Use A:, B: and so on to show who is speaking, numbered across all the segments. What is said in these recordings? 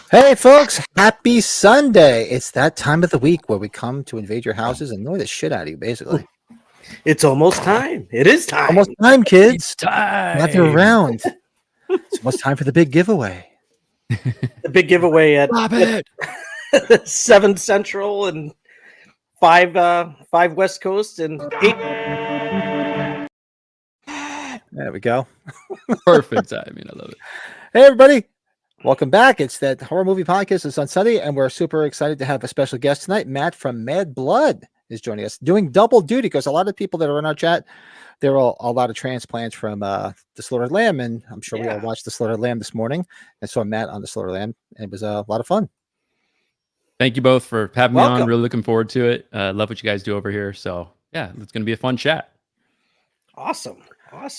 A: Hey folks, happy Sunday. It's that time of the week where we come to invade your houses and annoy the shit out of you, basically.
B: It's almost time. It is time.
A: Almost time, kids.
C: Time.
A: Gather around. It's almost time for the big giveaway.
B: The big giveaway at
C: Stop it.
B: 7 Central and 5 West Coast and 8.
A: There we go.
C: Perfect timing. I love it.
A: Hey everybody. Welcome back. It's that horror movie podcast. It's on Sunday, and we're super excited to have a special guest tonight. Matt from Mad Blood is joining us, doing double duty because a lot of people that are in our chat, there are a lot of transplants from the Slaughtered Lamb, and I'm sure we all watched the Slaughtered Lamb this morning and saw Matt on the Slaughtered Lamb, and it was a lot of fun.
C: Thank you both for having me on. Really looking forward to it. Love what you guys do over here. So yeah, it's going to be a fun chat.
B: Awesome.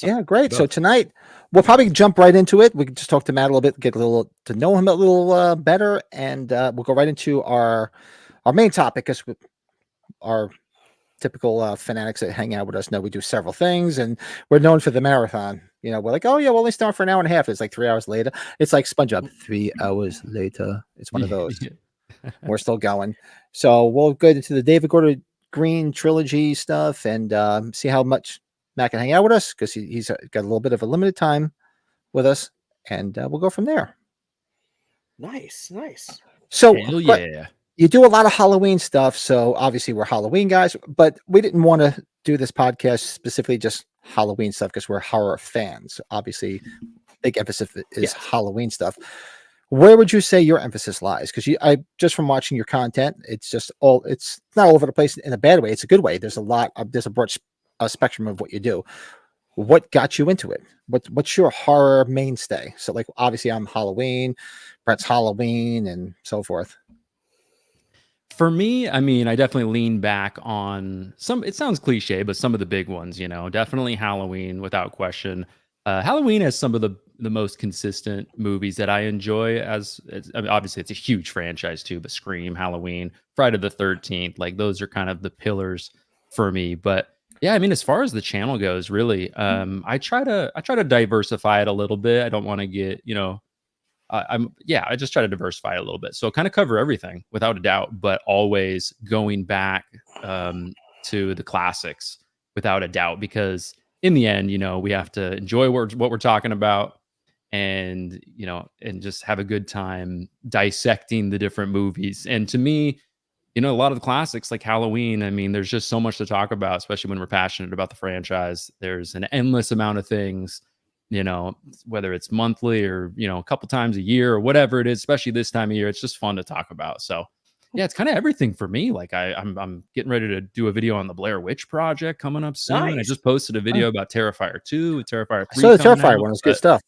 A: Yeah, great. So tonight we'll probably jump right into it. We can just talk to Matt a little bit, get a little to know him a little better, and we'll go right into our main topic. Because our typical fanatics that hang out with us know we do several things, and we're known for the marathon. You know, we're like, oh yeah, we'll only start for an hour and a half. It's like 3 hours later. It's like SpongeBob. 3 hours later. It's one of those. We're still going. So we'll go into the David Gordon Green trilogy stuff and see how much Matt can hang out with us, because he's got a little bit of a limited time with us, and we'll go from there.
B: Nice.
A: So
C: yeah,
A: you do a lot of Halloween stuff, so obviously we're Halloween guys, but we didn't want to do this podcast specifically just Halloween stuff because we're horror fans. Obviously, big emphasis is Halloween stuff. Where would you say your emphasis lies? Because I just from watching your content, it's not all over the place in a bad way. It's a good way. There's a broad spectrum of what you do. What got you into it? What's your horror mainstay? So like obviously I'm Halloween, Brett's Halloween, and so forth.
C: For me, I mean, I definitely lean back on some. It sounds cliche, but some of the big ones, definitely Halloween without question. Halloween has some of the most consistent movies that I enjoy. I mean, obviously it's a huge franchise too, but Scream, Halloween, Friday the 13th, like those are kind of the pillars for me. But yeah, I mean, as far as the channel goes, really, I try to diversify it a little bit. I don't want to get, I just try to diversify it a little bit. So kind of cover everything without a doubt, but always going back to the classics without a doubt, because in the end, we have to enjoy what we're talking about and just have a good time dissecting the different movies. And to me, a lot of the classics like Halloween, I mean, there's just so much to talk about, especially when we're passionate about the franchise. There's an endless amount of things, whether it's monthly or, a couple times a year or whatever it is, especially this time of year, it's just fun to talk about. So yeah, it's kind of everything for me. Like I'm getting ready to do a video on the Blair Witch Project coming up soon. Nice. I just posted a video about Terrifier 2, Terrifier 3.
A: So the Terrifier one was good stuff.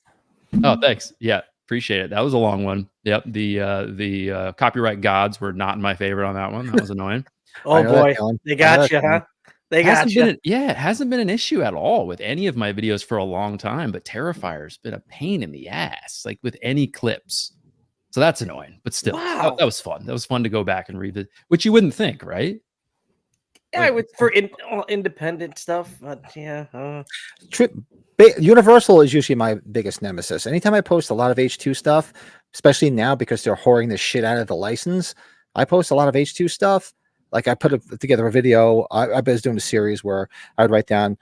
C: Oh, thanks. Yeah. Appreciate it. That was a long one. Yep. The copyright gods were not in my favor on that one. That was annoying.
B: Oh boy, they got you, huh? They got you.
C: It hasn't been an issue at all with any of my videos for a long time, but Terrifier's been a pain in the ass, like with any clips. So that's annoying, but still, that was fun. That was fun to go back and revisit, which you wouldn't think, right?
B: Yeah, I would for independent stuff, but yeah.
A: Universal is usually my biggest nemesis. Anytime I post a lot of H2 stuff, especially now because they're whoring the shit out of the license, I post a lot of H2 stuff. Like I put together a video. I was doing a series where I would write down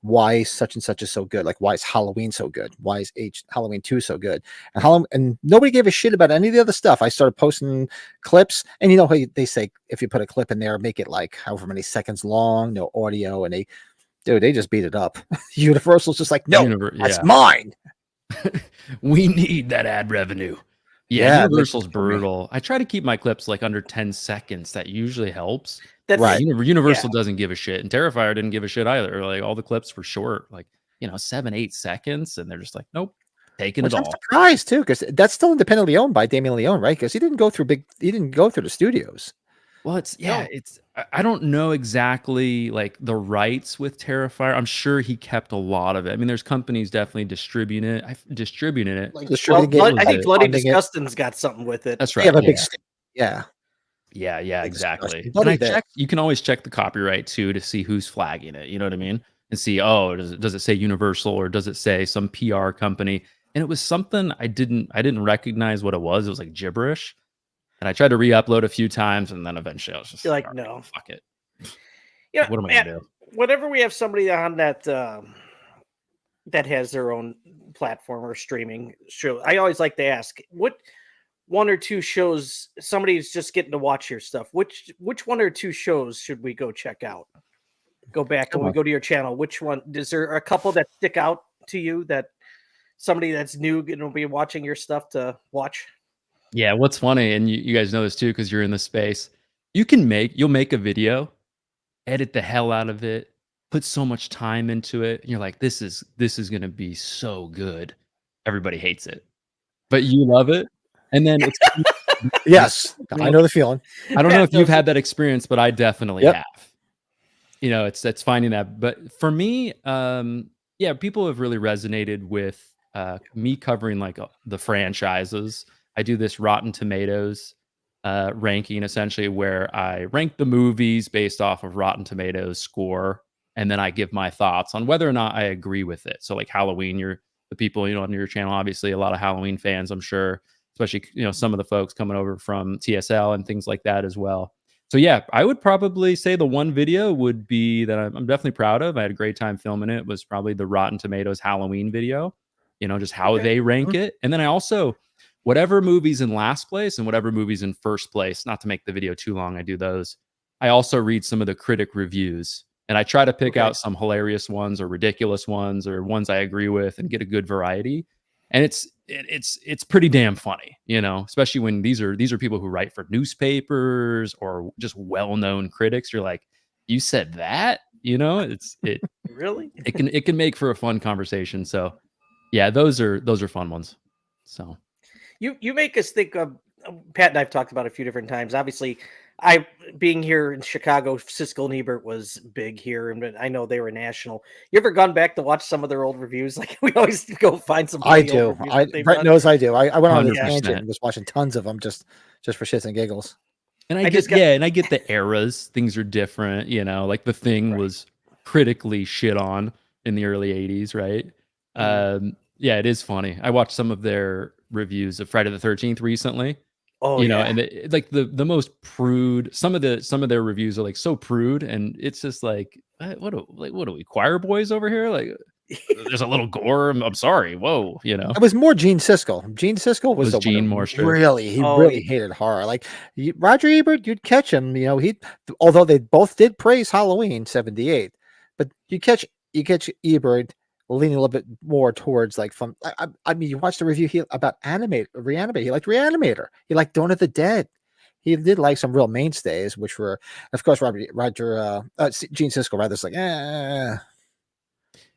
A: why such and such is so good. Like why is Halloween so good? Why is Halloween 2 so good? And nobody gave a shit about any of the other stuff. I started posting clips, and how they say if you put a clip in there, make it like however many seconds long, no audio, and they just beat it up. Universal's just like, no, that's mine.
C: We need that ad revenue. Yeah, Universal's brutal. I try to keep my clips like under 10 seconds. That usually helps. That's right. Universal doesn't give a shit, and Terrifier didn't give a shit either. Like all the clips were short, like 7-8 seconds, and they're just like, nope, taking it all.
A: I'm surprised too, because that's still independently owned by Damien Leone, right? Because he didn't go through the studios.
C: Well, I don't know exactly like the rights with Terrifier. I'm sure he kept a lot of it. I mean, there's companies definitely distributing it.
B: I think Bloody Disgusting's got something with it.
C: That's right. Yeah, exactly. You can always check the copyright too to see who's flagging it. You know what I mean? And see, does it say Universal or does it say some PR company? and it was something I didn't recognize what it was. It was like gibberish, and I tried to re-upload a few times, and then eventually I was just
B: You're like,
C: "All right,
B: no,
C: fuck it.
B: Yeah,
C: What am I
B: man,
C: gonna do?"
B: whenever we have somebody on that that has their own platform or streaming show, I always like to ask, what one or two shows somebody's just getting to watch your stuff? Which one or two shows should we go check out? Go back when we go to your channel. Which one is there a couple that stick out to you that somebody that's new going to be watching your stuff to watch?
C: Yeah, what's funny, and you guys know this too because you're in the space. You'll make a video, edit the hell out of it, put so much time into it, and you're like, this is gonna be so good. Everybody hates it, but you love it, and then it's
A: Yes, I know the feeling.
C: I don't know if
B: Matt
C: you've
B: knows
C: had that experience, but I definitely
A: Yep.
C: have. You know, it's finding that. But for me, yeah, people have really resonated with me covering like the franchises. I do this Rotten Tomatoes ranking essentially where I rank the movies based off of Rotten Tomatoes score, and then I give my thoughts on whether or not I agree with it. So like Halloween, you're the people, you know, on your channel, obviously a lot of Halloween fans, I'm sure, especially, you know, some of the folks coming over from TSL and things like that as well. So yeah, I would probably say the one video would be that I'm definitely proud of. I had a great time filming it. Was probably the Rotten Tomatoes Halloween video. You know, just how
B: Okay.
C: they rank it, and then I also whatever movie's in last place and whatever movie's in first place. Not to make the video too long, I do those. I also read some of the critic reviews, and I try to pick
B: Okay.
C: out some hilarious ones or ridiculous ones or ones I agree with, and get a good variety. And it's pretty damn funny, you know, especially when these are people who write for newspapers or just well-known critics. You're like, you said that, you know, it
B: Really?
C: it can make for a fun conversation. So yeah, those are fun ones. So
B: You make us think of Pat and I've talked about it a few different times. Obviously, I being here in Chicago, Siskel and Ebert was big here, and I know they were national. You ever gone back to watch some of their old reviews? Like we always go find some.
A: I
B: funny old
A: do.
B: reviews that they've
A: Brett
B: done.
A: knows I do. I went on this
C: 100%.
A: tangent and was watching tons of them just for shits and giggles.
C: And
B: I
C: I
B: just
C: get
B: got-
C: yeah, and I get the eras. Things are different, you know. Like The Thing
B: Right.
C: was critically shit on in the early '80s, right? Yeah, it is funny. I watched some of their reviews of Friday the 13th recently.
B: Oh
C: You know,
B: yeah,
C: and like the most prude. Some of their reviews are like so prude, and it's just like what are we choir boys over here? Like there's a little gore. I'm sorry. Whoa, you know.
A: It was more Gene Siskel. Gene Siskel was
C: Was
A: the
C: Gene
A: one
C: more
A: who
C: strict?
A: really
B: Oh,
A: really hated horror. Like Roger Ebert, you'd catch him. You know, although they both did praise Halloween '78, but you catch Ebert leaning a little bit more towards like fun. I mean, you watched the review about Reanimate. He liked Reanimator. He liked Dawn of the Dead. He did like some real mainstays, which were, of course, Gene Siskel. Rather, it's like,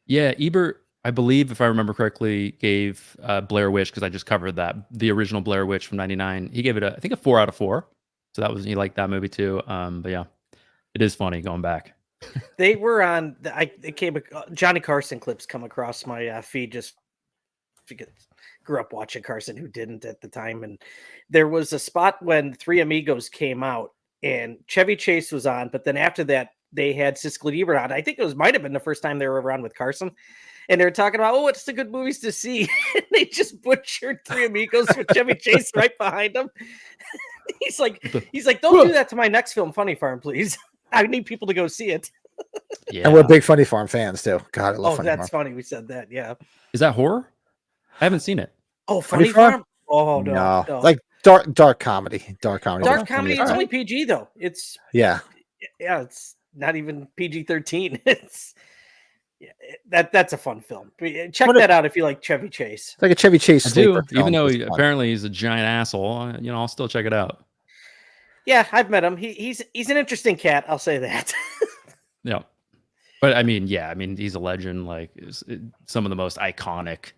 C: Yeah, Ebert, I believe, if I remember correctly, gave Blair Witch, because I just covered that, the original Blair Witch from '99. He gave it I think a 4 out of 4. So he liked that movie too. But yeah, it is funny going back.
B: they were on. Johnny Carson clips come across my feed just because grew up watching Carson, who didn't at the time, and there was a spot when Three Amigos came out and Chevy Chase was on, but then after that they had Siskel and Ebert on. I think might have been the first time they were around with Carson, and they were talking about what's the good movies to see. And they just butchered Three Amigos with Chevy Chase right behind them. He's like, don't do that to my next film, Funny Farm, please. I need people to go see it.
C: Yeah.
A: and we're big Funny Farm fans too. God, I love Funny
B: That's
A: Farm.
B: funny. We said that. Yeah.
C: Is that horror? I haven't seen it.
B: Oh,
A: Funny
B: Funny
A: Farm?
B: Farm? Oh no.
A: Like dark comedy. Dark comedy.
B: Dark comedy. It's
C: Alright.
B: only PG though. It's it's not even PG-13. It's that's a fun film. Check that out if you like Chevy Chase.
A: It's like a Chevy Chase
C: I
A: sleeper
C: do, even
A: film.
C: though
A: It's fun.
C: apparently he's a giant asshole. You know, I'll still check it out.
B: Yeah, I've met him. He's an interesting cat. I'll say that.
C: Yeah, but I mean, he's a legend. Like some of the most iconic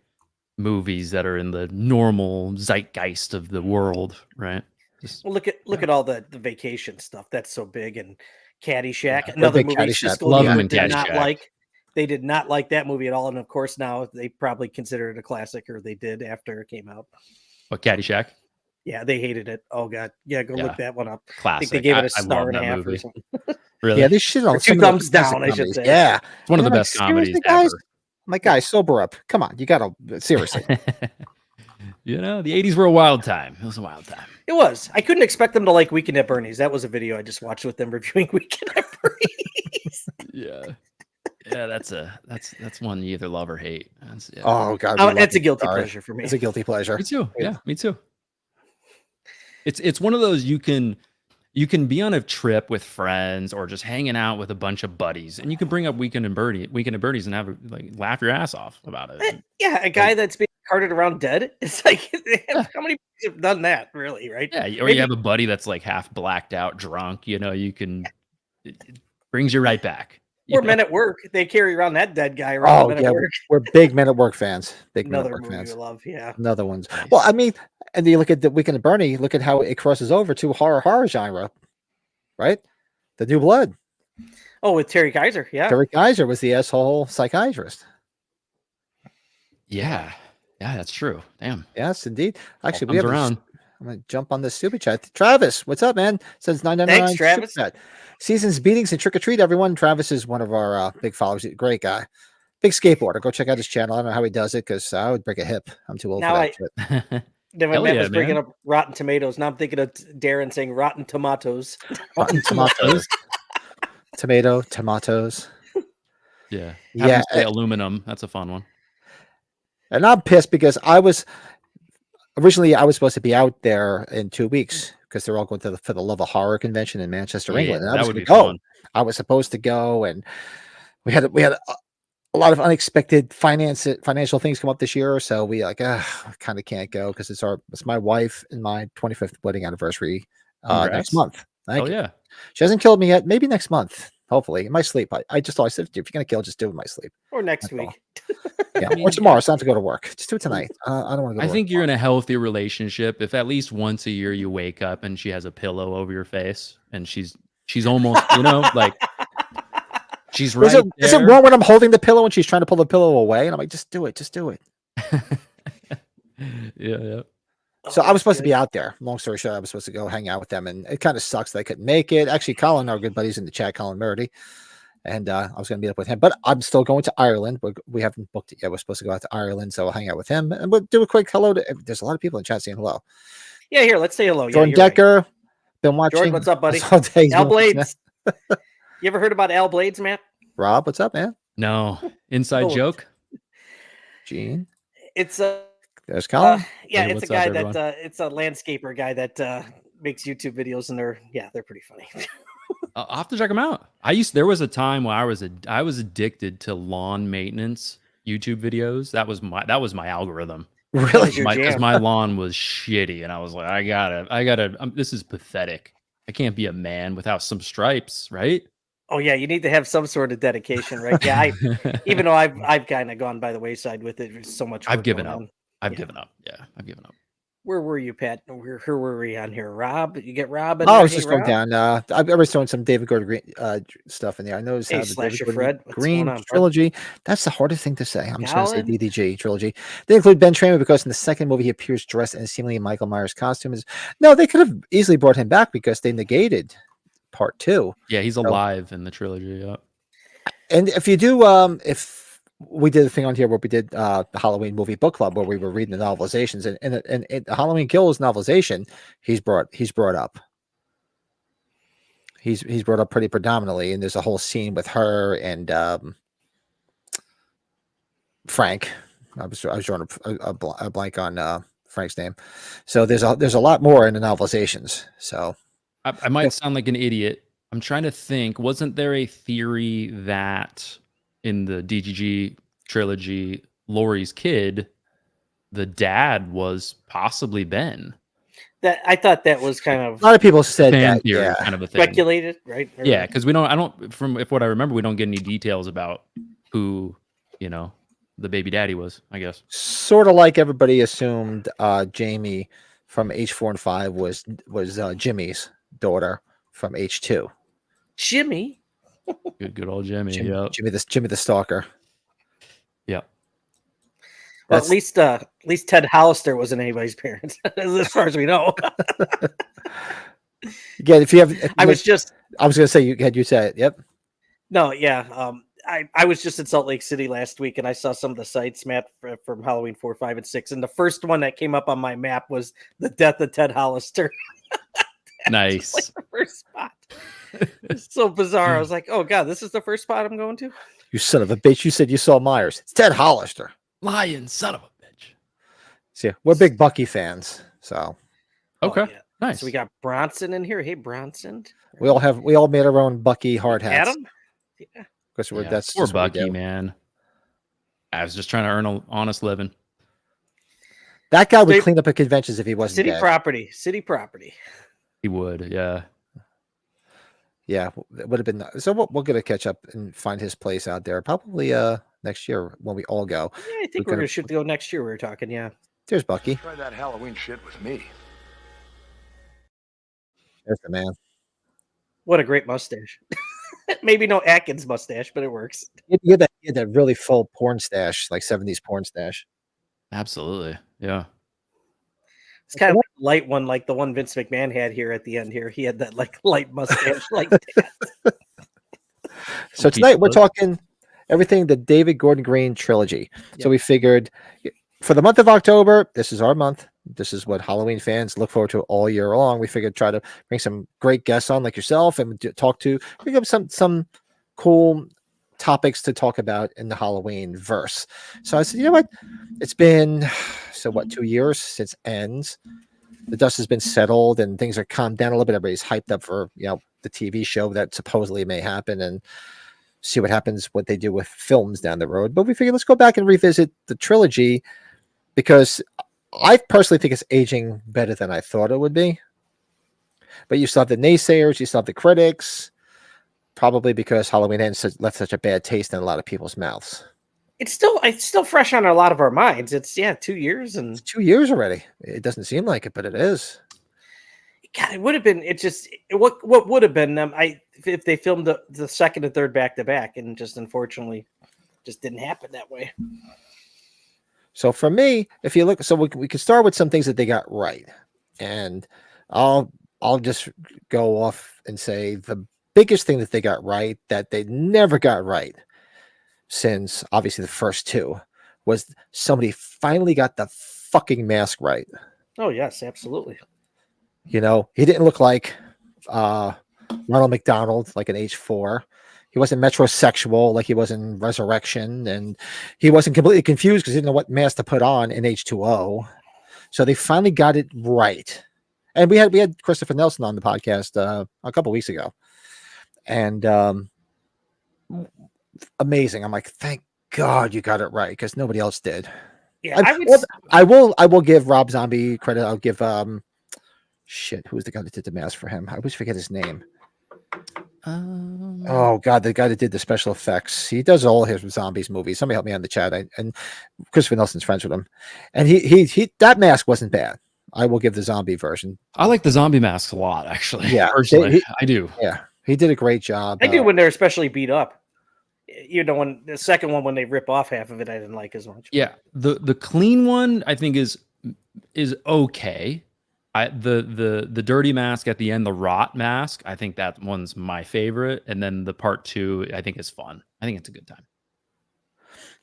C: movies that are in the normal zeitgeist of the world, right? Just,
B: Well, look at all the vacation stuff. That's so big. And Caddyshack,
A: Yeah,
B: another
A: big
B: movie
A: Caddyshack.
B: Siskel
C: Love
B: and
C: him
B: Ebert
C: in
B: did not
C: Caddyshack.
B: like. They did not like that movie at all. And of course, now they probably consider it a classic, or they did after it came out.
C: what, Caddyshack?
B: Yeah, they hated it. Oh god, yeah, go
C: Yeah.
B: look that one up. I
C: Classic.
B: think they gave it a
C: I
B: star
C: love
B: and a
C: that
B: half
C: movie.
B: or something.
C: Really?
A: Yeah, they shit on
B: Or
A: some
B: two
A: of the
B: thumbs
A: classic
B: down, I should
A: comedies.
B: say.
A: Yeah,
C: It's one of the
A: They're like,
C: best comedies
A: "Seriously, guys?"
C: ever.
A: My guy, sober up. Come on, you gotta seriously.
C: You know, the 80s were a wild time. It was a wild time.
B: It was. I couldn't expect them to like Weekend at Bernie's. That was a video I just watched with them reviewing Weekend at Bernie's.
C: Yeah. Yeah, that's one you either love or hate. Yeah.
A: Oh God,
B: That's a guilty pleasure for me.
A: It's a guilty pleasure.
C: Me too. Yeah, me too. It's one of those you can be on a trip with friends or just hanging out with a bunch of buddies, and you can bring up Weekend at Bernie's and have laugh your ass off about it.
B: Yeah, a guy that's being carted around dead. It's like how many people have done that, really, right?
C: Yeah, or you have a buddy that's like half blacked out, drunk. You know, it brings you right back.
B: Or Men at Work. They carry around that dead guy around. Men at Work.
A: We're big Men at Work fans. Big
B: Another
A: Men at Work
B: movie
A: fans.
B: we love. Yeah.
A: Another one's. Well, I mean, and you look at the Weekend at Bernie. Look at how it crosses over to horror genre, right? The New Blood.
B: Oh, with Terry Kaiser. Yeah.
A: Terry Kaiser was the asshole psychiatrist.
C: Yeah, that's true. Damn.
A: Yes, indeed. Actually,
C: we have around.
A: I'm gonna jump on this super chat. Travis, what's up, man? Says 999.
B: Thanks, Travis.
A: Super chat. Seasons, beatings, and trick or treat, everyone. Travis is one of our big followers. He's a great guy. Big skateboarder. Go check out his channel. I don't know how he does it because I would break a hip. I'm too old
B: Now
A: for that.
B: Then when Matt was bringing up Rotten Tomatoes, now I'm thinking of Darren saying Rotten Tomatoes.
A: Rotten tomatoes. Tomatoes.
C: Yeah.
A: Yeah.
C: Aluminum. That's a fun one.
A: And I'm pissed because I was supposed to be out there in 2 weeks because they're all going for the Love of Horror convention in Manchester, England. And
C: that would be fun.
A: I was supposed to go, and we had a lot of unexpected financial things come up this year, so we I kind of can't go because it's my wife and my 25th wedding anniversary next month. Thank you.
C: Yeah.
A: She hasn't killed me yet. Maybe next month. Hopefully, in my sleep. I just always said, if you're gonna kill, just do it in my sleep.
B: Or next week.
A: Yeah, or tomorrow. It's not to go to work. Just do it tonight. I don't want to go.
C: I think you're in a healthy relationship if at least once a year you wake up and she has a pillow over your face and she's almost, like she's right there.
A: Is it wrong when I'm holding the pillow and she's trying to pull the pillow away? And I'm like, just do it.
C: Yeah.
A: So I was supposed to be out there. Long story short, I was supposed to go hang out with them, and it kind of sucks that I couldn't make it. Actually, Colin, our good buddies in the chat, Colin Murdy, and I was going to meet up with him, but I'm still going to Ireland. We haven't booked it yet. We're supposed to go out to Ireland, so I'll hang out with him, and we'll do a quick hello to. There's a lot of people in chat saying hello.
B: Yeah, here, let's say hello.
A: Jordan Decker, right. Been watching.
B: Jordan, what's up, buddy? Al Blades. You ever heard about Al Blades, Matt?
A: Rob, what's up, man?
C: No. Inside joke?
A: Gene.
B: It's
A: there's Colin.
B: Yeah, it's a guy that it's a landscaper guy that makes YouTube videos, and they're pretty funny.
C: I'll have to check them out. There was a time where I was addicted to lawn maintenance YouTube videos. That was my algorithm.
A: Really?
C: Because my lawn was shitty, and I was like, I gotta. This is pathetic. I can't be a man without some stripes, right?
B: Oh yeah, you need to have some sort of dedication, right? Yeah, even though I've kind of gone by the wayside with it. There's so much.
C: I've given up. I've given up. Yeah, I've given up.
B: Where were you, Pat? Where were we on here? Rob? You get Rob?
A: I was just going down. I was throwing some David Gordon Green stuff in there. I noticed how the David Gordon Green trilogy. That's the hardest thing to say. I'm just going to say DGG Trilogy. They include Ben Tramer because in the second movie he appears dressed in a seemingly Michael Myers costume. No, they could have easily brought him back because they negated part 2.
C: Yeah, he's alive in the trilogy. Yeah.
A: And if you do, if we did a thing on here where we did the Halloween movie book club where we were reading the novelizations, and the Halloween Kills novelization, he's brought up. He's brought up pretty predominantly, and there's a whole scene with her and Frank. I was drawing a blank on Frank's name. So there's a lot more in the novelizations. So
C: I might sound like an idiot. I'm trying to think. Wasn't there a theory that in the DGG trilogy, Laurie's kid, the dad was possibly Ben?
B: That I thought that was kind of
A: a lot of people said that,
C: theory, kind of a thing.
B: Speculated, right?
C: Yeah, because from what I remember, we don't get any details about who, the baby daddy was, I guess.
A: Sort of like everybody assumed Jamie from H4 and 5 was Jimmy's daughter from H2.
B: Jimmy?
C: Good old Jimmy.
A: Jimmy the stalker.
C: Yeah.
B: Well, at least Ted Hollister wasn't anybody's parents, as far as we know.
A: Again, if you have,
B: I was going
A: to say you said it. Yep.
B: No, yeah. I was just in Salt Lake City last week, and I saw some of the sites, Matt, from Halloween 4, 5, and 6. And the first one that came up on my map was the death of Ted Hollister.
C: Nice.
B: Like the first spot. It's so bizarre. I was like, oh God, this is the first spot I'm going to?
A: You son of a bitch. You said you saw Myers. It's Ted Hollister.
C: Lion, son of a bitch.
A: See, we're big Bucky fans. So
C: Okay.
B: Oh, yeah.
C: Nice.
B: So we got Bronson in here. Hey, Bronson.
A: we all made our own Bucky hard hats.
B: Adam? Yeah.
A: Because
C: Yeah,
A: that's
C: poor
A: just what we
C: Bucky,
A: do.
C: man. I was just trying to earn an honest living.
A: That guy would
B: State-
A: clean up at conventions if he wasn't
B: City
A: dead.
B: property. City property.
C: He would, yeah.
A: Yeah, it would have been. So we're gonna catch up and find his place out there probably next year when we all go.
B: Yeah, I think we're gonna shoot to go next year. We were talking, yeah.
A: There's Bucky.
D: Try that Halloween shit with me.
A: There's the man.
B: What a great mustache. Maybe no Atkins mustache, but it works.
A: He had that really full porn stash, like 70s porn stash.
C: Absolutely. Yeah.
B: It's kind of like a light one, like the one Vince McMahon had here at the end here. He had that like light mustache like that.
A: So tonight we're talking everything the David Gordon Green trilogy. So we figured for the month of October, this is our month. This is what Halloween fans look forward to all year long. We figured try to bring some great guests on like yourself and bring up some cool topics to talk about in the Halloween verse. So I said, you know what? It's been 2 years since Ends. The dust has been settled and things are calmed down a little bit. Everybody's hyped up for the TV show that supposedly may happen and see what happens, what they do with films down the road. But we figured let's go back and revisit the trilogy because I personally think it's aging better than I thought it would be. But you still have the naysayers, you still have the critics, probably because Halloween Ends left such a bad taste in a lot of people's mouths.
B: It's still fresh on a lot of our minds. It's 2 years and
A: It's 2 years already. It doesn't seem like it, but it is.
B: God, it would have been. What would have been if they filmed the second and third back to back, and just unfortunately, just didn't happen that way.
A: So for me, if you look, so we could start with some things that they got right, and I'll just go off and say the biggest thing that they got right that they never got right since obviously the first two was somebody finally got the fucking mask right.
B: Oh yes, absolutely.
A: He didn't look like Ronald McDonald like an H4. He wasn't metrosexual like he was in Resurrection, and he wasn't completely confused because he didn't know what mask to put on in H2O. So they finally got it right. And we had Christopher Nelson on the podcast a couple weeks ago, and amazing. I'm like, thank God you got it right because nobody else did.
B: Yeah,
A: I will give Rob Zombie credit. I'll give who's the guy that did the mask for him? I always forget his name. Oh God, the guy that did the special effects. He does all his zombies movies. Somebody help me on the chat. And Christopher Nelson's friends with him, and he that mask wasn't bad. I will give the zombie version.
C: I like the zombie masks a lot, actually.
A: Yeah,
C: personally, I do.
A: Yeah, he did a great job.
B: I do when they're especially beat up. When the second one, when they rip off half of it, I didn't like as much.
C: Yeah, the clean one I think is okay. The dirty mask at the end, the rot mask, I think that one's my favorite, and then the part 2 I think is fun. I think it's a good time.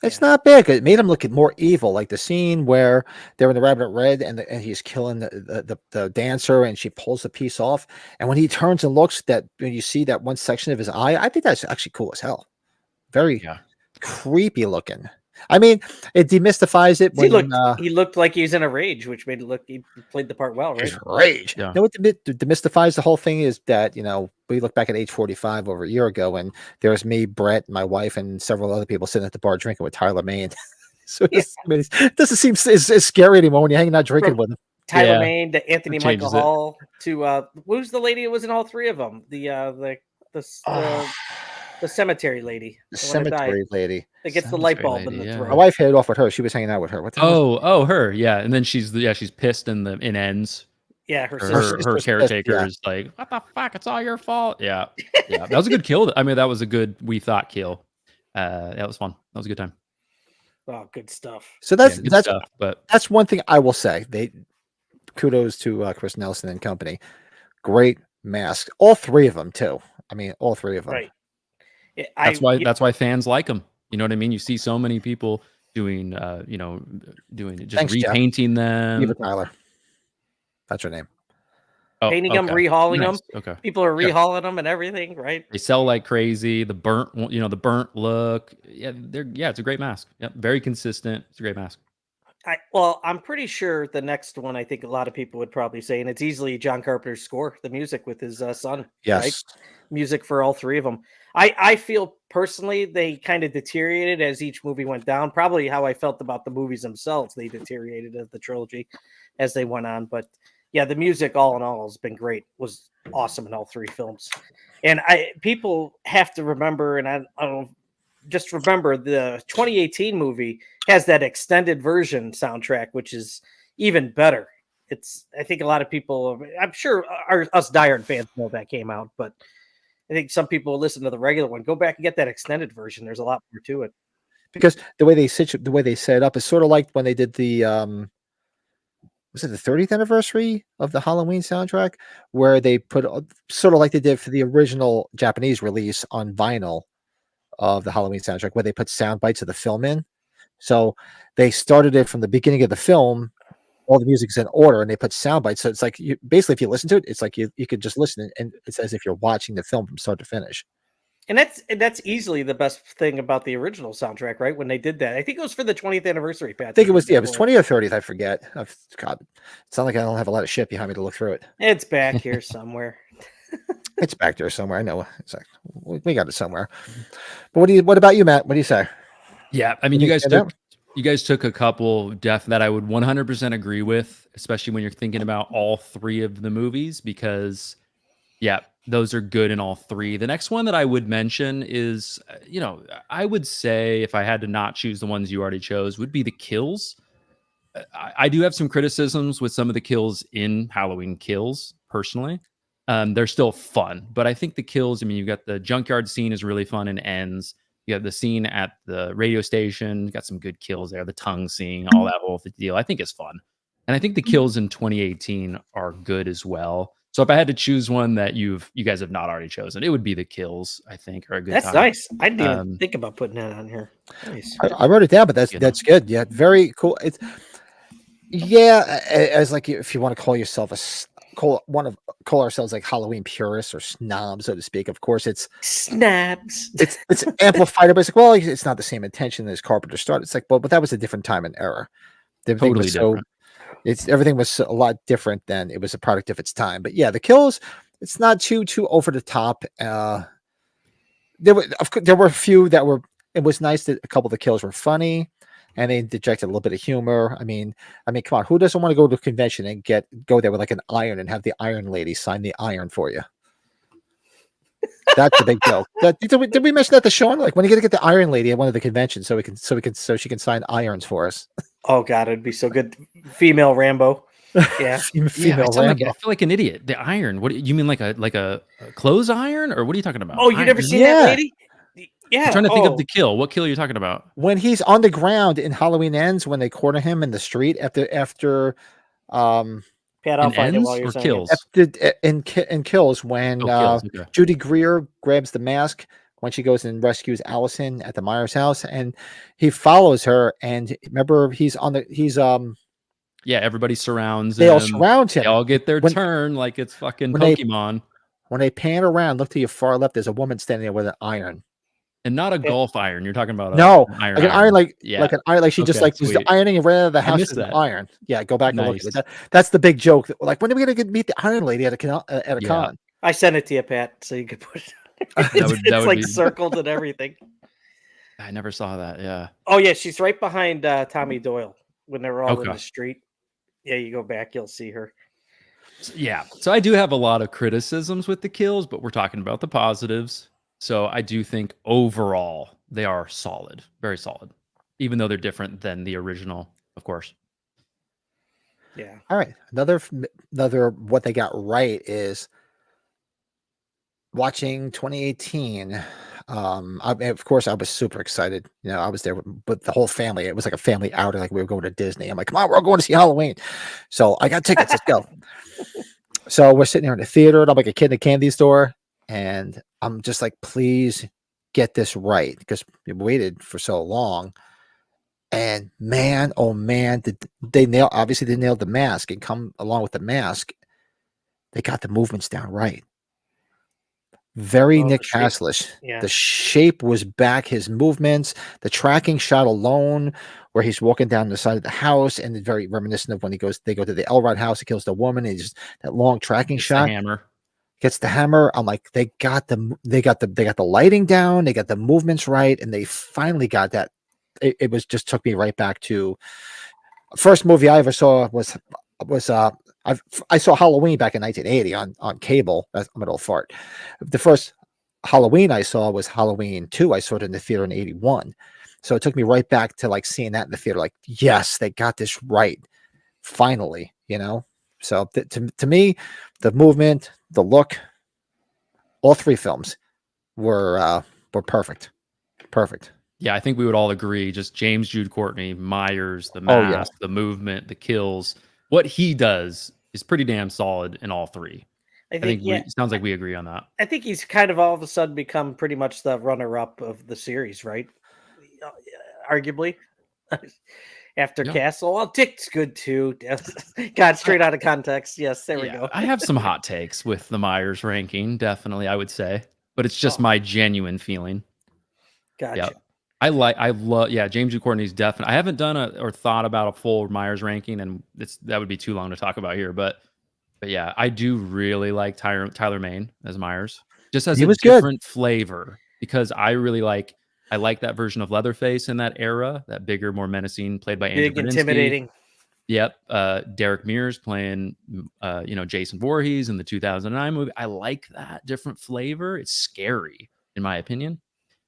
A: It's not bad. It made him look more evil, like the scene where they're in the Rabbit Red and he's killing the dancer, and she pulls the piece off. And when he turns and looks, when you see that one section of his eye, I think that's actually cool as hell. Very creepy looking. I mean, it demystifies it.
B: He looked like he was in a rage, which made it look he played the part well, right?
A: Rage.
C: Yeah.
A: You know what demystifies the whole thing is that we look back at age 45 over a year ago, and there was me, Brett, my wife, and several other people sitting at the bar drinking with Tyler Mane. So it doesn't seem as scary anymore when you're hanging out drinking with him.
B: Tyler Mane to Anthony
C: It
B: Michael
C: changes it.
B: Hall to who's the lady that was in all three of them? The cemetery lady.
A: The
B: the one that
A: cemetery
B: died,
A: lady.
B: that gets the light
C: Cemetery
B: bulb in
C: lady,
B: the
C: yeah.
B: throat.
A: My wife hit it off with her. She was hanging out with her. What the hell?
C: Her, yeah. And then she's pissed in Ends.
B: Yeah, her
C: Her caretaker is like, what the fuck? It's all your fault. Yeah. That was a good kill. I mean, that was a good thought kill. That was fun. That was a good time.
B: Oh, good stuff.
A: So that's
C: stuff, but
A: that's one thing I will say. Kudos to Chris Nelson and company. Great mask. All three of them too. I mean, all three of them.
B: Right.
C: That's why fans like them. You know what I mean? You see so many people doing, just
A: Thanks, Jeff.
C: repainting them.
A: Eva Tyler. That's her name.
B: Painting them, rehauling them.
C: Okay.
B: People are rehauling them and everything, right?
C: They sell like crazy. The burnt look. Yeah, it's a great mask. Yep, very consistent. It's a great mask.
B: I'm pretty sure the next one, I think a lot of people would probably say, and it's easily John Carpenter's score, the music with his son.
A: Yes.
B: Right? Music for all three of them. I feel personally they kind of deteriorated as each movie went down. Probably how I felt about the movies themselves. They deteriorated as the trilogy as they went on. But yeah, the music all in all has been great. Was awesome in all three films. And people have to remember, and I don't just remember the 2018 movie has that extended version soundtrack, which is even better. I think a lot of people, I'm sure us diehard fans know that came out, but I think some people listen to the regular one. Go back and get that extended version. There's a lot more to it.
A: Because the way they set it up is sort of like when they did the was it the 30th anniversary of the Halloween soundtrack, where they put sort of like they did for the original Japanese release on vinyl of the Halloween soundtrack, where they put sound bites of the film in. So they started it from the beginning of the film. All the music's in order, and they put sound bites. So it's like basically, if you listen to it, it's like you could just listen, and it's as if you're watching the film from start to finish.
B: And that's easily the best thing about the original soundtrack, right? When they did that, I think it was for the 20th anniversary. Pat,
A: I think it was 20 or 30th. I forget. God, it's not like I don't have a lot of shit behind me to look through it.
B: It's back here somewhere.
A: It's back there somewhere. I know. It's like we got it somewhere. But what about you, Matt? What do you say?
C: Yeah, I mean, you guys took a couple that I would 100% agree with, especially when you're thinking about all three of the movies, because those are good in all three. The next one that I would mention is, I would say if I had to not choose the ones you already chose, would be the kills. I do have some criticisms with some of the kills in Halloween Kills, personally. They're still fun, but I think the kills, I mean, you've got the junkyard scene is really fun and ends. You have the scene at the radio station, got some good kills there. The tongue scene, all that whole deal, I think is fun. And I think the kills in 2018 are good as well. So if I had to choose one that you guys have not already chosen, it would be the kills, I think, are a good time.
B: Nice. I didn't even think about putting that on here. Nice.
A: I wrote it down, but that's good. Yeah, very cool. It's as like if you want to call yourself call ourselves like Halloween purists or snobs, so to speak. Of course, it's
B: snobs.
A: It's amplified, but it's like, well, it's not the same intention as Carpenter started. It's like, well, but that was a different time and era.
C: Totally different.
A: Everything was a lot different then. It was a product of its time. But yeah, the kills, it's not too over the top. There were a few that were. It was nice that a couple of the kills were funny, and they injected a little bit of humor. I mean, come on, who doesn't want to go to a convention and go there with like an iron and have the iron lady sign the iron for you? That's a big joke. Did we mention that to Sean? Like, when are you gonna get the iron lady at one of the conventions so she can sign irons for us?
B: Oh God, it'd be so good. Female Rambo. Yeah.
A: Female
C: Rambo. I feel like an idiot. The iron. What you mean, like a clothes iron, or what are you talking about?
B: Oh, you never seen that lady? Yeah.
C: I'm trying to think of the kill. What kill are you talking about?
A: When he's on the ground in Halloween Ends, when they corner him in the street after
B: Pat, I'll find it while you're saying
C: kills.
A: In Kills, when Judy Greer grabs the mask when she goes and rescues Allison at the Myers house, and he follows her. And remember,
C: everybody surrounds him.
A: They all surround him.
C: They all get their turn like it's fucking Pokemon.
A: When they pan around, look to your far left, there's a woman standing there with an iron.
C: And not a golf iron. You're talking about
A: an iron, like an iron, like she just like was ironing and ran out of the house with an iron. Yeah, go back and look at it. That's the big joke. Like, when are we gonna meet the iron lady at a con?
B: I sent it to you, Pat, so you could put it. It's like circled and everything.
C: I never saw that. Yeah.
B: Oh yeah, she's right behind Tommy Doyle when they were all in the street. Yeah, you go back, you'll see her.
C: Yeah. So I do have a lot of criticisms with the kills, but we're talking about the positives. So I do think overall they are solid, very solid, even though they're different than the original, of course.
B: Yeah.
A: All right. Another what they got right is watching 2018. Of course, I was super excited. I was there with the whole family. It was like a family outing, like we were going to Disney. I'm like, come on, we're all going to see Halloween. So I got tickets. Let's go. So we're sitting there in the theater, and I'm like a kid in a candy store. And I'm just like, please get this right because we waited for so long. And man, oh man, did they nail? Obviously, they nailed the mask, and come along with the mask, they got the movements down right. Very
B: Oh,
A: Nick
B: the shape.
A: Castle-ish.
B: Yeah.
A: The shape was back. His movements, the tracking shot alone, where he's walking down the side of the house, and it's very reminiscent of when they go to the Elrod house. He kills the woman. And just that long tracking
C: It's the
A: shot.
C: hammer.
A: Gets the hammer. I'm like, they got the lighting down. They got the movements right, and they finally got that. It was just took me right back to first movie I ever saw was I saw Halloween back in 1980 on cable. I'm an old fart. The first Halloween I saw was Halloween 2. I saw it in the theater in 81. So it took me right back to like seeing that in the theater. Like, yes, they got this right. Finally, So to me, the movement, the look, all three films were perfect. Perfect.
C: Yeah, I think we would all agree. Just James Jude Courtney, Myers, the
A: Oh, yeah.
C: mask, the movement, the kills. What he does is pretty damn solid in all three.
B: I
C: I think
B: yeah,
C: it sounds like we agree on that.
B: I think he's kind of all of a sudden become pretty much the runner-up of the series, right? Arguably, after
C: Yeah.
B: Castle. Well, Dick's good too. Got straight out of context. Yes, there we go.
C: I have some hot takes with the Myers ranking, definitely, I would say. But it's just my genuine feeling.
B: Gotcha.
C: Yep. I love, James Jude Courtney's definitely. I haven't done or thought about a full Myers ranking, and that would be too long to talk about here. But yeah, I do really like Tyler Mane as Myers, just as
A: He
C: a
A: was good.
C: different flavor, because I like that version of Leatherface in that era, that bigger, more menacing, played by Andrew
B: Big,
C: Brzezinski.
B: intimidating.
C: Yep. Derek Mears playing, Jason Voorhees in the 2009 movie. I like that different flavor. It's scary, in my opinion.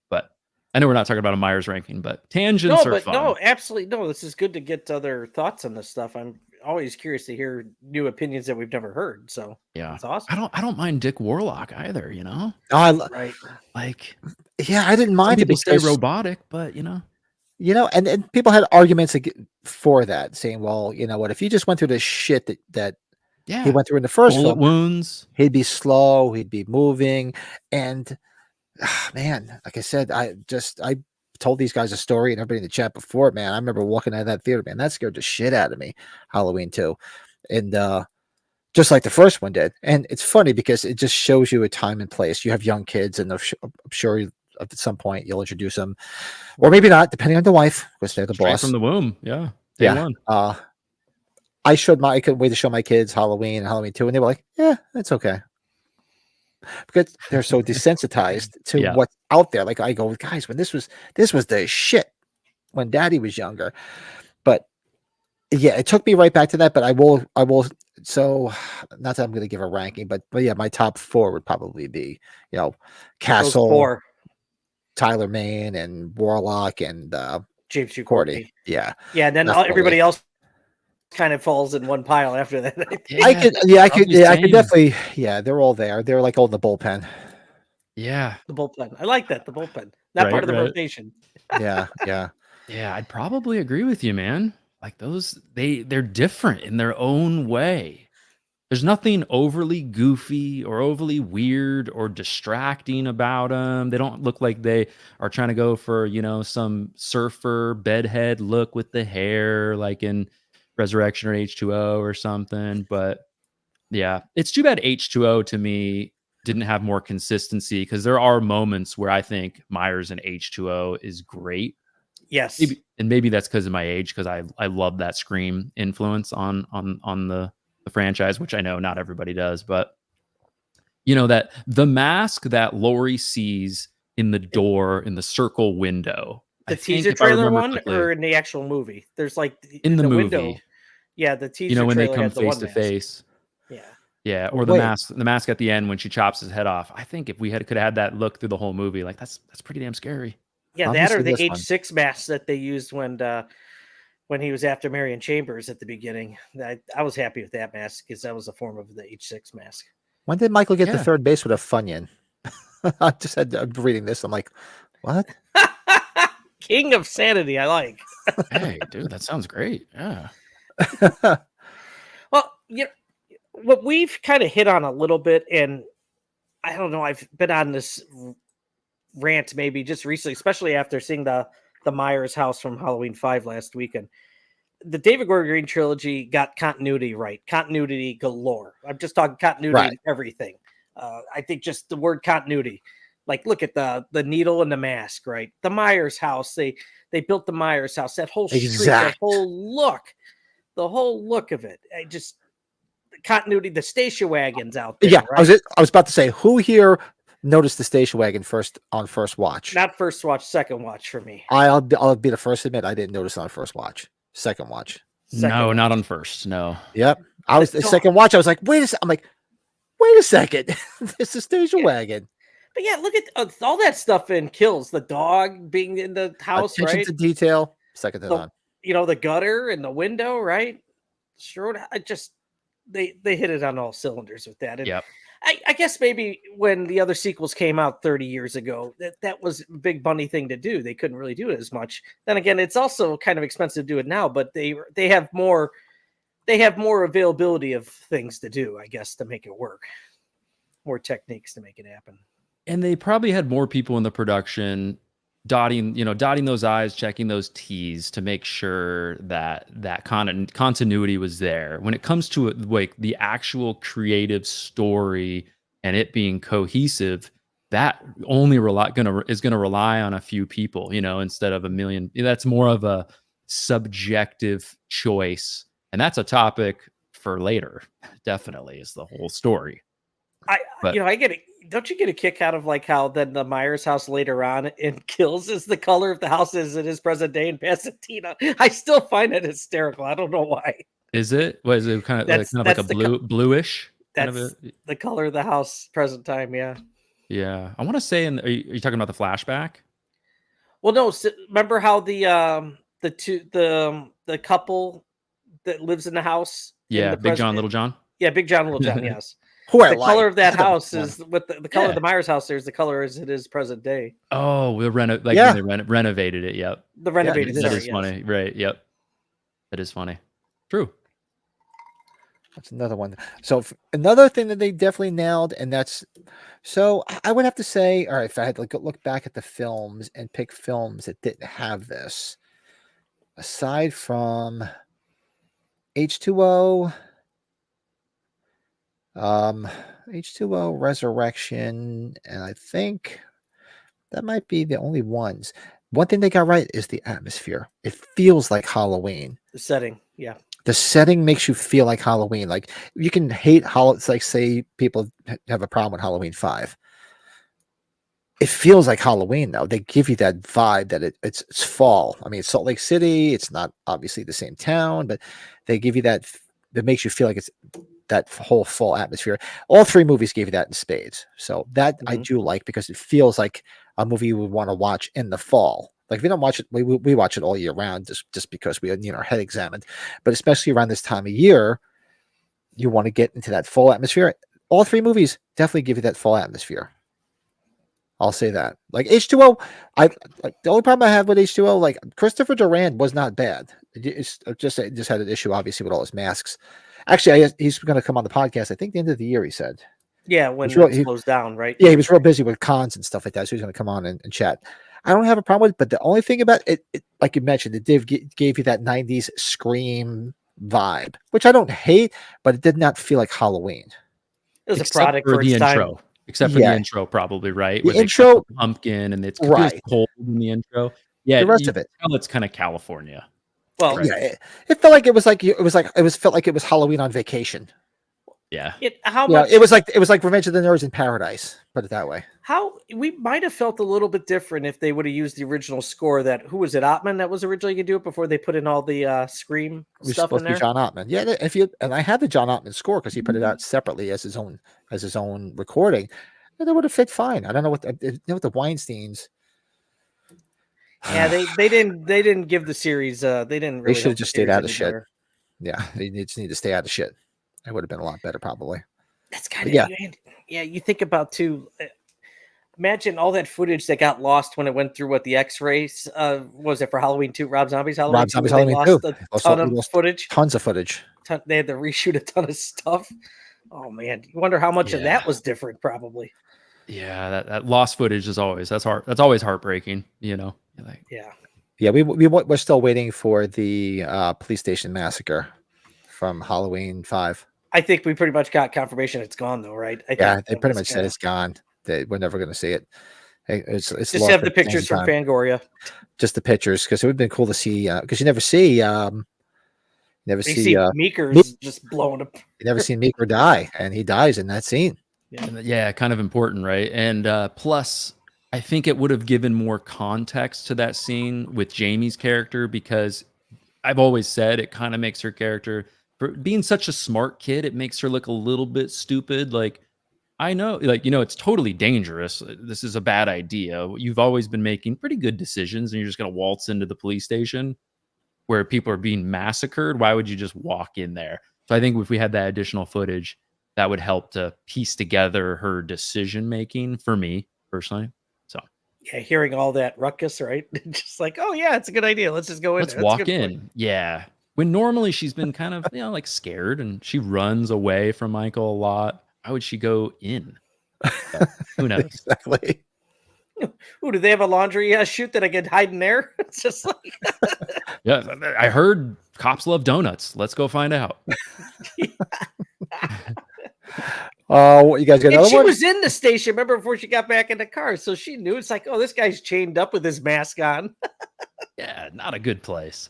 C: But I know we're not talking about a Myers ranking, but tangents are fun.
B: No, absolutely no. This is good to get other thoughts on this stuff. I'm always curious to hear new opinions that we've never heard. So
C: Yeah,
B: it's awesome.
C: I don't mind Dick Warlock either.
A: Oh,
B: Right.
C: Like,
A: yeah, I didn't
C: some
A: mind it
C: people say
A: because
C: robotic, but
A: and people had arguments for that, saying, well, you know what, if you just went through the shit that
C: yeah,
A: he went through in the first
C: bullet
A: film,
C: wounds,
A: he'd be slow, he'd be moving, and man, like I said, I told these guys a story and everybody in the chat before, man. I remember walking out of that theater, man, that scared the shit out of me. Halloween 2, and just like the first one did. And it's funny because it just shows you a time and place. You have young kids, and I'm sure at some point you'll introduce them, or maybe not, depending on the wife, because they're the
C: straight
A: boss
C: from the womb. Yeah, day one.
A: I couldn't wait to show my kids Halloween and Halloween 2, and they were like, yeah, it's okay. Because they're so desensitized to what's out there. Like I go, guys, when this was the shit when Daddy was younger. But yeah, it took me right back to that. But I will. So not that I'm going to give a ranking, but yeah, my top 4 would probably be, Castle, Tyler Mane, and Warlock, and
B: James Jude
A: Courtney.
B: Courtney.
A: Yeah,
B: and then everybody else kind of falls in one pile after that.
A: I could definitely. Yeah, they're all there. They're like all in the bullpen.
C: Yeah,
B: the bullpen. I like that, the bullpen. That part of the rotation.
A: Yeah.
C: Yeah, I'd probably agree with you, man. Like those, they're different in their own way. There's nothing overly goofy or overly weird or distracting about them. They don't look like they are trying to go for, some surfer bedhead look with the hair, like in Resurrection or H2O or something. But yeah, it's too bad H2O to me didn't have more consistency, because there are moments where I think Myers in H2O is great.
B: Yes.
C: Maybe that's because of my age, because I love that Scream influence on the franchise, which I know not everybody does. But that the mask that Laurie sees in the door in the circle window,
B: the teaser trailer one, or in the actual movie? There's like
C: in the movie
B: window. Yeah, the teaser
C: when
B: trailer
C: they come
B: had the
C: face to face. Yeah, or the mask at the end when she chops his head off. I think if we could have had that look through the whole movie, like that's pretty damn scary.
B: Yeah, that or the H6 mask that they used when he was after Marion Chambers at the beginning. I was happy with that mask, because that was a form of the H6 mask.
A: When did Michael get the third base with a Funyun? I just I'm reading this. I'm like, what?
B: King of sanity, I like.
C: Hey, dude, that sounds great. Yeah.
B: Well, what we've kind of hit on a little bit, and I don't know, I've been on this rant maybe just recently, especially after seeing the Myers house from Halloween 5 last weekend. The David Gordon Green trilogy got continuity right. Continuity galore. I'm just talking continuity in everything. I think just the word continuity. Like, look at the needle and the mask, right? The Myers house. They built the Myers house. That whole street, that whole look, the whole look of it. The continuity. The station wagons out there.
A: Yeah,
B: right?
A: I was about to say, who here noticed the station wagon first watch?
B: Not first watch, second watch for me.
A: I'll be the first to admit I didn't notice it on first watch. Second watch.
C: No, not on first. No.
A: Yep. I was the second watch. I was like, wait a second. This is station wagon.
B: But yeah, look at all that stuff in Kills. The dog being in the house,
A: Attention
B: right?
A: to detail. Second to none.
B: The gutter and the window, right? Strode. They hit it on all cylinders with that. And
C: yep.
B: I guess maybe when the other sequels came out 30 years ago, that was a big bunny thing to do. They couldn't really do it as much. Then again, it's also kind of expensive to do it now, but they have more availability of things to do, I guess, to make it work. More techniques to make it happen.
C: And they probably had more people in the production dotting those I's, checking those T's to make sure that continuity was there. When it comes to like the actual creative story and it being cohesive, that only is gonna rely on a few people, instead of a million. That's more of a subjective choice, and that's a topic for later. Definitely is the whole story.
B: I get it. Don't you get a kick out of like how then the Myers house later on in Kills is the color of the house as it is present day in Pasadena? I still find it hysterical. I don't know why.
C: Is it? What is it? Kind of like a bluish?
B: That's the color of the house present time. Yeah.
C: Yeah. I want to say, are you talking about the flashback?
B: Well, no. Remember how the couple that lives in the house?
C: Yeah. Big John, Little John.
B: Yeah. Big John, Little John. Yes.
A: The
B: color of that house is with the color of the Myers house. There's the color as it is present day.
C: Oh, when they renovated it. Yep.
B: The renovated.
C: That is funny. Right. Yep. That is funny. True.
A: That's another one. So another thing that they definitely nailed, and I would have to say, all right, if I had to look back at the films and pick films that didn't have this, aside from H2O. H2O, Resurrection, and I think that might be the only ones. One thing they got right is the atmosphere. It feels like Halloween.
B: The setting, yeah.
A: The setting makes you feel like Halloween. Like, you can hate it's like, say people have a problem with Halloween 5. It feels like Halloween though. They give you that vibe that it's fall. I mean, it's Salt Lake City. It's not obviously the same town, but they give you that makes you feel like it's that whole fall atmosphere. All three movies gave you that in spades. So that I do like, because it feels like a movie you would want to watch in the fall. Like, if we don't watch it, we watch it all year round just because we need our head examined. But especially around this time of year, you want to get into that fall atmosphere. All three movies definitely give you that fall atmosphere. I'll say that. Like H2O, the only problem I have with H2O, like Christopher Durand was not bad. It just had an issue, obviously, with all his masks. Actually, he's going to come on the podcast, I think, the end of the year, he said.
B: Yeah, when it slows down, right?
A: Yeah, he was real busy with cons and stuff like that, so he's going to come on and chat. I don't have a problem with it, but the only thing about it, like you mentioned, it gave you that 90s Scream vibe, which I don't hate, but it did not feel like Halloween.
B: It was a product for
C: the
B: its time.
C: intro. Except for the intro, probably, right?
A: The intro,
C: pumpkin, and it's
A: right.
C: cold in the intro. Yeah,
A: the rest of it,
C: it's kind of California.
B: Well,
A: right. Yeah, it felt like it felt like it was Halloween on vacation.
C: Yeah.
A: It was like Revenge of the Nerds in Paradise. Put it that way.
B: How we might have felt a little bit different if they would have used the original score. Who was it? Ottman that was originally going to do it before they put in all the Scream stuff in there.
A: John Ottman. Yeah, and I had the John Ottman score because he put it out separately as his own recording, and it would have fit fine. I don't know what the Weinsteins.
B: Yeah, they didn't give the series. They didn't. Really
A: They should have just stayed out of shit.
B: Better.
A: Yeah, they just need to stay out of shit. It would have been a lot better, probably.
B: That's kind of yeah. You think about too. Imagine all that footage that got lost when it went through the X-rays. Was it for Halloween 2? Rob Zombie's Halloween.
A: Rob Zombie's Halloween 2.
B: Footage.
A: Tons of footage.
B: They had to reshoot a ton of stuff. Oh man, you wonder how much of that was different. Probably.
C: Yeah, that lost footage is always that's always heartbreaking. You know, You're like
A: Yeah, we're still waiting for the police station massacre from Halloween 5.
B: I think we pretty much got confirmation it's gone, though, right? I
A: Yeah,
B: think
A: they
B: that
A: pretty
B: was
A: much said
B: kinda-
A: it's gone. We're never going to see it. It's
B: just
A: lost
B: have
A: for
B: the pictures from
A: time.
B: Fangoria.
A: Just the pictures, because it would have been cool to see. Because you never see,
B: You see Meeker's
A: Meek-
B: just blowing up.
A: you never see Meeker die, and he dies in that scene.
C: yeah, kind of important, right? And plus, I think it would have given more context to that scene with Jamie's character, because I've always said it kind of makes her character, for being such a smart kid, it makes her look a little bit stupid. Like, I know, like, it's totally dangerous. This is a bad idea. You've always been making pretty good decisions, and you're just going to waltz into the police station where people are being massacred. Why would you just walk in there? So I think if we had that additional footage, that would help to piece together her decision making for me personally. So
B: Yeah, hearing all that ruckus, right? Just like, oh yeah, it's a good idea. Let's just go in.
C: let's
B: there. That's a
C: walk
B: good point.
C: in. Yeah. When normally she's been kind of, like scared, and she runs away from Michael a lot. Why would she go in? But who knows?
A: Exactly.
B: Ooh, do they have a laundry chute that I could hide in there? It's just like,
C: Yeah, I heard cops love donuts. Let's go find out.
A: What you guys got?
B: and
A: Another
B: she
A: one?
B: was in the station, remember, before she got back in the car, so she knew. It's like, oh, this guy's chained up with his mask on.
C: Yeah, not a good place.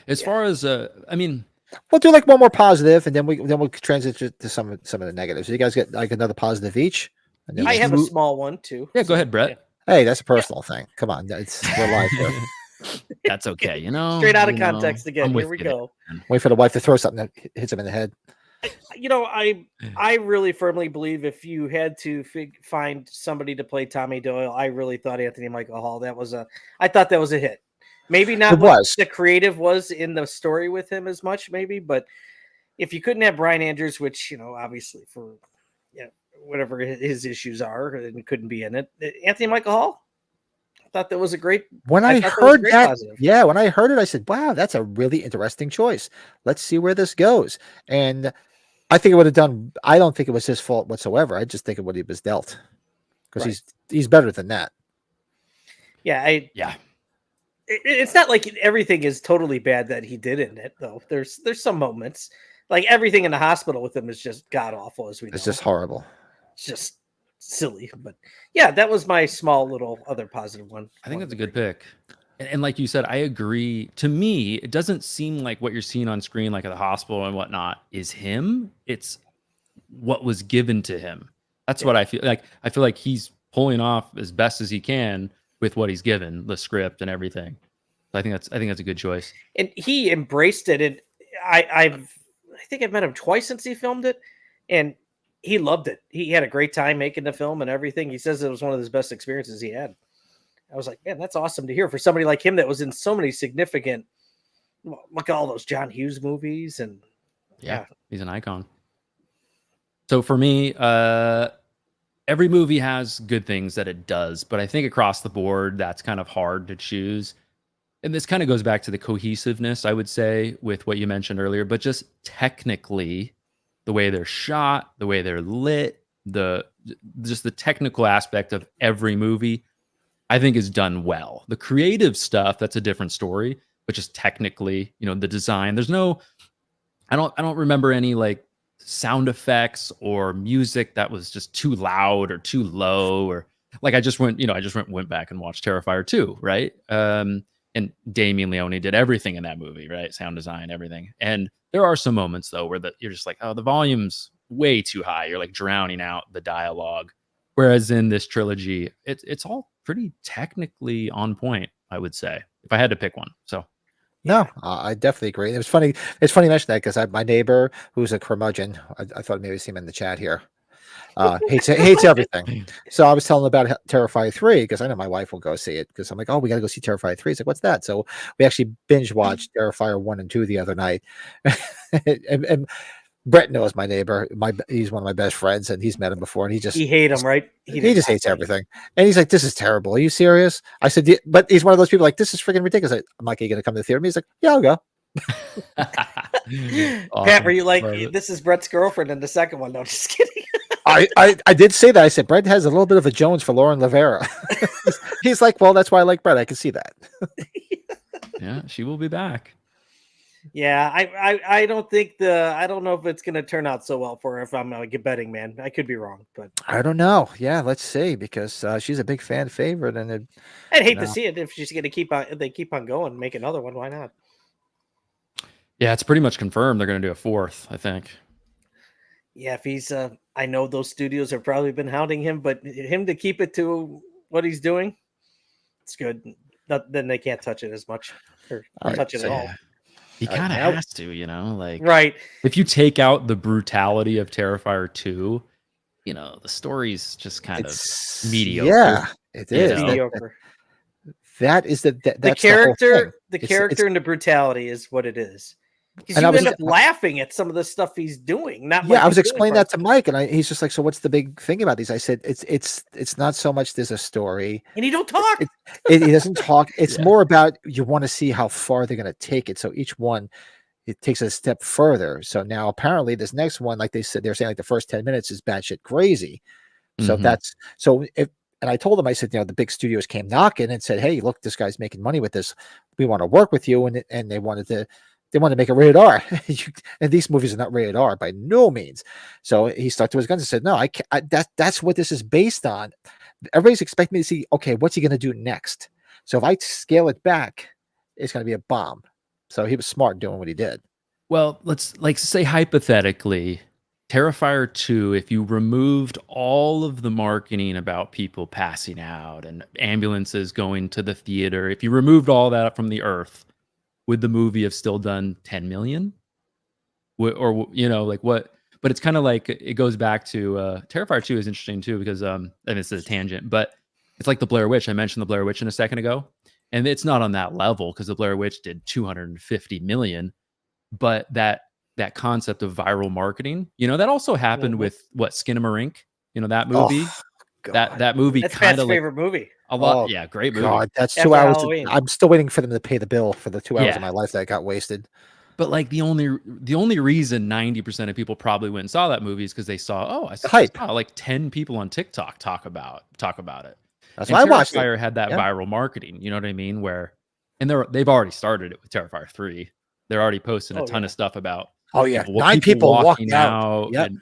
C: As far as I mean,
A: We'll do like one more positive, and then we'll transition to some of the negatives. You guys get like another positive each. And then
B: I
A: we'll-
B: have a small one too.
C: yeah, go ahead, Brett.
A: Hey, that's a personal thing. Come on, we're live here.
C: That's okay.
B: Straight out of
C: you know,
B: context again.
C: I'm
B: Here
C: with
B: we
C: you there,
B: go.
C: man.
A: Wait for the wife to throw something that hits him in the head.
B: I really firmly believe if you had to find somebody to play Tommy Doyle, I really thought Anthony Michael Hall. I thought that was a hit. Maybe not
A: It
B: what
A: was.
B: the creative was in the story with him as much, maybe, but if you couldn't have Brian Andrews, which obviously for whatever his issues are, and couldn't be in it, Anthony Michael Hall. I thought that was a great.
A: When I
B: thought
A: heard
B: was
A: that,
B: positive.
A: yeah, when I heard it, I said, "Wow, that's a really interesting choice. Let's see where this goes." And I think it would have done. I don't think it was his fault whatsoever. I just think it would he was dealt, because
B: Right.
A: he's better than that.
B: Yeah,
C: Yeah.
B: it's not like everything is totally bad that he did in it, though. There's some moments, like everything in the hospital with him is just god awful, as we know.
A: It's just horrible.
B: It's just silly. But yeah, that was my small little other positive one.
C: I think that's a good pick. And like you said, I agree. To me, it doesn't seem like what you're seeing on screen, like at the hospital and whatnot, is him. It's what was given to him. That's what I feel like. I feel like he's pulling off as best as he can with what he's given, the script and everything. So I think that's a good choice.
B: And he embraced it. And I think I've met him twice since he filmed it, and he loved it. He had a great time making the film and everything. He says it was one of his best experiences he had. I was like, man, that's awesome to hear for somebody like him that was in so many significant, look at all those John Hughes movies. And
C: Yeah, he's an icon. So for me, every movie has good things that it does, but I think across the board, that's kind of hard to choose. And this kind of goes back to the cohesiveness, I would say, with what you mentioned earlier, but just technically, the way they're shot, the way they're lit, just the technical aspect of every movie, I think is done well. The creative stuff, that's a different story, but just technically, the design, I don't remember any like sound effects or music that was just too loud or too low, or like I just went back and watched Terrifier 2, right? And Damien Leone did everything in that movie, right? Sound design, everything. And there are some moments though where you're just like, oh, the volume's way too high. You're like drowning out the dialogue. Whereas in this trilogy, it's all pretty technically on point, I would say, if I had to pick one. So
A: No, I definitely agree. It was funny. It's funny you mention that, because my neighbor, who's a curmudgeon, I thought maybe see him in the chat here, hates everything. So I was telling him about Terrifier 3, because I know my wife will go see it, because I'm like, oh, we got to go see Terrifier 3. It's like, what's that? So we actually binge watched Terrifier 1 and 2 the other night. and Brett knows my neighbor. He's one of my best friends, and he's met him before, and
B: he hate him, right?
A: He just hates everything. And he's like, this is terrible. Are you serious? I said, but he's one of those people like, this is freaking ridiculous. I'm like, are you going to come to the theater? He's like, yeah, I'll go.
B: Pat, were you like, this is Brett's girlfriend in the second one? No, just kidding.
A: I did say that. I said Brett has a little bit of a Jones for Lauren Rivera. He's like, well, that's why I like Brett. I can see that.
C: Yeah, she will be back.
B: Yeah, I don't think I don't know if it's going to turn out so well for her if I'm a betting man. I could be wrong, but
A: I don't know. Yeah, let's see, because she's a big fan favorite, and
B: I'd hate to see it if she's going to keep on. If they keep on going, make another one. Why not?
C: Yeah, it's pretty much confirmed they're going to do a fourth, I think.
B: Yeah, if he's, I know those studios have probably been hounding him, but him to keep it to what he's doing, it's good. Then they can't touch it as much or touch it at all.
C: He kind of has to, like
B: right.
C: If you take out the brutality of Terrifier 2, the story's just kind of mediocre.
A: Yeah, it is
B: mediocre.
A: That is that's
B: the character. The character and the brutality is what it is. Because you end up laughing at some of the stuff he's doing.
A: I was explaining that to Mike, and he's just like, "So what's the big thing about these?" I said, "It's not so much there's a story,
B: and he don't talk.
A: He doesn't talk. It's more about you want to see how far they're going to take it. So each one, it takes it a step further. So now apparently this next one, like they're saying, like the first 10 minutes is batshit crazy. So and I told them, I said, the big studios came knocking and said, "Hey, look, this guy's making money with this. We want to work with you," and they wanted to make it rated R. And these movies are not rated R by no means. So he stuck to his guns and said, "No, I can't. That's what this is based on." Everybody's expecting me to see, okay, what's he going to do next? So if I scale it back, it's going to be a bomb. So he was smart doing what he did.
C: Well, let's say hypothetically, Terrifier 2, if you removed all of the marketing about people passing out and ambulances going to the theater, if you removed all that from the earth, would the movie have still done 10 million? Or what? But it's kind of like, it goes back to Terrifier 2 is interesting too, because and it's a tangent, but it's like the Blair Witch. I mentioned the Blair Witch a second ago, and it's not on that level because the Blair Witch did 250 million. But that concept of viral marketing, that also happened with Skinamarink, that movie. That movie
B: that's
C: kind
B: Pat's
C: of
B: favorite movie.
C: A lot, great movie.
A: God, that's 2 hours. I'm still waiting for them to pay the bill for the 2 hours of my life that got wasted.
C: But like the only reason 90% of people probably went and saw that movie is because they saw, I saw like 10 people on TikTok talk about it.
A: That's why I watched it.
C: Terrifier had that viral marketing, you know what I mean? They've already started it with Terrifier 3. They're already posting a ton of stuff about
A: 9 people walking out.
C: And,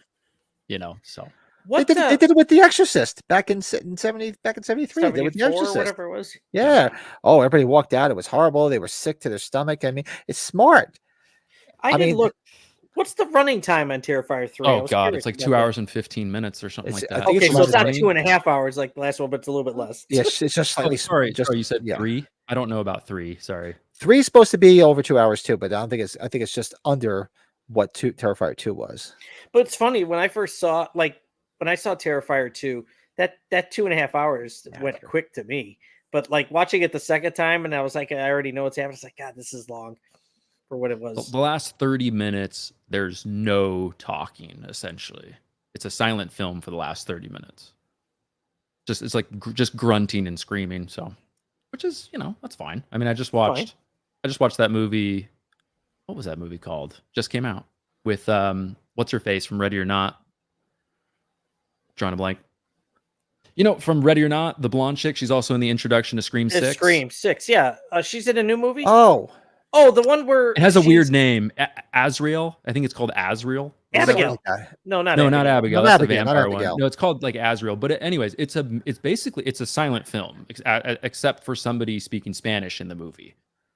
C: so
A: they did it with The Exorcist back in 73. They did with The Exorcist,
B: whatever it was.
A: Yeah. Oh, everybody walked out. It was horrible. They were sick to their stomach. I mean, it's smart.
B: I didn't look. What's the running time on Terrifier 3?
C: Oh God, it's like 2 hours and 15 minutes or something like that.
B: Okay, so it's not 2.5 hours like the last one, but it's a little bit less.
A: Yes, it's just slightly.
C: Sorry, you said 3. I don't know about 3. Sorry.
A: 3 is supposed to be over 2 hours too, but I think it's just under what Terrifier 2 was.
B: But it's funny when I first saw when I saw Terrifier 2, that 2.5 hours went quick to me. But like watching it the second time, and I was like, I already know what's happening. It's like, God, this is long for what it was.
C: The last 30 minutes, there's no talking. Essentially, it's a silent film for the last 30 minutes. It's like just grunting and screaming. So, which is that's fine. I mean, I just watched that movie. What was that movie called? Just came out with what's her face from Ready or Not. Drawing a blank. From Ready or Not, the blonde chick. She's also in the introduction to Scream 6.
B: Scream 6, yeah. She's in a new movie.
A: Oh,
B: the one where
C: it has a weird name. Azrael. I think it's called Azrael.
B: Abigail. No, not
C: Abigail.
A: That's
C: the vampire
A: one.
C: No, it's called like Azrael. But anyways, it's basically a silent film, except for somebody speaking Spanish in the movie.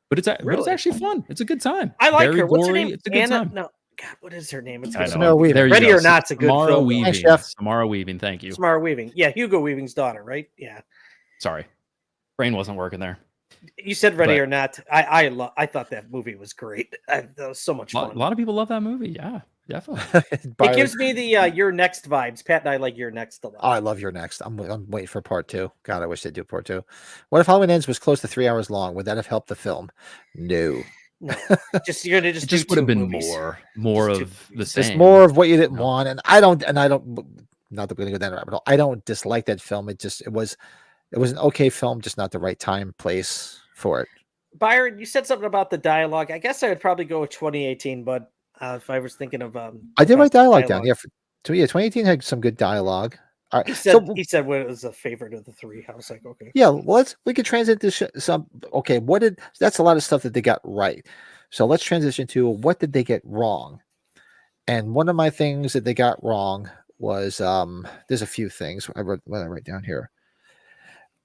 C: But it's actually fun. It's a good time.
B: I like
C: Very
B: her. What's her
C: gory.
B: name?
C: It's a good time.
B: No, God, what is her name? It's
A: Samara Weaving.
C: There you
B: Ready
C: go.
B: or Not's a good
C: Samara
B: film.
C: Weaving.
A: Thanks, Jeff.
C: Samara Weaving. Thank you.
B: Samara Weaving. Yeah, Hugo Weaving's daughter, right? Yeah.
C: Sorry, brain wasn't working there.
B: You said Ready or Not. I thought that movie was great. That was so much fun.
C: A lot of people love that movie. Yeah, definitely.
B: It gives me the Your Next vibes. Pat and I like Your Next a lot.
A: Oh, I love Your Next. I'm waiting for part 2. God, I wish they'd do part 2. What if Halloween Ends was close to 3 hours long? Would that have helped the film? No.
B: No, you're gonna just.
C: It just would have been
B: movies.
C: more of the same.
A: Just more of what you didn't want, and I don't. Not that we're gonna go down the rabbit hole. I don't dislike that film. It was an okay film, just not the right time, place for it.
B: Byron, you said something about the dialogue. I guess I would probably go with 2018, but if I was thinking of,
A: I did write dialogue down. Yeah, So yeah, 2018 had some good dialogue. All right,
B: He
A: so
B: said what was a favorite of the three. I was like, okay.
A: yeah, we could transit to some. Okay, that's a lot of stuff that they got right. So let's transition to what did they get wrong? And one of my things that they got wrong was there's a few things I write down here.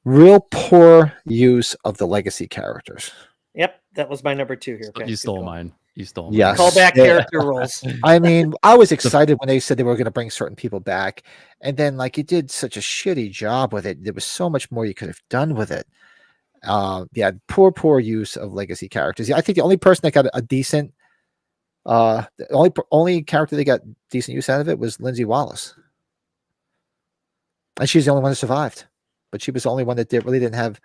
A: Real poor use of the legacy characters.
B: Yep, that was my number 2 here.
C: You stole mine. You stole mine.
A: Yes.
B: Callback character roles.
A: I mean, I was excited when they said they were going to bring certain people back, and then like you did such a shitty job with it. There was so much more you could have done with it. Yeah, poor use of legacy characters. Yeah, I think the only person that got a decent, the only character that got decent use out of it was Lindsay Wallace, and she's the only one that survived. But she was the only one that really didn't have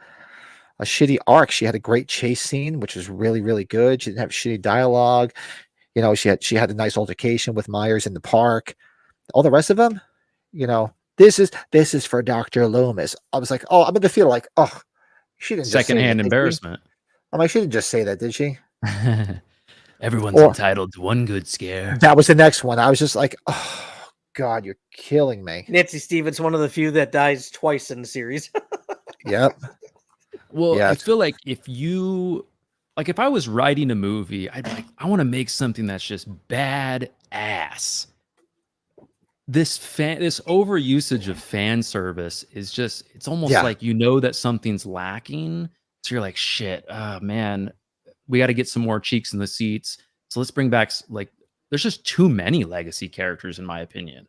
A: a shitty arc. She had a great chase scene, which was really, really good. She didn't have shitty dialogue. You know, she had a nice altercation with Myers in the park. All the rest of them, you know, this is for Dr. Loomis. I was like, oh, I'm going to feel like, oh, she didn't.
C: Secondhand embarrassment.
A: I'm like, she didn't just say that, did she?
C: Everyone's entitled to one good scare.
A: That was the next one. I was just like, oh God, you're killing me.
B: Nancy Stevens, one of the few that dies twice in the series.
A: Yep.
C: Well,
A: Yeah.
C: I feel like if I was writing a movie, I'd be like, I want to make something that's just badass. This overusage of fan service is just, it's almost like that something's lacking. So you're like, shit, oh man, we got to get some more cheeks in the seats. So let's bring back, like, there's just too many legacy characters, in my opinion.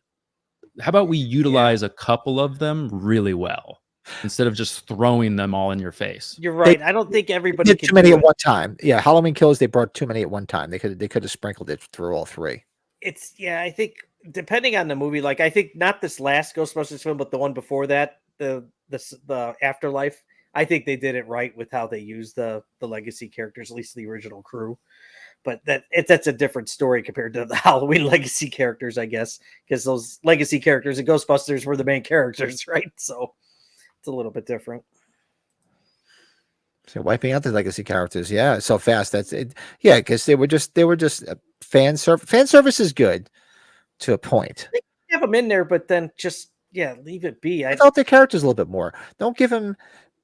C: How about we utilize a couple of them really well instead of just throwing them all in your face?
B: You're right. I don't think everybody
A: did too many at one time. Yeah, Halloween Kills, they brought too many at one time. They could have sprinkled it through all three.
B: I think depending on the movie, like I think not this last Ghostbusters film, but the one before that, the Afterlife. I think they did it right with how they used the legacy characters, at least the original crew. But that's a different story compared to the Halloween legacy characters, I guess, because those legacy characters in Ghostbusters were the main characters, right? So it's a little bit different.
A: So wiping out the legacy characters, yeah, so fast. That's it. Yeah, because they were just fan service. Fan service is good to a point.
B: They have them in there, but then just leave it be.
A: I felt their characters a little bit more. Don't give them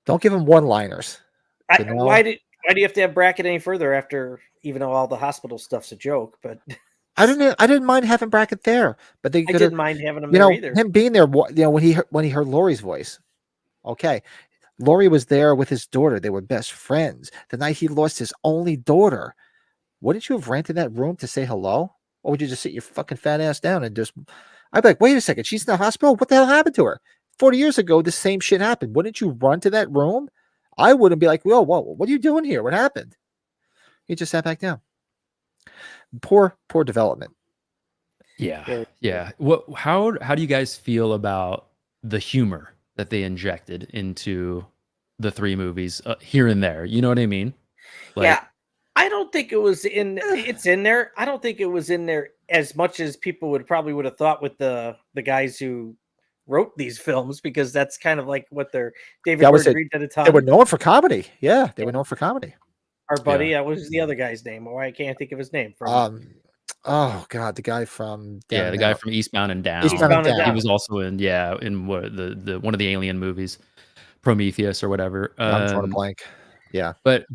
A: one-liners.
B: Why do you have to have Brackett any further after, even though all the hospital stuff's a joke? But
A: I didn't mind having Brackett there, but I
B: didn't mind having him there either.
A: Him being there, when he heard Laurie's voice. Okay, Laurie was there with his daughter. They were best friends. The night he lost his only daughter, wouldn't you have rented that room to say hello, or would you just sit your fucking fat ass down and just? I'd be like, wait a second, she's in the hospital. What the hell happened to her? 40 years ago, the same shit happened. Wouldn't you run to that room? I wouldn't be like, whoa, what are you doing here? What happened? He just sat back down. Poor development.
C: Yeah. How do you guys feel about the humor that they injected into the three movies here and there? You know what I mean?
B: I don't think it was it's in there. I don't think it was in there as much as people would have thought with the guys who wrote these films, because that's kind of like what they're David Byrne at a time.
A: They were known for comedy. Yeah, they were known for comedy.
B: Our buddy, what was the other guy's name? Why I can't think of his name.
A: Oh God, the guy from
C: the guy from Eastbound and Down.
A: Eastbound and Down.
C: He was also in what the one of the Alien movies, Prometheus or whatever.
A: I'm drawing a blank. Yeah,
C: but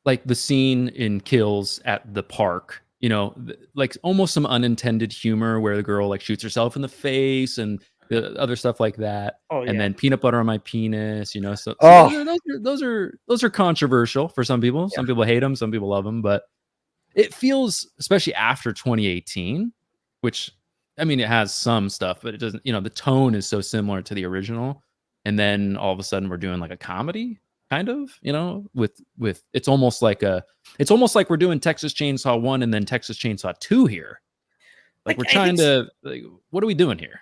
C: like the scene in Kills at the park, like almost some unintended humor where the girl like shoots herself in the face and the other stuff like that.
B: Oh, yeah.
C: And then peanut butter on my penis, so those are controversial for some people. Yeah. Some people hate them, some people love them, but it feels, especially after 2018, which, I mean, it has some stuff, but it doesn't, the tone is so similar to the original. And then all of a sudden we're doing like a comedy kind of, with it's almost like we're doing Texas Chainsaw 1 and then Texas Chainsaw 2 here. Like we're trying to, like, what are we doing here?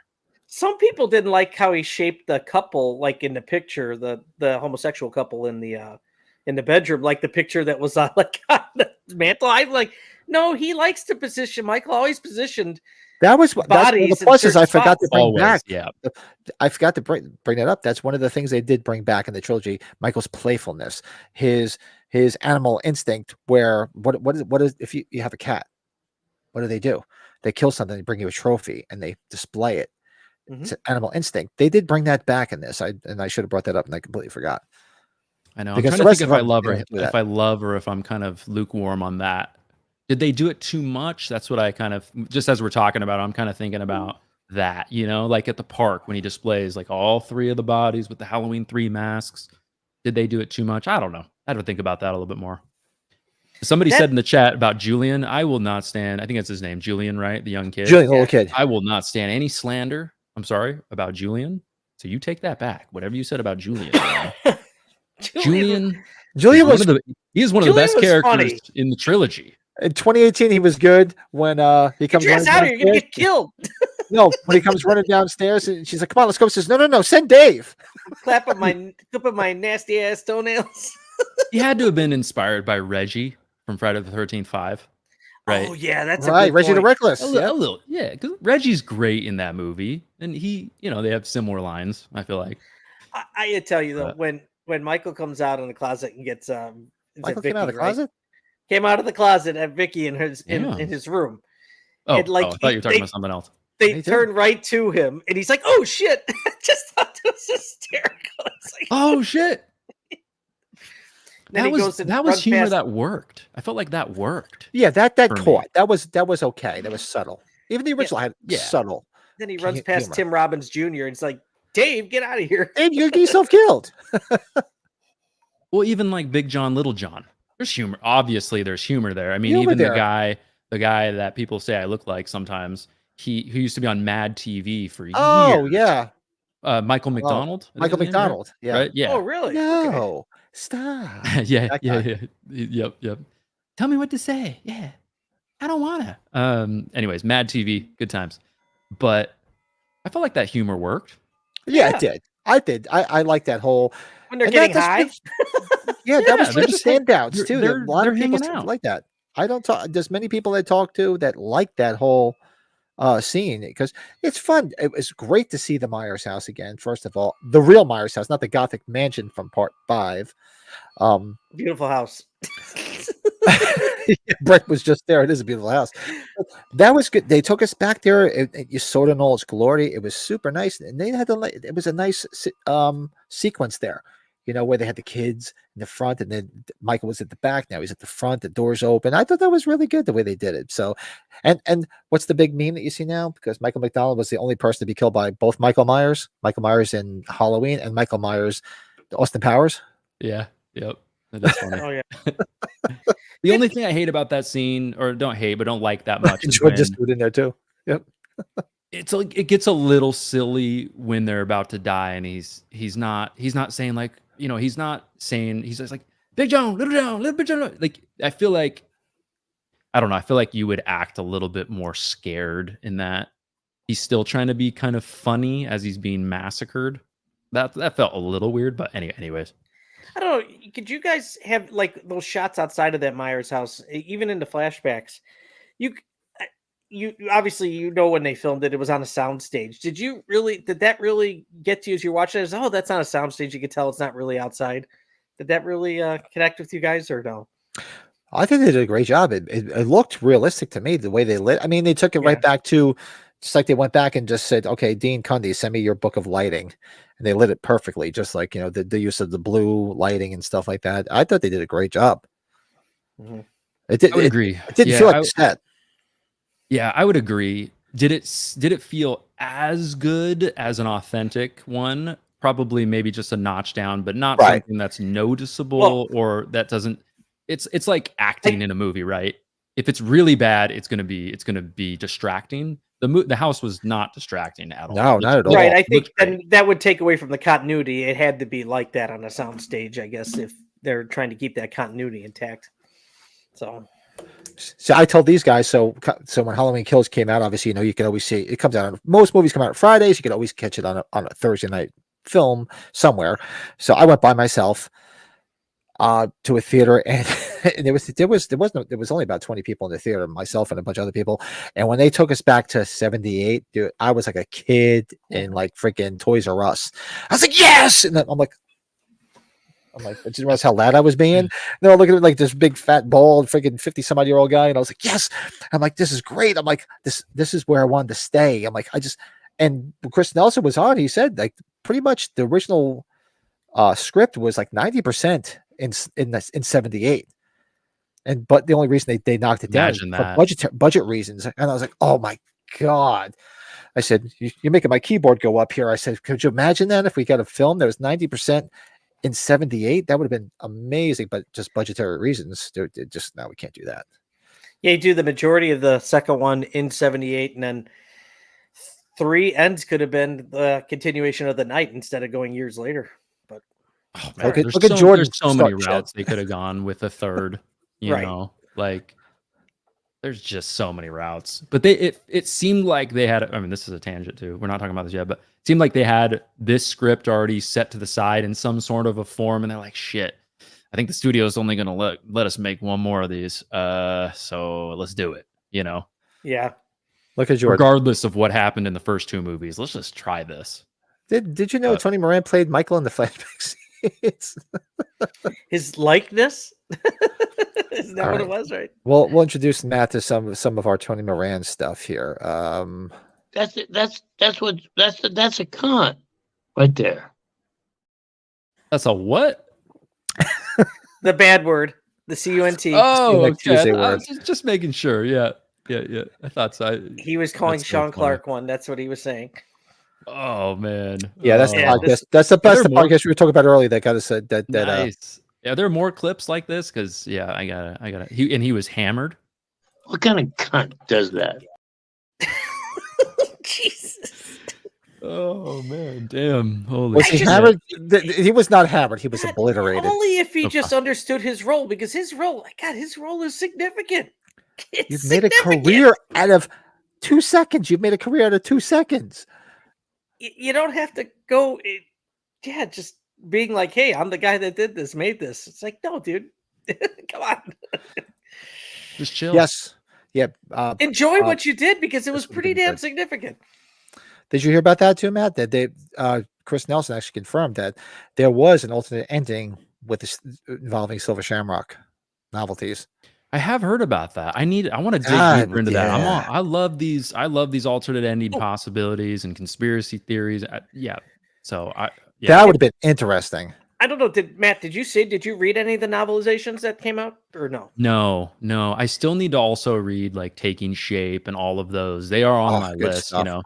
B: Some people didn't like how he shaped the couple, like in the picture, the homosexual couple in the bedroom, like the picture that was on the mantle. I'm like, no, he likes to position. Michael always positioned.
A: That's one of the pluses I forgot to bring back.
C: Yeah,
A: I forgot to bring that up. That's one of the things they did bring back in the trilogy. Michael's playfulness, his animal instinct. Where what is if you have a cat, what do? they kill something, they bring you a trophy, and they display it.
B: Mhm.
A: It's an animal instinct. They did bring that back in this. I should have brought that up, and I completely forgot.
C: I know.
A: Because
C: I'm
A: the
C: trying to
A: rest
C: think
A: of
C: if I
A: them,
C: love
A: they
C: or
A: don't do that.
C: if I'm kind of lukewarm on that. Did they do it too much? That's what I kind of, just as we're talking about, I'm kind of thinking about that, like at the park when he displays like all 3 of the bodies with the Halloween 3 masks. Did they do it too much? I don't know. I had to think about that a little bit more. Somebody said in the chat about Julian, I will not stand, I think that's his name, Julian, right? The young kid.
A: Julian, little kid.
C: I will not stand any slander, I'm sorry, about Julian. So you take that back. Whatever you said about Julian. Julian
A: was
C: he is one of the best characters
B: funny
C: in the trilogy.
A: in 2018. He was good when he comes
B: Get your ass out of here, you're gonna get killed.
A: No, when he comes running downstairs, and she's like, "Come on, let's go." He says, "No, send Dave."
B: Clip up my nasty ass toenails.
C: He had to have been inspired by Reggie from Friday the 13th 5. Right.
B: Oh yeah, that's
A: right.
B: a good
A: Reggie the
B: point.
A: Reckless.
C: A little, yeah, because Reggie's great in that movie, and he, they have similar lines. I feel like.
B: I tell you though, when Michael comes out of the closet and gets
A: Michael
B: Vicky,
A: came out of the closet.
B: Came out of the closet at Vicky in his room.
C: Oh,
B: and, like,
C: I thought you were talking about something else.
B: They turn right to him, and he's like, "Oh shit!" I just thought that was hysterical. Like,
C: oh shit!
B: Then
C: that was humor that worked. I felt like that worked.
A: Yeah, that caught.
C: Me.
A: That was okay. That was subtle. Even the original had subtle.
B: Then he runs past Tim Robbins Jr. and it's like, "Dave, get out of here!
A: Dave, you get yourself killed."
C: Well, even like Big John, Little John. There's humor. Obviously, there's humor there. I mean,
A: Humor
C: even
A: there.
C: the guy that people say I look like sometimes. Who used to be on Mad TV for years.
A: Oh yeah,
C: Michael McDonald.
A: Michael McDonald.
C: Name,
A: yeah.
C: Right? Yeah.
B: Oh really?
A: No,
B: Okay.
A: stop.
C: yeah.
A: That guy.
C: Yep. Tell me what to say. Yeah. I don't wanna. Anyways, Mad TV, good times. But I felt like that humor worked.
A: Yeah, it did. I did. I like that whole
B: When they're
A: and
B: getting
A: that's
B: high.
A: that was
C: they're
A: just
C: just like-
A: standouts too.
C: they're-
A: A lot of
C: they're
A: people
C: hanging out.
A: like that. I don't talk. There's many people I talk to that like that whole scene because it's fun. It was great to see the Myers house again. First of all, the real Myers house, not the Gothic mansion from Part 5.
B: Beautiful house.
A: Brett was just there. It is a beautiful house. That was good. They took us back there. You saw it in all its glory. It was super nice, and they had it was a nice sequence there. Where they had the kids in the front, and then Michael was at the back. Now he's at the front. The doors open. I thought that was really good the way they did it. So, and what's the big meme that you see now? Because Michael McDonald was the only person to be killed by both Michael Myers in Halloween, and Michael Myers, Austin Powers.
C: Yeah. Yep. That's funny.
B: Oh yeah.
C: The only thing I hate about that scene, or don't hate, but don't like that much, is
A: Jordan just
C: when
A: put in there too. Yep.
C: it's like it gets a little silly when they're about to die, and he's not saying like, he's not saying, he's just like Big John, Little Big John. Like I feel like, I don't know. I feel like you would act a little bit more scared in that. He's still trying to be kind of funny as he's being massacred. That felt a little weird, but anyways.
B: I don't know. Could you guys have like those shots outside of that Myers house, even in the flashbacks? You obviously when they filmed it, it was on a soundstage. Did that really get to you as you're watching it? Oh, that's not a soundstage. You could tell it's not really outside. Did that really connect with you guys or no?
A: I think they did a great job. It looked realistic to me the way they lit. I mean, they took it right back to just like they went back and just said, "Okay, Dean Cundy, send me your book of lighting," and they lit it perfectly, just like the use of the blue lighting and stuff like that. I thought they did a great job.
B: Mm-hmm.
A: I
C: would agree.
A: It didn't feel like a set.
C: Yeah, I would agree. Did it feel as good as an authentic one? Probably, maybe just a notch down, but not something that's noticeable or that doesn't. It's like acting in a movie, right? If it's really bad, it's gonna be distracting. The house was not distracting at all.
A: No, not at all.
B: Right, I think that would take away from the continuity. It had to be like that on a soundstage, I guess, if they're trying to keep that continuity intact. So
A: I told these guys. So when Halloween Kills came out, obviously, you can always see it comes out on most movies come out on Fridays. You can always catch it on a Thursday night film somewhere. So I went by myself to a theater, and there was only about 20 people in the theater, myself and a bunch of other people. And when they took us back to 78, dude, I was like a kid in like freaking Toys R Us. I was like, yes, and then I'm like, I'm like, I didn't realize how loud I was being. They're all looking at me like this big fat bald freaking 50-some-odd-year-old guy, and I was like, yes. I'm like, this is great. I'm like, this is where I wanted to stay. I'm like, and Chris Nelson was on. He said like pretty much the original script was like 90% in 78. But the only reason they knocked it down is for budget reasons. And I was like, oh my God. I said, you're making my keyboard go up here. I said, could you imagine that if we got a film that was 90% in 78? That would have been amazing, but just budgetary reasons. Just now we can't do that.
B: Yeah, you do the majority of the second one in 78, and then 3 ends could have been the continuation of the night instead of going years later. But
C: oh, man, look at Jordan. There's so many routes they could have gone with a third. You know, like there's just so many routes. But it seemed like they had. I mean, this is a tangent too. We're not talking about this yet, but it seemed like they had this script already set to the side in some sort of a form, and they're like, shit. I think the studio is only going to let us make one more of these. So let's do it. You know.
B: Yeah.
A: Look at Jordan.
C: Regardless of what happened in the first 2 movies, let's just try this.
A: Did you know Tony Moran played Michael in the flashback scenes?
B: His likeness. Is that what it was, right?
A: We'll introduce Matt to some of our Tony Moran stuff here.
E: That's a cunt right there.
C: That's a what?
B: The bad word, the CUNT.
C: Oh, okay. I was just making sure. Yeah. I thought so.
B: He was calling Sean Clark one. That's what he was saying.
C: Oh man.
A: Yeah, that's the podcast. That's the podcast we were talking about earlier. That got us said that.
C: Nice. Yeah, there are more clips like this because I gotta. He was hammered.
E: What kind of cunt does that?
B: Jesus.
C: Oh man, damn! Holy.
A: Was he hammered? He was not hammered. He was obliterated.
B: Only if he just understood his role, because his role is significant.
A: You've made a career out of 2 seconds. You've made a career out of 2 seconds.
B: You don't have to go. Just being like, hey, I'm the guy that did this, made this. It's like, no, dude, come on.
C: Just chill.
A: Yes. Yeah.
B: Enjoy what you did because it was pretty damn significant.
A: Did you hear about that too, Matt? That Chris Nelson actually confirmed that there was an alternate ending with this involving Silver Shamrock novelties.
C: I have heard about that. I want to dig deeper into that. I love these alternate ending possibilities and conspiracy theories. That would have been interesting.
B: I don't know. Did you read any of the novelizations that came out or no?
C: No. I still need to also read like Taking Shape and all of those. They are on my list,
A: stuff.
C: you know.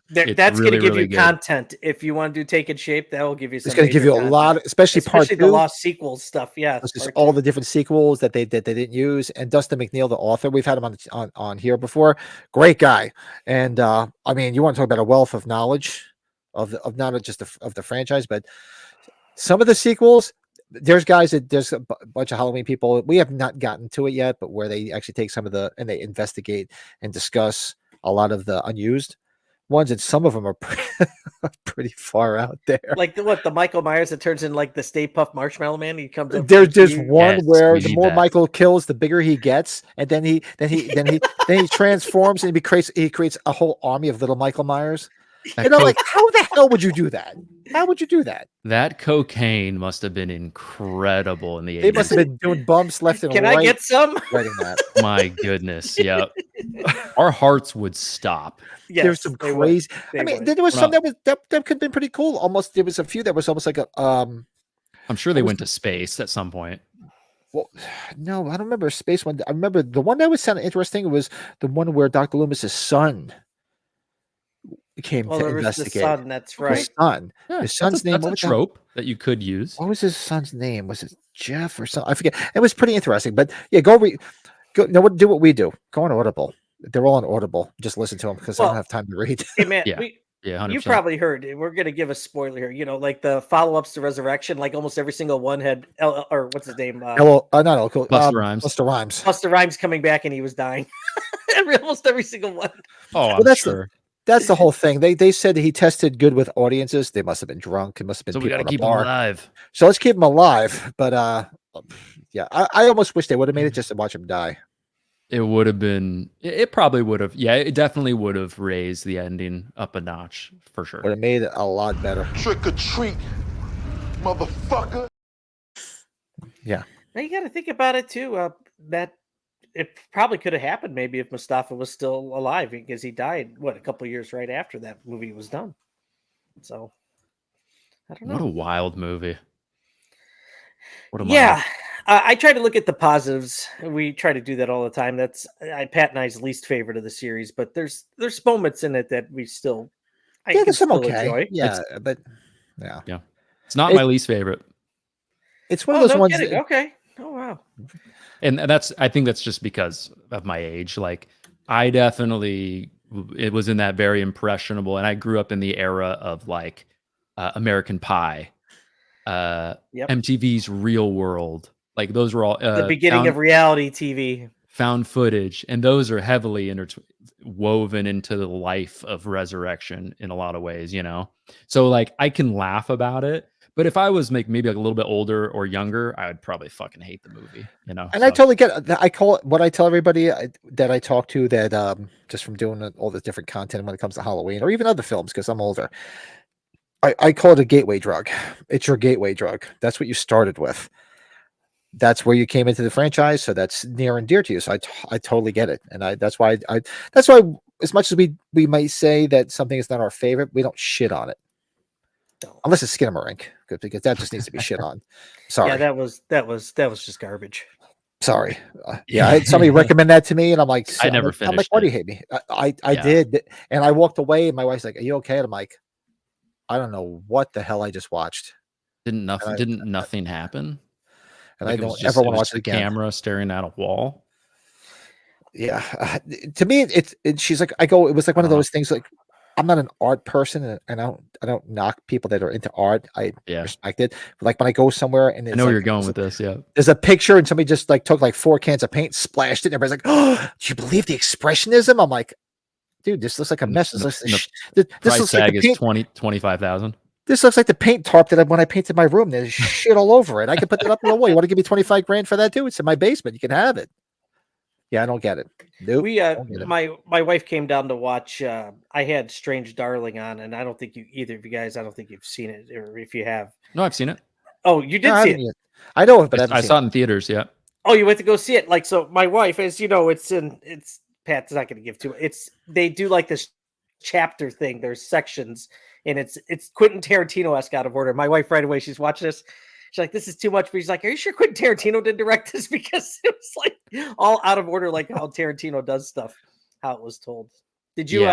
B: That's going to give you content. If you want to do Taking Shape, that will give you some.
A: It's going to give you a lot, especially part 2.
B: The lost sequels stuff. Yeah.
A: Just all the different sequels that they didn't use. And Dustin McNeil, the author, we've had him on here before. Great guy. And I mean, you want to talk about a wealth of knowledge of not just of the franchise, but some of the sequels, there's a bunch of Halloween people. We have not gotten to it yet, but where they actually take and they investigate and discuss a lot of the unused ones, and some of them are pretty far out there.
B: Like the Michael Myers that turns in like the Stay Puft Marshmallow Man. He comes up.
A: There's one where the more Michael kills, the bigger he gets, and then he transforms and he creates a whole army of little Michael Myers. Like, how the hell would you do that? How would you do that?
C: That cocaine must have been incredible in the 80s.
A: They must have been doing bumps left and right.
B: Can I get some?
A: Writing that.
C: My goodness. Yeah. Our hearts would stop.
A: Yes, there's some crazy. There was some that could have been pretty cool. Almost, there was a few that was almost like a. I'm
C: sure they went to space at some point.
A: Well, no, I don't remember a space one. I remember the one that was sounded interesting was the one where Dr. Loomis's son came to investigate.
B: The son, that's right.
A: His son.
C: Yeah,
A: his son's name.
C: That's a trope that you could use.
A: What was his son's name? Was it Jeff or something? I forget. It was pretty interesting. But yeah, do what we do. Go on Audible. They're all on Audible. Just listen to them because I don't have time to read.
B: Hey man,
C: yeah. 100%.
B: You probably heard. We're going to give a spoiler here. You know, like the follow-ups to Resurrection, like almost every single one had or what's his name?
C: Busta Rhymes.
B: Busta Rhymes coming back and he was dying. Almost every single one.
C: Oh, sure.
A: That's the whole thing. They said that he tested good with audiences. They must have been drunk. It must have been.
C: So we got to keep him alive.
A: So let's keep him alive. But yeah, I almost wish they would have made it just to watch him die.
C: It would have been. It probably would have. Yeah, it definitely would have raised the ending up a notch for sure.
A: Would have made it a lot better.
D: Trick or treat. motherfucker.
A: Yeah.
B: Now you got to think about it too. That it probably could have happened maybe if Mustafa was still alive, because he died a couple of years right after that movie was done. So I don't know.
C: What a wild movie. What a
B: Yeah, I try to look at the positives. We try to do that all the time. That's Pat and I's least favorite of the series, but there's moments in it that we still I can
A: there's some
B: still
A: okay.
B: enjoy.
A: Yeah, but yeah.
C: It's not my least favorite.
A: It's one of those ones.
B: Okay. Oh wow.
C: And I think that's just because of my age. Like, I definitely, it was in that very impressionable, and I grew up in the era of like American Pie, MTV's Real World. Like, those were all
B: the beginning of reality TV,
C: found footage, and those are heavily woven into the life of Resurrection in a lot of ways, you know. So like, I can laugh about it. But if I was maybe like a little bit older or younger, I would probably fucking hate the movie, you know.
A: And I totally get it. I call it what I tell everybody that I talk to that just from doing all the different content when it comes to Halloween or even other films, because I'm older. I call it a gateway drug. It's your gateway drug. That's what you started with. That's where you came into the franchise, so that's near and dear to you. So I totally get it, and that's why as much as we might say that something is not our favorite, we don't shit on it. Unless it's Skinamarink, because that just needs to be shit on. Sorry.
B: Yeah, that was just garbage.
A: Sorry. Yeah, I had somebody recommend that to me, and I'm like,
C: I never finished.
A: I'm like, why do you hate me? I did, and I walked away, and my wife's like, "Are you okay?" And I'm like, I don't know what the hell I just watched.
C: Didn't nothing happen?
A: And
C: like,
A: I don't ever want to watch it again.
C: Camera staring at a wall.
A: Yeah, to me, she's like, it was like one of those things like. I'm not an art person, and I don't knock people that are into art. I respect it. But like when I go somewhere and
C: I know where you're going with this. Yeah,
A: there's a picture and somebody just like took like 4 cans of paint, splashed it, and everybody's like, "Oh, do you believe the expressionism?" I'm like, dude, this looks like a mess. This looks like the paint,
C: 25,000.
A: This looks like the paint tarp that when I painted my room. There's shit all over it. I can put that up on the wall. You want to give me 25 grand for that, too? It's in my basement. You can have it. Yeah, I don't get it. Nope,
B: my wife came down to watch. I had Strange Darling on, and I don't think either of you guys. I don't think you've seen it, or if you have.
C: No, I've seen it.
B: Oh, you did see it.
A: Yet. I know it, but
C: I saw it in theaters. Yeah.
B: Oh, you went to go see it. Like, so my wife, as you know, it's Pat's not going to give to it. They do like this chapter thing. There's sections, and it's Quentin Tarantino-esque out of order. My wife right away, she's watching this. She's like, this is too much. But she's like, are you sure Quentin Tarantino didn't direct this? Because it was like all out of order, like how Tarantino does stuff, how it was told. Did you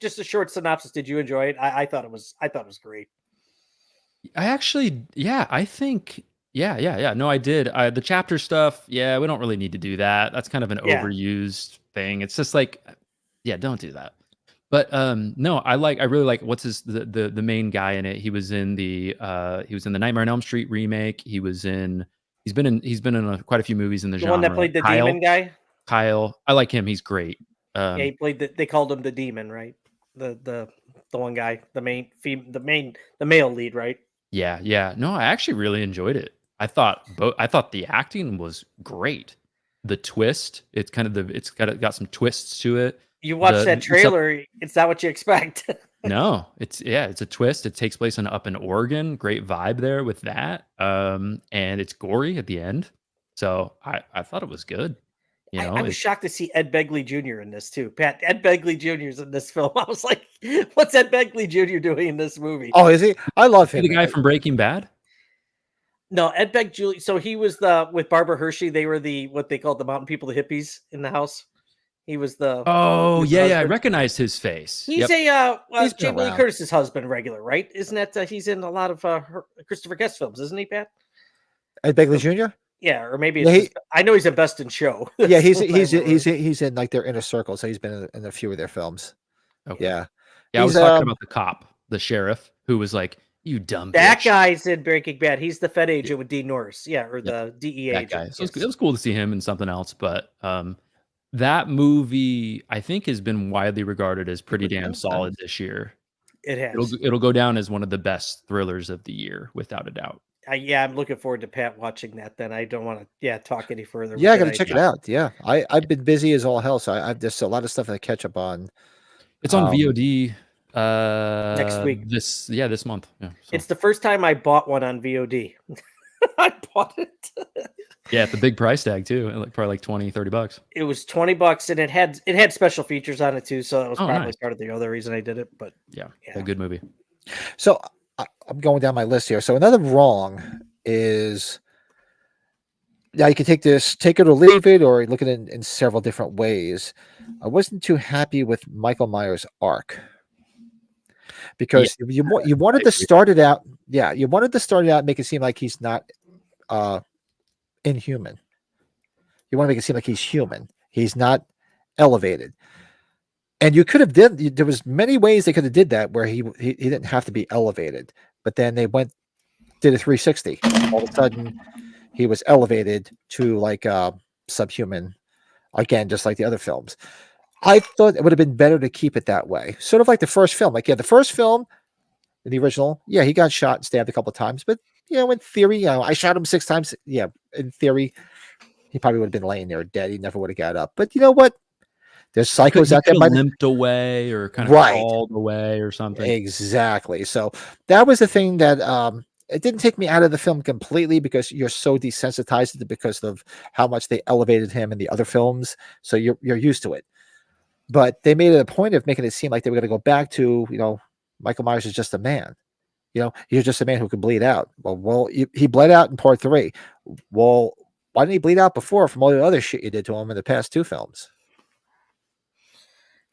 B: just a short synopsis? Did you enjoy it? I thought it was great.
C: I actually, I think, no, I did. The chapter stuff, we don't really need to do that. That's kind of an overused thing. It's just like, don't do that. But no, I really like what's the main guy in it. He was in the Nightmare on Elm Street remake. He's been in quite a few movies in the genre.
B: One that played the demon guy.
C: Kyle, I like him. He's great.
B: He played they called him the demon, right? The one guy, the male lead, right?
C: Yeah. No, I actually really enjoyed it. I thought the acting was great. The twist, it's got some twists to it.
B: You watch that trailer, it's not what you expect.
C: No, it's a twist. It takes place up in Oregon. Great vibe there with that. And it's gory at the end. So I thought it was good.
B: I was shocked to see Ed Begley Jr. in this too. Pat, Ed Begley Jr. is in this film. I was like, what's Ed Begley Jr. doing in this movie?
A: Oh, is he? I love him.
C: The guy from Breaking Bad?
B: No, Ed Begley. So he was with Barbara Hershey. They were what they called the mountain people, the hippies in the house. He was the.
C: Oh, yeah. I recognized his face.
B: He's he's Jamie Lee Curtis's husband, regular, right? Isn't that he's in a lot of Christopher Guest films, isn't he, Pat?
A: Ed Begley Jr.?
B: Yeah, or maybe I know he's in Best in Show.
A: Yeah, he's in like their inner circle, so he's been in a few of their films.
C: Okay.
A: Yeah.
C: I was talking about the cop, the sheriff, who was like, "You dumb."
B: That
C: bitch.
B: guy's in Breaking Bad. He's the Fed agent with Dean Norris. Yeah, or the DEA
C: that
B: agent.
C: Guy. So it was cool to see him in something else, but that movie I think has been widely regarded as pretty damn solid this year.
B: It has.
C: It'll go down as one of the best thrillers of the year, without a doubt.
B: I'm looking forward to Pat watching that. Then I don't want to talk any further.
A: Yeah, I got to check it out. Yeah, I've been busy as all hell, so I've just a lot of stuff to catch up on.
C: It's on VOD.
B: Next week.
C: This month. Yeah. So.
B: It's the first time I bought one on VOD. I bought it.
C: Yeah, the big price tag too. Probably like $20-$30.
B: It was $20 and it had special features on it too. So that was probably
C: nice.
B: part of the other reason I did it. But
C: yeah. A good movie.
A: So I'm going down my list here. So another wrong is, now you can take it or leave it, or look at it in several different ways. I wasn't too happy with Michael Myers' arc because you wanted to start it out. Yeah, you wanted to start it out and make it seem like he's not inhuman. You want to make it seem like he's human. He's not elevated. And you could have there was many ways they could have did that where he didn't have to be elevated, but then they did a 360. All of a sudden he was elevated to like subhuman again, just like the other films. I thought it would have been better to keep it that way. Sort of like the first film. Like, the first film, in the original, he got shot and stabbed a couple of times, but in theory, I shot him 6 times. Yeah, in theory, he probably would have been laying there dead. He never would have got up. But you know what? There's psychos out there
C: might limped away or kind of crawled away or something.
A: Exactly. So that was the thing that it didn't take me out of the film completely, because you're so desensitized to it because of how much they elevated him in the other films. So you're used to it. But they made it a point of making it seem like they were going to go back to, Michael Myers is just a man. You're just a man who can bleed out. Well, he bled out in part 3. Well, why didn't he bleed out before from all the other shit you did to him in the past 2 films?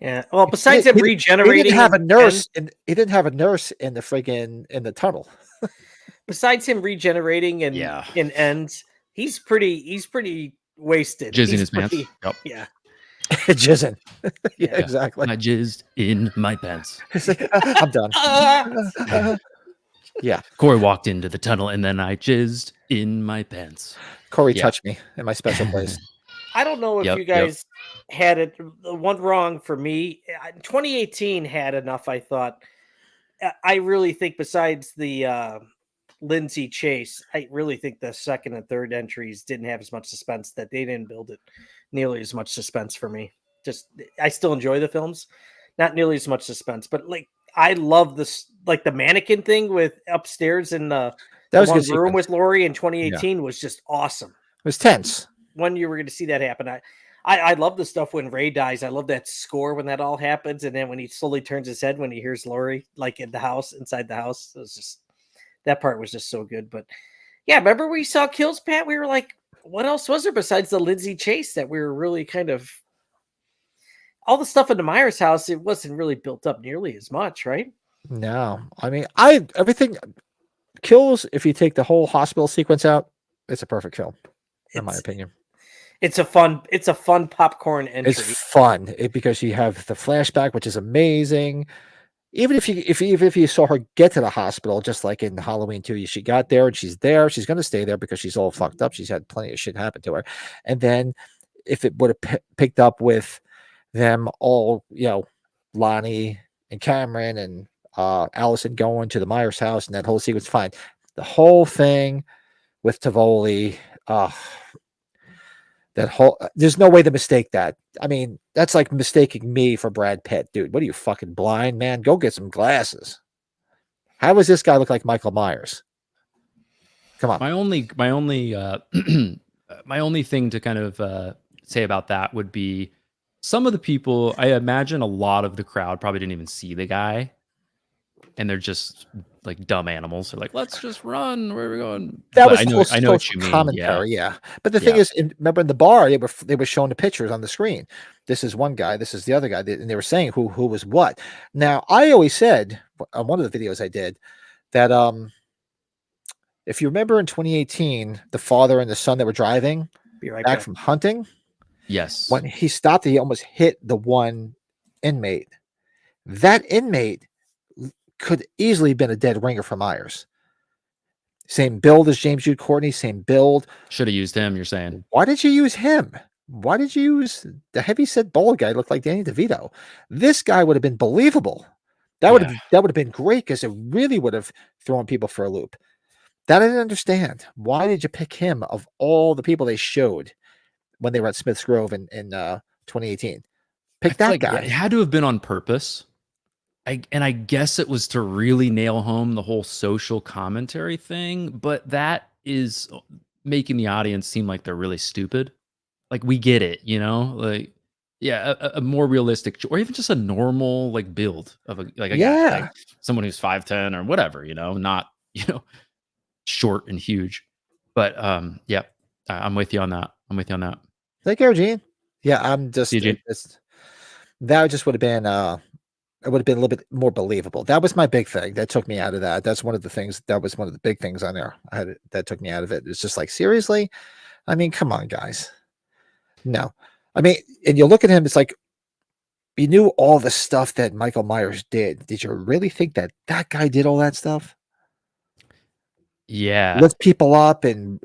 B: Yeah. Well, besides him regenerating,
A: he didn't have a nurse, he didn't have a nurse in the friggin' in the tunnel.
B: Besides him regenerating and in ends, he's pretty wasted.
C: Jizzing his pants.
B: Yep. Yeah.
A: Jizzing. Yeah, exactly.
C: I jizzed in my pants.
A: I'm done. Yeah.
C: Corey walked into the tunnel and then I jizzed in my pants.
A: Corey touched me in my special place.
B: I don't know if you guys had it. The one wrong for me, 2018 had enough, I thought. I really think besides the Lindsay chase, I really think the second and third entries didn't have as much suspense, that they didn't build it nearly as much suspense for me. I still enjoy the films, not nearly as much suspense, but I love this, the mannequin thing with upstairs in the one room with Laurie in 2018 was just awesome. It
A: was tense.
B: When you were going to see that happen. I love the stuff when Ray dies. I love that score when that all happens. And then when he slowly turns his head, when he hears Laurie, in the house, inside the house, it was just, that part was just so good. But yeah, remember we saw kills, Pat? We were like, what else was there besides the Lindsay chase that we were really kind of, all the stuff in the Myers house, it wasn't really built up nearly as much, right?
A: No, I mean, everything kills. If you take the whole hospital sequence out, it's a perfect film, in my opinion.
B: It's a fun popcorn entry.
A: It's fun because you have the flashback, which is amazing. Even if you saw her get to the hospital, just like in Halloween 2, she got there and she's there. She's going to stay there because she's all fucked up. She's had plenty of shit happen to her. And then if it would have picked up with them all, Lonnie and Cameron and Allison going to the Myers house and that whole sequence, fine. The whole thing with Tivoli, there's no way to mistake that. I mean, that's like mistaking me for Brad Pitt, dude. What are you, fucking blind, man? Go get some glasses. How does this guy look like Michael Myers? Come on.
C: My only my only thing to kind of say about that would be some of the people, I imagine a lot of the crowd probably didn't even see the guy. And they're just like dumb animals. They're like, let's just run. Where are we going?
A: That was
C: I know what you mean.
A: Commentary, yeah. But the thing is, remember in the bar, they were showing the pictures on the screen. This is one guy. This is the other guy, and they were saying who was what. Now, I always said on one of the videos I did that if you remember in 2018, the father and the son that were driving back from hunting.
C: Yes.
A: When he stopped, he almost hit the one inmate. That inmate could easily have been a dead ringer for Myers. Same build as James Jude Courtney, same build.
C: Should have used him, you're saying.
A: Why did you use him? Why did you use the heavyset bald guy? Looked like Danny DeVito. This guy would have been believable. That would have been great because it really would have thrown people for a loop. That I didn't understand. Why did you pick him of all the people they showed when they were at Smith's Grove in 2018? Pick that guy.
C: It had to have been on purpose. I guess it was to really nail home the whole social commentary thing, but that is making the audience seem like they're really stupid. Like, we get it, like, yeah, a more realistic, or even just a normal like build of a guy, like
A: Yeah.
C: someone who's 5'10" or whatever, not short and huge. But yeah, I'm with you on that.
A: Take care, Gene. Yeah, I'm just,
C: See you, Gene.
A: that just would have been it would have been a little bit more believable. That was my big thing that took me out of that. That's one of the things that was one of the big things on there. That took me out of it. It's just like, seriously? I mean, come on, guys. No. I mean, and you look at him, it's like, you knew all the stuff that Michael Myers did. Did you really think that that guy did all that stuff?
C: Yeah,
A: Lift people up and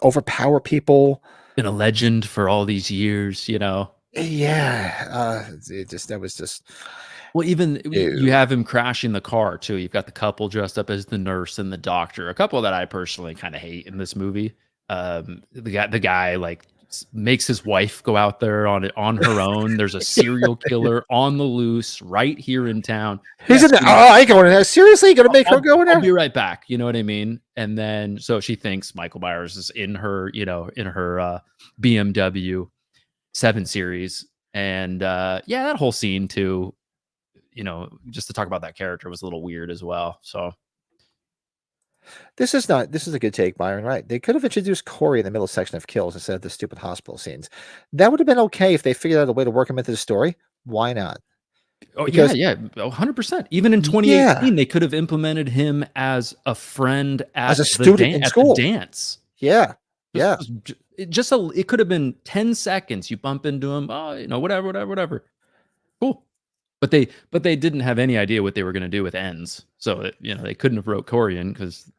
A: overpower people.
C: been a legend for all these years,
A: Yeah. That was just.
C: Well, even you
A: Ew.
C: have him crashing the car too. You've got the couple dressed up as the nurse and the doctor. A couple that I personally kind of hate in this movie. The guy like makes his wife go out there on her own. There's a serial killer on the loose right here in town.
A: He's in there. Oh, I ain't going in there. Seriously, you gonna make her go in there?
C: I'll be right back. You know what I mean? And then so she thinks Michael Myers is in her, BMW 7 Series, and yeah, that whole scene too. Just to talk about that character was a little weird as well. So
A: This is a good take, Byron. Right? They could have introduced Corey in the middle section of kills instead of the stupid hospital scenes. That would have been okay if they figured out a way to work him into the story. Why not?
C: oh
A: Because-
C: yeah, 100%. Even in 2018, they could have implemented him as a friend
A: As a
C: the
A: student in
C: at
A: school.
C: the dance.
A: Yeah. Yeah.
C: It could have been 10 seconds. You bump into him. Oh, whatever. Cool. But they didn't have any idea what they were going to do with ends. So they couldn't have wrote Corey in because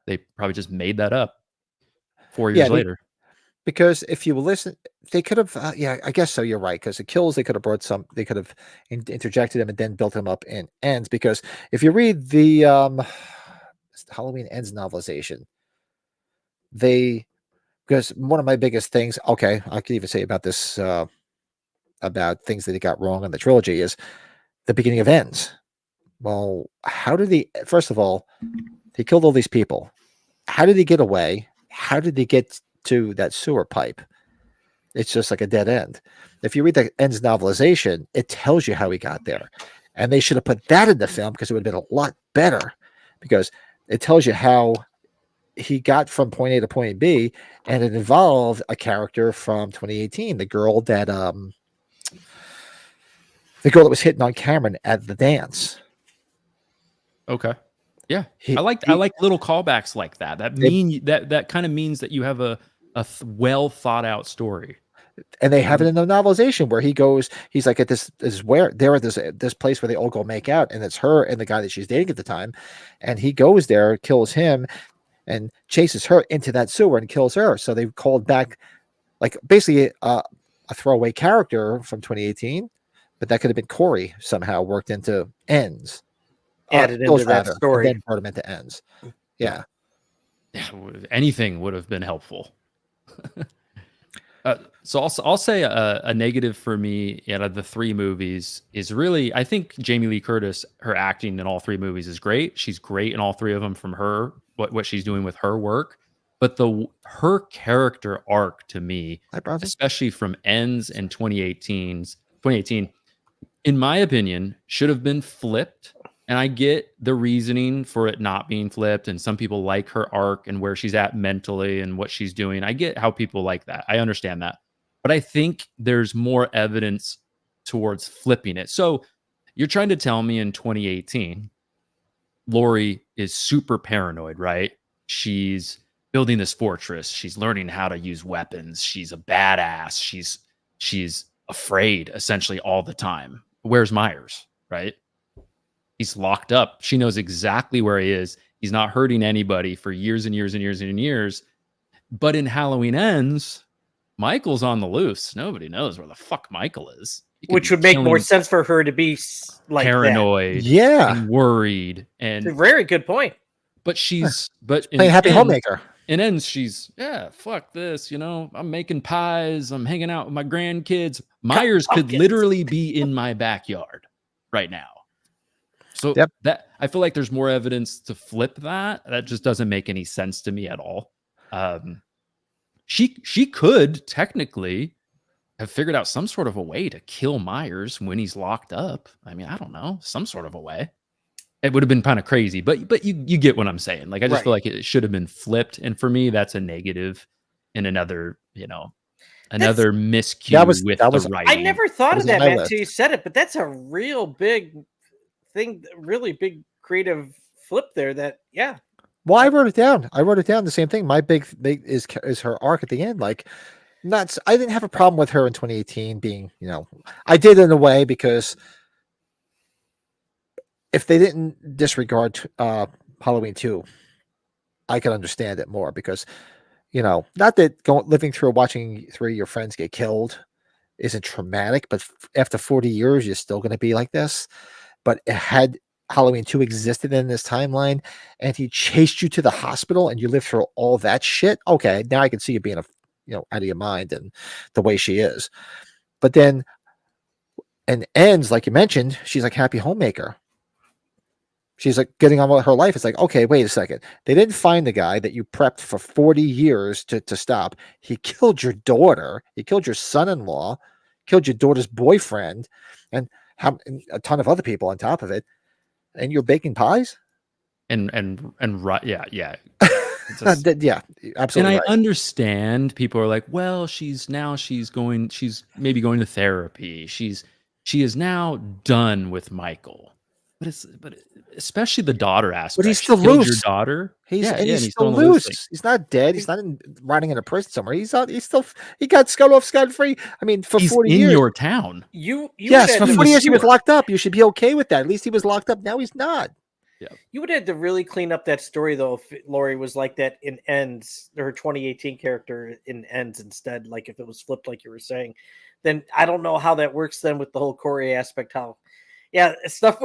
C: they probably just made that up 4 years later.
A: Because if you listen, they could have. Yeah, I guess so. You're right. Because the kills, they could have brought some. They could have interjected them and then built them up in ends. Because if you read the Halloween Ends novelization, because one of my biggest things. Okay, I could even say about this about things that he got wrong in the trilogy is the beginning of Ends. Well, how did he? First of all, he killed all these people. How did he get away? How did he get to that sewer pipe? It's just like a dead end. If you read the Ends novelization, it tells you how he got there. And they should have put that in the film because it would have been a lot better, because it tells you how he got from point A to point B, and it involved a character from 2018, the girl that was hitting on Cameron at the dance.
C: Okay. Yeah. I like little callbacks like that. That kind of means that you have a well thought out story.
A: And they have it in the novelization where he's like at this place where they all go make out, and it's her and the guy that she's dating at the time, and he goes there, kills him, and chases her into that sewer and kills her. So they called back, like, basically a throwaway character from 2018, but that could have been Corey somehow worked into Ends,
B: added into that story,
A: and then brought him into Ends. Yeah.
C: Anything would have been helpful. So I'll say a negative for me out of the 3 movies is really, I think Jamie Lee Curtis, her acting in all 3 movies is great. She's great in all 3 of them from her, what she's doing with her work. But her character arc to me, especially from Ends and 2018, in my opinion, should have been flipped. And I get the reasoning for it not being flipped. And some people like her arc and where she's at mentally and what she's doing. I get how people like that. I understand that. But I think there's more evidence towards flipping it. So you're trying to tell me in 2018, Laurie is super paranoid, right? She's building this fortress. She's learning how to use weapons. She's a badass. She's afraid essentially all the time. Where's Myers, right? He's locked up. She knows exactly where he is. He's not hurting anybody for years and years and years and years. But in Halloween Ends, Michael's on the loose. Nobody knows where the fuck Michael is.
B: Which would make more sense for her to be like
C: paranoid, and worried, and
B: a very good point.
C: But she's
A: playing happy homemaker.
C: In Ends, she's fuck this. I'm making pies. I'm hanging out with my grandkids. Myers could literally be in my backyard right now. So
A: Yep.
C: that I feel like there's more evidence to flip that. That just doesn't make any sense to me at all. She could technically have figured out some sort of a way to kill Myers when he's locked up. I mean, I don't know, some sort of a way. It would have been kind of crazy, but you get what I'm saying. Like, I just feel like it should have been flipped, and for me, that's a negative and another miscue with the writing.
B: I never thought of that,
A: my
B: Matt,
A: list.
B: until you said it, but that's a real big thing, really big creative flip there.
A: Well, I wrote it down. The same thing. My big is her arc at the end. Like, I didn't have a problem with her in 2018 being, I did in a way, because if they didn't disregard Halloween 2, I could understand it more, because, not that living through watching 3 of your friends get killed isn't traumatic, but after 40 years, you're still going to be like this. But had Halloween 2 existed in this timeline and he chased you to the hospital and you lived through all that shit, okay, now I can see you being out of your mind and the way she is. But then, and ends, like you mentioned, she's like happy homemaker. She's like getting on with her life. It's like, okay, wait a second. They didn't find the guy that you prepped for 40 years to stop. He killed your daughter. He killed your son-in-law, killed your daughter's boyfriend, and a ton of other people on top of it. And you're baking pies?
C: And right, yeah.
A: Yeah, absolutely.
C: And I
A: right.
C: understand people are like, well, she's maybe going to therapy. She is now done with Michael. But especially the daughter aspect.
A: But he's still
C: She killed
A: loose.
C: Your daughter.
A: He's
C: still
A: still
C: on the
A: loose.
C: loose.
A: He's not dead. He's not rotting in a prison somewhere. He got scot free. I mean, for
C: He's
A: 40
C: in
A: years.
C: your town.
A: Yes, for 40 years he was locked up. You should be okay with that. At least he was locked up. Now he's not.
C: Yeah.
B: You would have to really clean up that story, though, if Lori was like that in Ends, her 2018 character in Ends instead. Like, if it was flipped, like you were saying, then I don't know how that works then with the whole Corey aspect. Stuff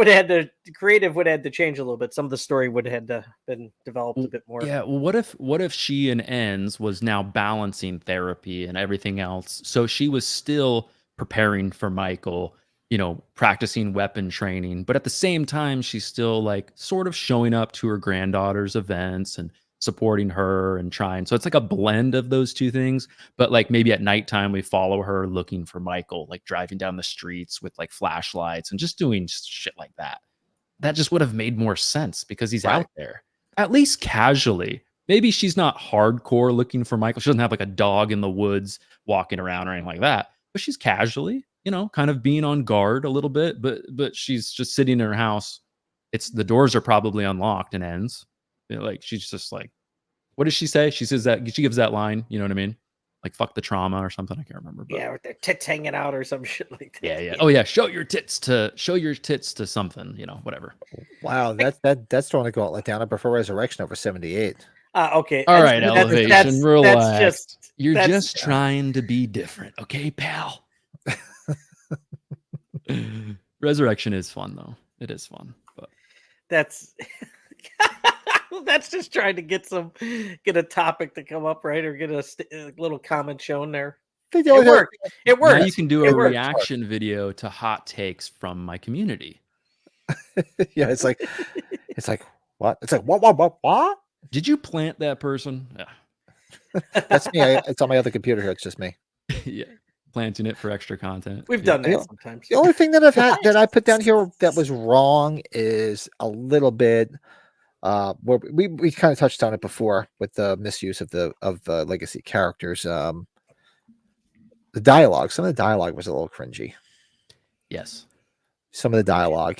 B: creative would have to change a little bit. Some of the story would have to been developed a bit more.
C: Yeah. Well, what if she in Ends was now balancing therapy and everything else? So she was still preparing for Michael, practicing weapon training, but at the same time, she's still like sort of showing up to her granddaughter's events and supporting her and trying. So it's like a blend of those two things. But like maybe at nighttime, we follow her looking for Michael, like driving down the streets with like flashlights and just doing shit like that. That just would have made more sense because he's out there, at least casually. Maybe she's not hardcore looking for Michael. She doesn't have like a dog in the woods walking around or anything like that, but she's casually, kind of being on guard a little bit, but she's just sitting in her house. The doors are probably unlocked and Ends. Like, she's just like, what does she say? She says that she gives that line, you know what I mean? Like, fuck the trauma or something. I can't remember. But.
B: Yeah, with their tits hanging out or some shit like that.
C: Yeah. Oh yeah, show your tits to something, whatever.
A: Wow, that's throwing a gauntlet down. I prefer Resurrection over 78.
B: Okay.
C: All right, Elevation, relax. You're just trying to be different, okay, pal? Resurrection is fun though. It is fun, but
B: that's just trying to get a topic to come up, right? Or get a little comment shown there. It worked. It worked.
C: Now you can do a reaction video to hot takes from my community.
A: Yeah, it's like what? It's like what?
C: Did you plant that person? Yeah.
A: That's me. It's on my other computer here. It's just me.
C: Yeah. Planting it for extra content.
B: We've done that sometimes.
A: The only thing that I've had that I put down here that was wrong is a little bit where we kind of touched on it before with the misuse of the legacy characters. The dialogue. Some of the dialogue was a little cringy.
C: Yes. Some
A: of the dialogue,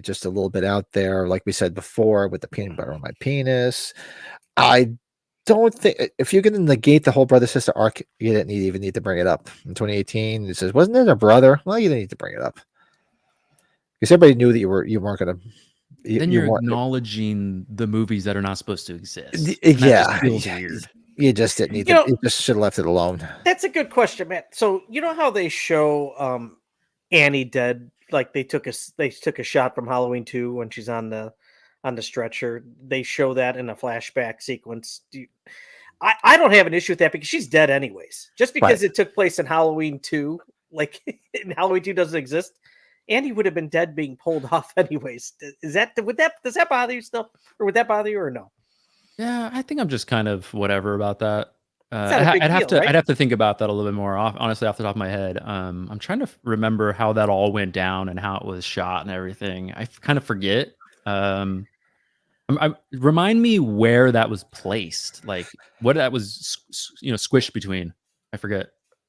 A: just a little bit out there, like we said before, with the peanut butter on my penis. I don't think if you're going to negate the whole brother sister arc, you didn't even need to bring it up in 2018. It says, wasn't it a brother? Well, you didn't need to bring it up because everybody knew that you weren't going to.
C: Then you're acknowledging the movies that are not supposed to exist.
A: Yeah,
C: feels weird.
A: You just didn't need to. You just should have left it alone.
B: That's a good question, Matt. So you know how they show Annie dead? Like they took a shot from Halloween 2 when she's on the stretcher. They show that in a flashback sequence. I don't have an issue with that because she's dead anyways. Just because it took place in Halloween 2, like in Halloween 2 doesn't exist. Andy would have been dead being pulled off anyways. Does that bother you still, or would that bother you or no?
C: Yeah, I think I'm just kind of whatever about that.
B: It's not a big
C: I'd have
B: deal,
C: to
B: right?
C: I'd have to think about that a little bit more honestly off the top of my head. I'm trying to remember how that all went down and how it was shot and everything. Kind of forget. Remind me where that was placed, like what that was, squished between. I forget.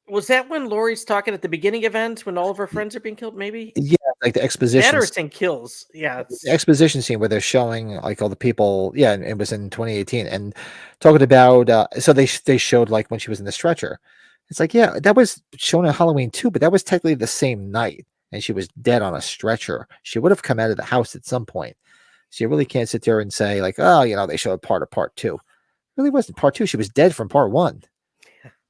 B: Was that when Laurie's talking at the beginning event when all of her friends are being killed? Maybe
A: Yeah, like the
B: that
A: exposition.
B: or it's in Kills. Yeah, it's
A: The exposition scene where they're showing like all the people. Yeah, and it was in 2018, and talking about. So they showed like when she was in the stretcher. It's like, yeah, that was shown in Halloween too, but that was technically the same night, and she was dead on a stretcher. She would have come out of the house at some point. So you really can't sit there and say like, oh, they showed part of part two. It really wasn't part two. She was dead from part one.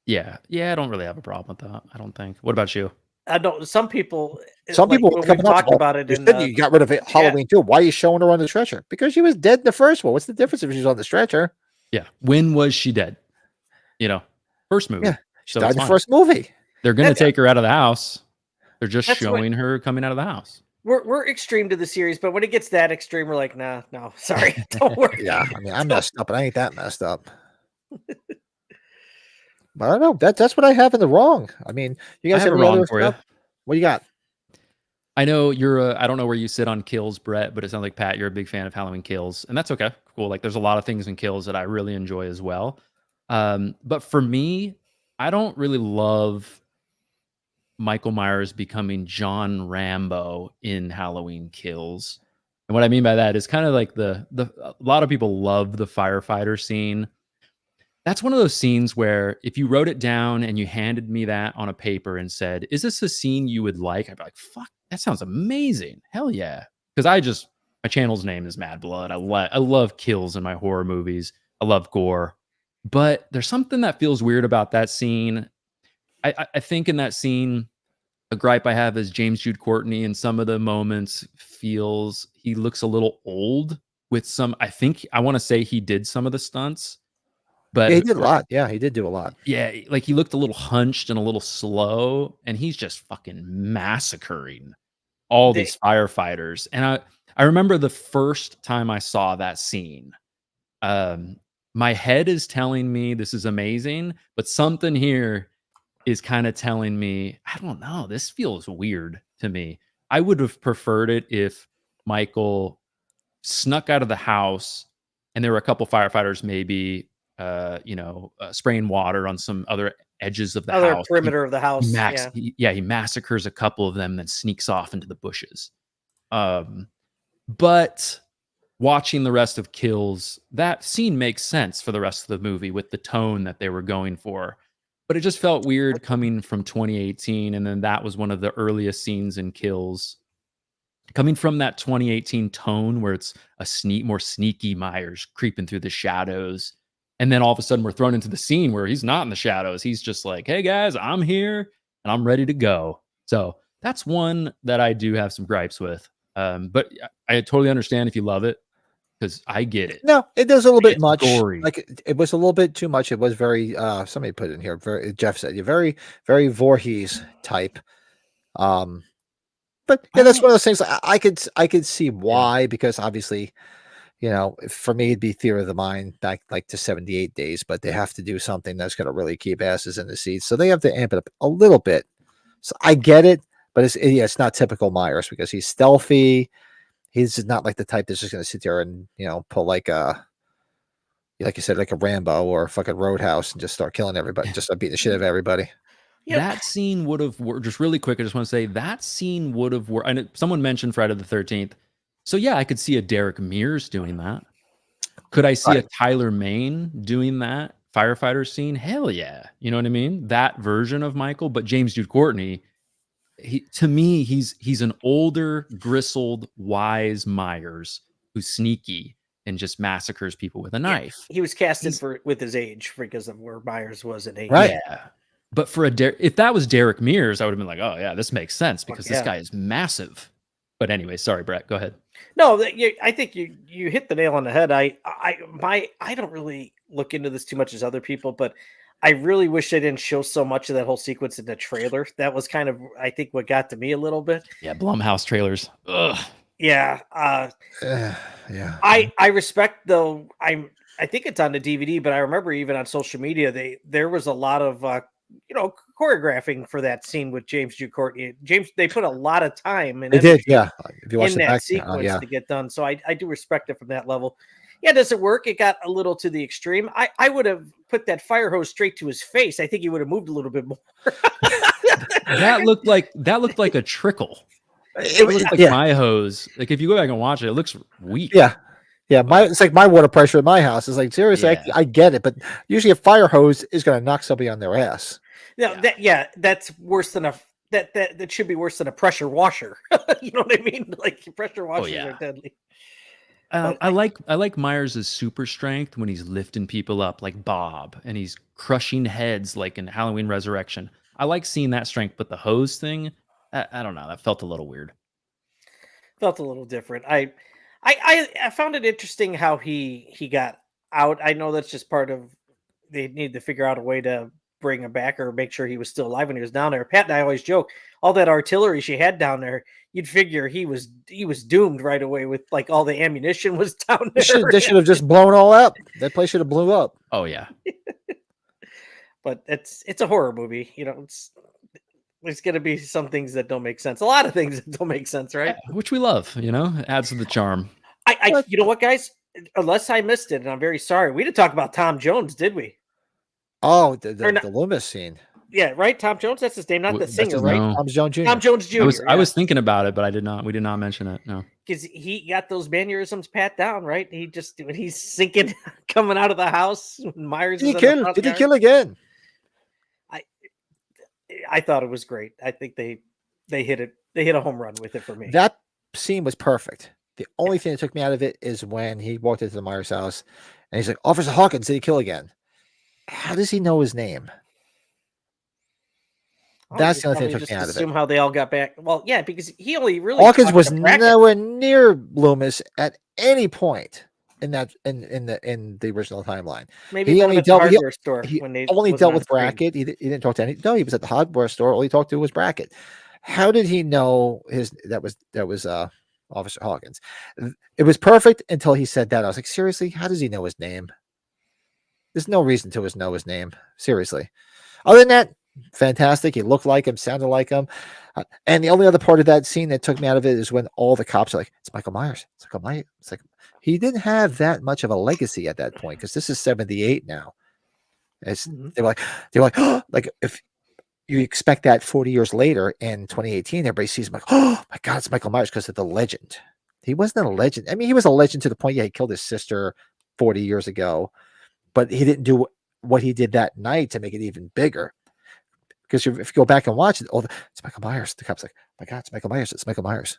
C: Yeah, I don't really have a problem with that. I don't think. What about you?
B: I don't. Some people,
A: Some people
B: when
A: were coming
B: we've
A: up,
B: talked
A: "Well,
B: about it
A: you
B: in
A: said you got rid of it Halloween too. Why are you showing her on the stretcher? Because she was dead in the first one. What's the difference if she's on the stretcher?
C: Yeah, when was she dead? First movie.
A: Yeah, she
C: So
A: died
C: it's
A: in the
C: fine.
A: first movie.
C: They're gonna take her out of the house. They're just
B: That's what-
C: showing her coming out of the house.
B: we're extreme to the series, but when it gets that extreme, we're like, nah, no, sorry, don't worry.
A: Yeah, I mean, I'm messed up, but I ain't that messed up. But I don't know. That's what I have in the wrong. I mean, you
C: I
A: guys
C: have
A: have
C: a
A: any
C: wrong
A: other
C: for you.
A: stuff? What you got?
C: I know you're. I don't know where you sit on Kills, Brett, but it sounds like Pat, you're a big fan of Halloween Kills, and that's okay. Cool. Like, there's a lot of things in Kills that I really enjoy as well. But for me, I don't really love Michael Myers becoming John Rambo in Halloween Kills. And what I mean by that is kind of like a lot of people love the firefighter scene. That's one of those scenes where if you wrote it down and you handed me that on a paper and said, "Is this a scene you would like?" I'd be like, "Fuck, that sounds amazing. Hell yeah." Because my channel's name is Mad Blood. I love kills in my horror movies. I love gore. But there's something that feels weird about that scene. I think in that scene, a gripe I have is James Jude Courtney in some of the moments he looks a little old with some. I want to say he did some of the stunts. But
A: Yeah, he did a lot. Yeah, he did do a lot.
C: yeah, like he looked a little hunched and a little slow, and he's just fucking massacring all these firefighters. And I remember the first time I saw that scene, my head is telling me this is amazing, but something here is kind of telling me, I don't know, this feels weird to me. I would have preferred it if Michael snuck out of the house and there were a couple firefighters maybe spraying water on some other edges of the house.
B: Perimeter of the house.
C: He massacres a couple of them, then sneaks off into the bushes. But watching the rest of Kills, that scene makes sense for the rest of the movie with the tone that they were going for. But it just felt weird coming from 2018, and then that was one of the earliest scenes in Kills. Coming from that 2018 tone where it's more sneaky Myers creeping through the shadows. And then all of a sudden we're thrown into the scene where he's not in the shadows. He's just like, "Hey guys, I'm here and I'm ready to go." So that's one that I do have some gripes with. But I totally understand if you love it, because I get it.
A: No, it does a little bit
C: It's
A: much.
C: gory.
A: Like it was a little bit too much. It was very somebody put it in here. Jeff said you're very, very Voorhees type. But yeah, that's one of those things I could see why, because obviously, for me it'd be theater of the mind back like to 78 days, but they have to do something that's going to really keep asses in the seats, so they have to amp it up a little bit. So I get it, but it's not typical Myers because he's stealthy. He's not like the type that's just going to sit there and pull like you said, like a Rambo or a fucking Roadhouse and just start killing everybody, just start beating the shit out of everybody.
C: That scene would have worked. Just really quick, I just want to say that scene would have worked. And someone mentioned Friday the 13th. So yeah, I could see a Derek Mears doing that. Could I see a Tyler Mane doing that firefighter scene? Hell yeah. You know what I mean? That version of Michael. But James Jude Courtney, to me, he's an older, gristled, wise Myers who's sneaky and just massacres people with a knife.
B: He was casted with his age because of where Myers was at age.
A: Right.
C: Yeah. But if that was Derek Mears, I would have been like, "Oh yeah, this makes sense because this guy is massive." But anyway, sorry, Brett, go ahead.
B: No, I think you hit the nail on the head. I don't really look into this too much as other people, but I really wish they didn't show so much of that whole sequence in the trailer. That was kind of, I think, what got to me a little bit.
C: Yeah, Blumhouse trailers. Ugh.
B: Yeah.
A: Yeah.
B: I respect though. I think it's on the DVD, but I remember even on social media there was a lot of choreographing for that scene with James J. Courtney. They put a lot of time and
A: They did,
B: energy
A: yeah. If you watch
B: in
A: it
B: that
A: back,
B: sequence
A: yeah.
B: to get done. So I do respect it from that level. Yeah, does it work? It got a little to the extreme. I would have put that fire hose straight to his face. I think he would have moved a little bit more.
C: That looked like a trickle. It looked like my hose. Like if you go back and watch it looks weak.
A: Yeah. Yeah, it's like my water pressure in my house. It's like, seriously,
C: Yeah.
A: I get it, but usually a fire hose is going to knock somebody on their ass.
B: No, that's worse than that should be worse than a pressure washer. You know what I mean? Like pressure washers are deadly.
C: I like Myers' super strength when he's lifting people up like Bob and he's crushing heads like in Halloween Resurrection. I like seeing that strength, but the hose thing, I don't know. That felt a little weird.
B: Felt a little different. I found it interesting how he got out. I know that's just part of they need to figure out a way to bring him back or make sure he was still alive when he was down there. Pat and I always joke, all that artillery she had down there, you'd figure he was doomed right away with like all the ammunition was down there.
A: They should have just blown all up. That place should have blew up.
C: Oh yeah.
B: But it's a horror movie, there's going to be some things that don't make sense. A lot of things that don't make sense, right?
C: Yeah, which we love, it adds to the charm.
B: You know what, guys? Unless I missed it, and I'm very sorry, we didn't talk about Tom Jones, did we?
A: Oh, the Loomis scene.
B: Yeah, right. Tom Jones, that's his name, not the singer,
C: his
B: right?
C: name.
A: Tom Jones Jr.
B: Tom Jones Jr.
C: I was thinking about it, but we did not mention it. No,
B: because he got those mannerisms pat down, right? When he's sinking, coming out of the house. Myers
A: Did he kill again?
B: I thought it was great. I think they hit it. They hit a home run with it for me.
A: That scene was perfect. The only thing that took me out of it is when he walked into the Myers house and he's like, "Officer Hawkins, did he kill again?" How does he know his name? That's the only thing that took me out of it.
B: Assume how they all got back. Well, yeah, because he only really
A: Hawkins was nowhere near Loomis at any point in the original timeline.
B: Maybe he only dealt with hardware store
A: when they only dealt with Brackett. He didn't talk to any. No, he was at the hardware store. All he talked to was Brackett. How did he know that was Officer Hawkins? It was perfect until he said that. I was like, seriously, how does he know his name? There's no reason to know his name. Seriously. Other than that, fantastic. He looked like him, sounded like him. And the only other part of that scene that took me out of it is when all the cops are like, "It's Michael Myers. It's Michael Myers." It's like he didn't have that much of a legacy at that point because this is 78 now. They're like, oh, like if you expect that 40 years later in 2018, everybody sees him like, "Oh my God, it's Michael Myers" because of the legend. He wasn't a legend. I mean, he was a legend to the point, yeah, he killed his sister 40 years ago, but he didn't do what he did that night to make it even bigger. Because if you go back and watch it, it's Michael Myers. The cop's like, "Oh my God, it's Michael Myers. It's Michael Myers."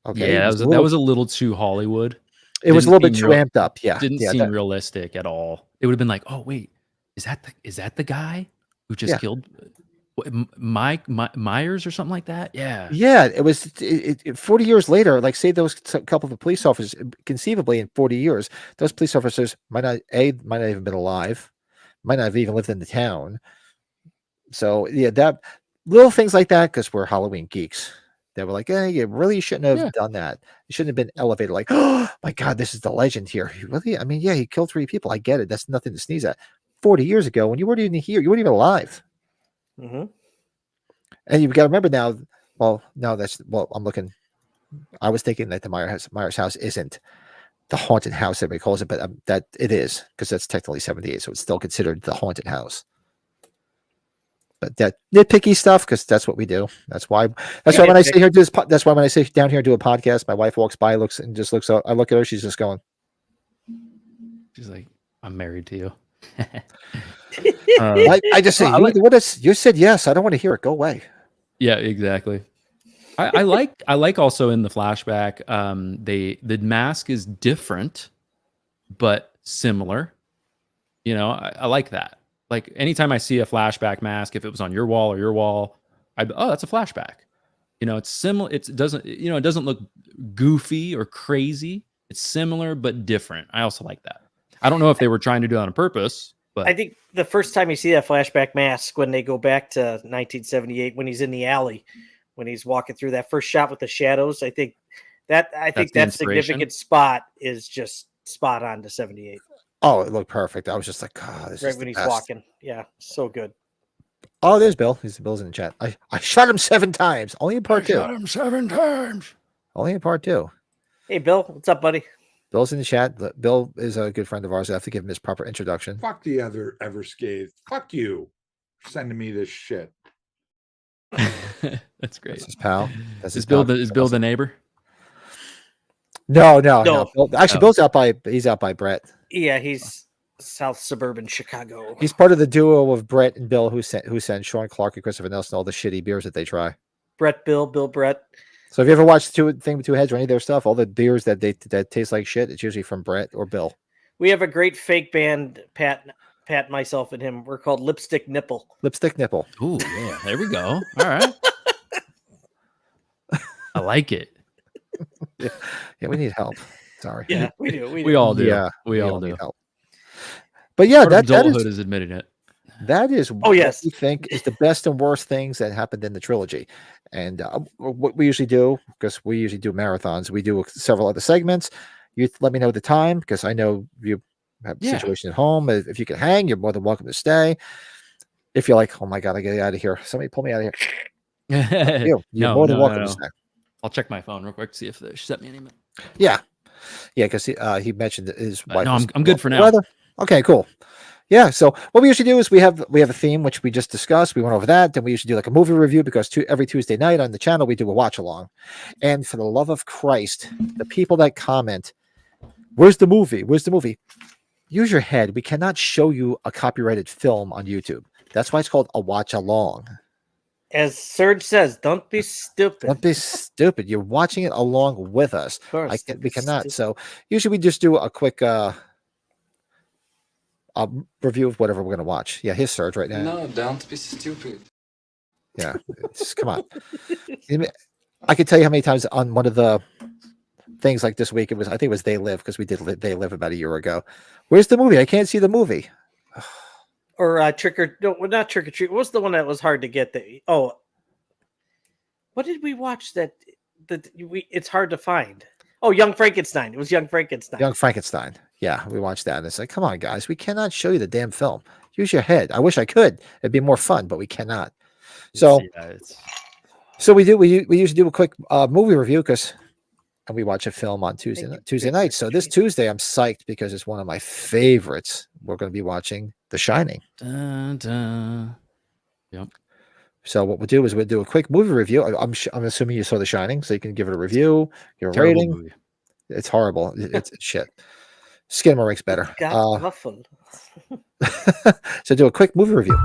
C: Okay, yeah, that was a little too Hollywood.
A: It was a little bit too amped up. Yeah,
C: didn't seem realistic at all. It would have been like, "Oh wait, is that the guy who just killed Mike Myers or something like that?" Yeah,
A: yeah. It was 40 years later. Like, say those couple of police officers, conceivably in 40 years, those police officers might not even been alive, might not have even lived in the town. So yeah, that little things like that, because we're Halloween geeks. They were like, "Hey, you really shouldn't have done that. You shouldn't have been elevated." Like, "Oh my God, this is the legend here." Really? I mean, yeah, he killed 3 people. I get it. That's nothing to sneeze at. 40 years ago, when you weren't even here, you weren't even alive.
B: Mm-hmm.
A: And you've got to remember now. Well, no, I'm looking. I was thinking that the Myers house isn't the haunted house everybody calls it, but that it is, because that's technically 78, so it's still considered the haunted house. But that nitpicky stuff, because that's what we do. That's why when I sit here do this. That's why when I sit down here and do a podcast, my wife walks by, looks up. I look at her. She's just going.
C: She's like, "I'm married to you."
A: I just say, you said yes. I don't want to hear it. Go away.
C: Yeah, exactly. I like also in the flashback. The mask is different, but similar. I like that. Like anytime I see a flashback mask, if it was on your wall, that's a flashback. It's similar. It doesn't look goofy or crazy. It's similar but different. I also like that. I don't know if they were trying to do it on purpose, But
B: I think the first time you see that flashback mask when they go back to 1978, when he's in the alley, when he's walking through that first shot with the shadows, I think that
C: the inspiration.
B: significant spot is just spot on to 78.
A: Oh, it looked perfect. I was just like, God, this
B: Right
A: is
B: when
A: the
B: he's
A: best.
B: walking. Yeah, so good.
A: Oh, there's Bill. Bill's in the chat. I shot him 7 times. Only in part 2.
D: Shot him 7 times.
A: Only in part 2.
B: Hey, Bill, what's up, buddy?
A: Bill's in the chat. Bill is a good friend of ours. I have to give him his proper introduction.
D: Fuck the other Everscathed. Fuck you. For sending me this shit.
C: That's great.
A: That's his pal. That's his
C: Is Bill
A: pal.
C: the neighbor?
A: No.
B: No.
A: Bill, actually,
C: Oh.
A: Bill's out by Brett.
B: Yeah, he's South Suburban Chicago.
A: He's part of the duo of Brett and Bill who send Sean Clark and Christopher Nelson all the shitty beers that they try.
B: Brett, Bill, Brett.
A: So have you ever watched Thing with Two Heads or any of their stuff? All the beers that taste like shit, it's usually from Brett or Bill.
B: We have a great fake band, Pat, myself, and him. We're called Lipstick Nipple.
A: Lipstick Nipple.
C: Ooh, yeah. There we go. All right. I like it.
A: Yeah, we need help. Sorry.
B: Yeah, we do.
C: We all do.
A: Yeah,
C: we all
A: need
C: do.
A: help. But yeah,
C: Part of
A: that
C: adulthood
A: is
C: is admitting it.
A: that is
B: Oh, yes.
A: what we think is the best and worst things that happened in the trilogy. And what we usually do, because we usually do marathons, we do several other segments. You let me know the time, because I know you have a
C: Yeah.
A: situation at home. If you can hang, you're more than welcome to stay. If you're like, oh my God, I get out of here. Somebody pull me out of here. You're
C: No,
A: more than
C: no,
A: welcome
C: no.
A: to stay.
C: I'll check my phone real quick, see if they sent me an email.
A: Yeah. Yeah, because he mentioned that his wife.
C: No,
A: was
C: I'm good for now.
A: weather. Okay, cool. Yeah, so what we usually do is we have a theme which we just discussed. We went over that. Then we usually do like a movie review, because every Tuesday night on the channel we do a watch along. And for the love of Christ, the people that comment, "Where's the movie? Where's the movie?" Use your head. We cannot show you a copyrighted film on YouTube. That's why it's called a watch along.
B: As Serge says, don't be stupid.
A: Don't be stupid. You're watching it along with us.
B: Of course.
A: We cannot. So usually we just do a quick review of whatever we're going to watch. Yeah, his Surge right now.
F: No, don't be stupid.
A: Yeah, come on. I could tell you how many times on one of the things like this week, I think it was They Live, because we did They Live about a year ago. Where's the movie? I can't see the movie.
B: Or not Trick or Treat. What was the one that was hard to get? What did we watch it's hard to find? Oh, Young Frankenstein. It was Young Frankenstein.
A: Young Frankenstein. Yeah, we watched that. And it's like, come on, guys. We cannot show you the damn film. Use your head. I wish I could. It'd be more fun, but we cannot. So, so we usually do a quick movie review, and we watch a film on Tuesday night. So this Tuesday, I'm psyched because it's one of my favorites. We're going to be watching The Shining.
C: Dun, dun. Yep.
A: So what we'll do is we'll do a quick movie review. I'm assuming you saw The Shining, so you can give it a review, give a
C: Terrible
A: rating.
C: movie.
A: It's horrible. It's shit. Skidmore's better.
B: Got muffled.
A: So do a quick movie review.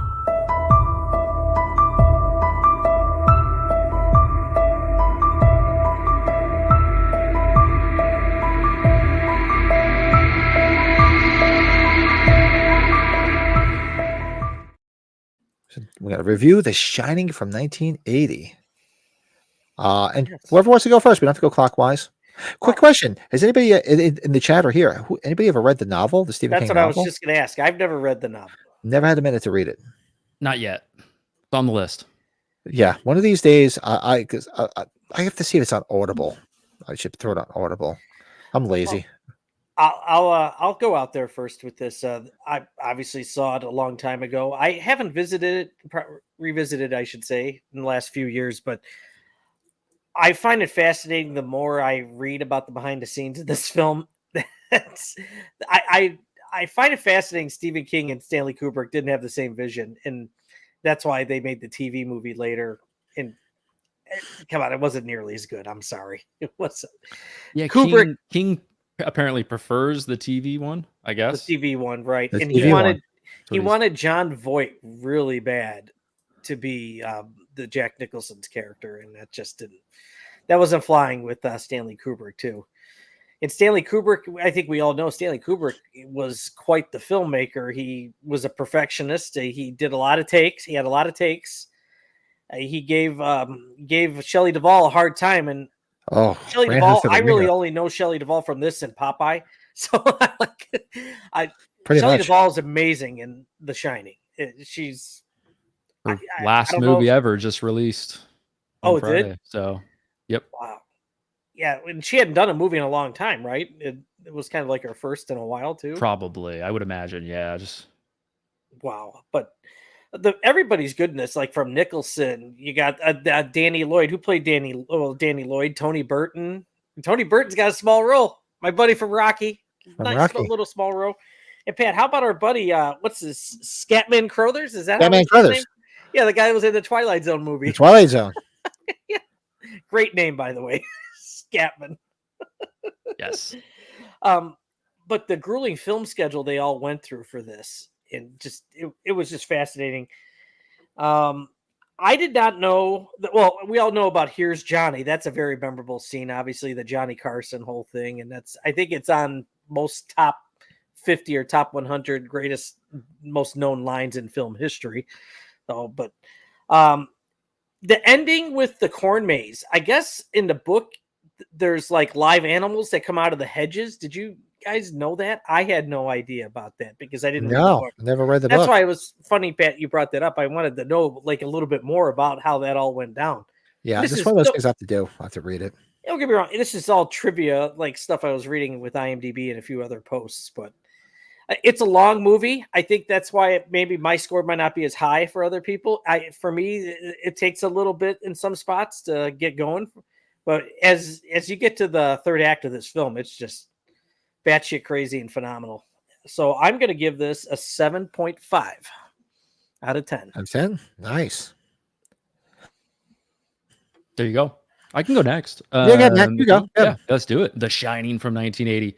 A: So we're going to review The Shining from 1980. And whoever wants to go first, we don't have to go clockwise. Quick question. Has anybody in the chat or here, anybody ever read the novel, the Stephen King
B: That's what
A: novel?
B: I was just going to ask. I've never read the novel.
A: Never had a minute to read it.
C: Not yet. It's on the list.
A: Yeah, one of these days, I have to see if it's on Audible. I should throw it on Audible. I'm lazy.
B: I'll go out there first with this. I obviously saw it a long time ago. I haven't revisited, I should say, in the last few years, but I find it fascinating the more I read about the behind the scenes of this film. I find it fascinating Stephen King and Stanley Kubrick didn't have the same vision, and that's why they made the TV movie later. And come on, it wasn't nearly as good. I'm sorry. It wasn't.
C: Yeah,
B: Kubrick
C: King apparently prefers the TV one, I guess.
B: The TV one, right?
A: The
B: And
A: TV
B: he wanted John Voight really bad to be the Jack Nicholson's character, and that wasn't flying with Stanley Kubrick too. And Stanley Kubrick, I think we all know Stanley Kubrick was quite the filmmaker. He was a perfectionist. He did a lot of takes. He had a lot of takes. He gave Shelley Duvall a hard time, and Shelley Duvall. I really only know Shelley Duvall from this and Popeye. So
A: Pretty
B: Shelley
A: much.
B: Duvall is amazing in The Shining. She's
C: Her
B: I
C: last
B: don't know
C: movie
B: if-
C: ever just released on
B: Oh, it did?
C: Friday. So, yep.
B: wow. Yeah, and she hadn't done a movie in a long time, right? It was kind of like her first in a while too.
C: Probably, I would imagine. Yeah, just
B: Wow, but everybody's goodness, like from Nicholson, you got Danny Lloyd, who played Danny Lloyd, Tony Burton. Tony Burton's got a small role. My buddy from Rocky,
A: From
B: nice
A: Rocky.
B: little small role. And Pat, how about our buddy? What's his Scatman Crothers? Is that
A: Scatman
B: how his
A: Crothers.
B: name? Yeah, the guy who was in the Twilight Zone movie.
A: The Twilight Zone.
B: Great name, by the way, Scatman.
C: yes.
B: But the grueling film schedule they all went through for this, and just it was just fascinating. I did not know that. Well, we all know about Here's Johnny. That's a very memorable scene, obviously, the Johnny Carson whole thing, and I think it's on most top 50 or top 100 greatest, most known lines in film history. So, but the ending with the corn maze, I guess in the book, there's like live animals that come out of the hedges. Did you guys know that? I had no idea about that because I didn't read the
A: No,
B: book.
A: I never read the
B: That's
A: book.
B: why it was funny, Pat, you brought that up. I wanted to know like a little bit more about how that all went down.
A: Yeah,
B: This
A: this is
B: is
A: one of those
B: no-
A: things I have to do. I have to read it.
B: Don't get me wrong. This is all trivia, like stuff I was reading with IMDb and a few other posts, but it's a long movie. I think that's why maybe my score might not be as high for other people. For me, it takes a little bit in some spots to get going. But as you get to the third act of this film, it's just batshit crazy and phenomenal. So I'm going to give this a 7.5 out of 10.
A: I'm 10. Nice.
C: There you go. I can go next.
A: Yeah, Matt, you go.
C: Yeah, let's do it. The Shining from 1980,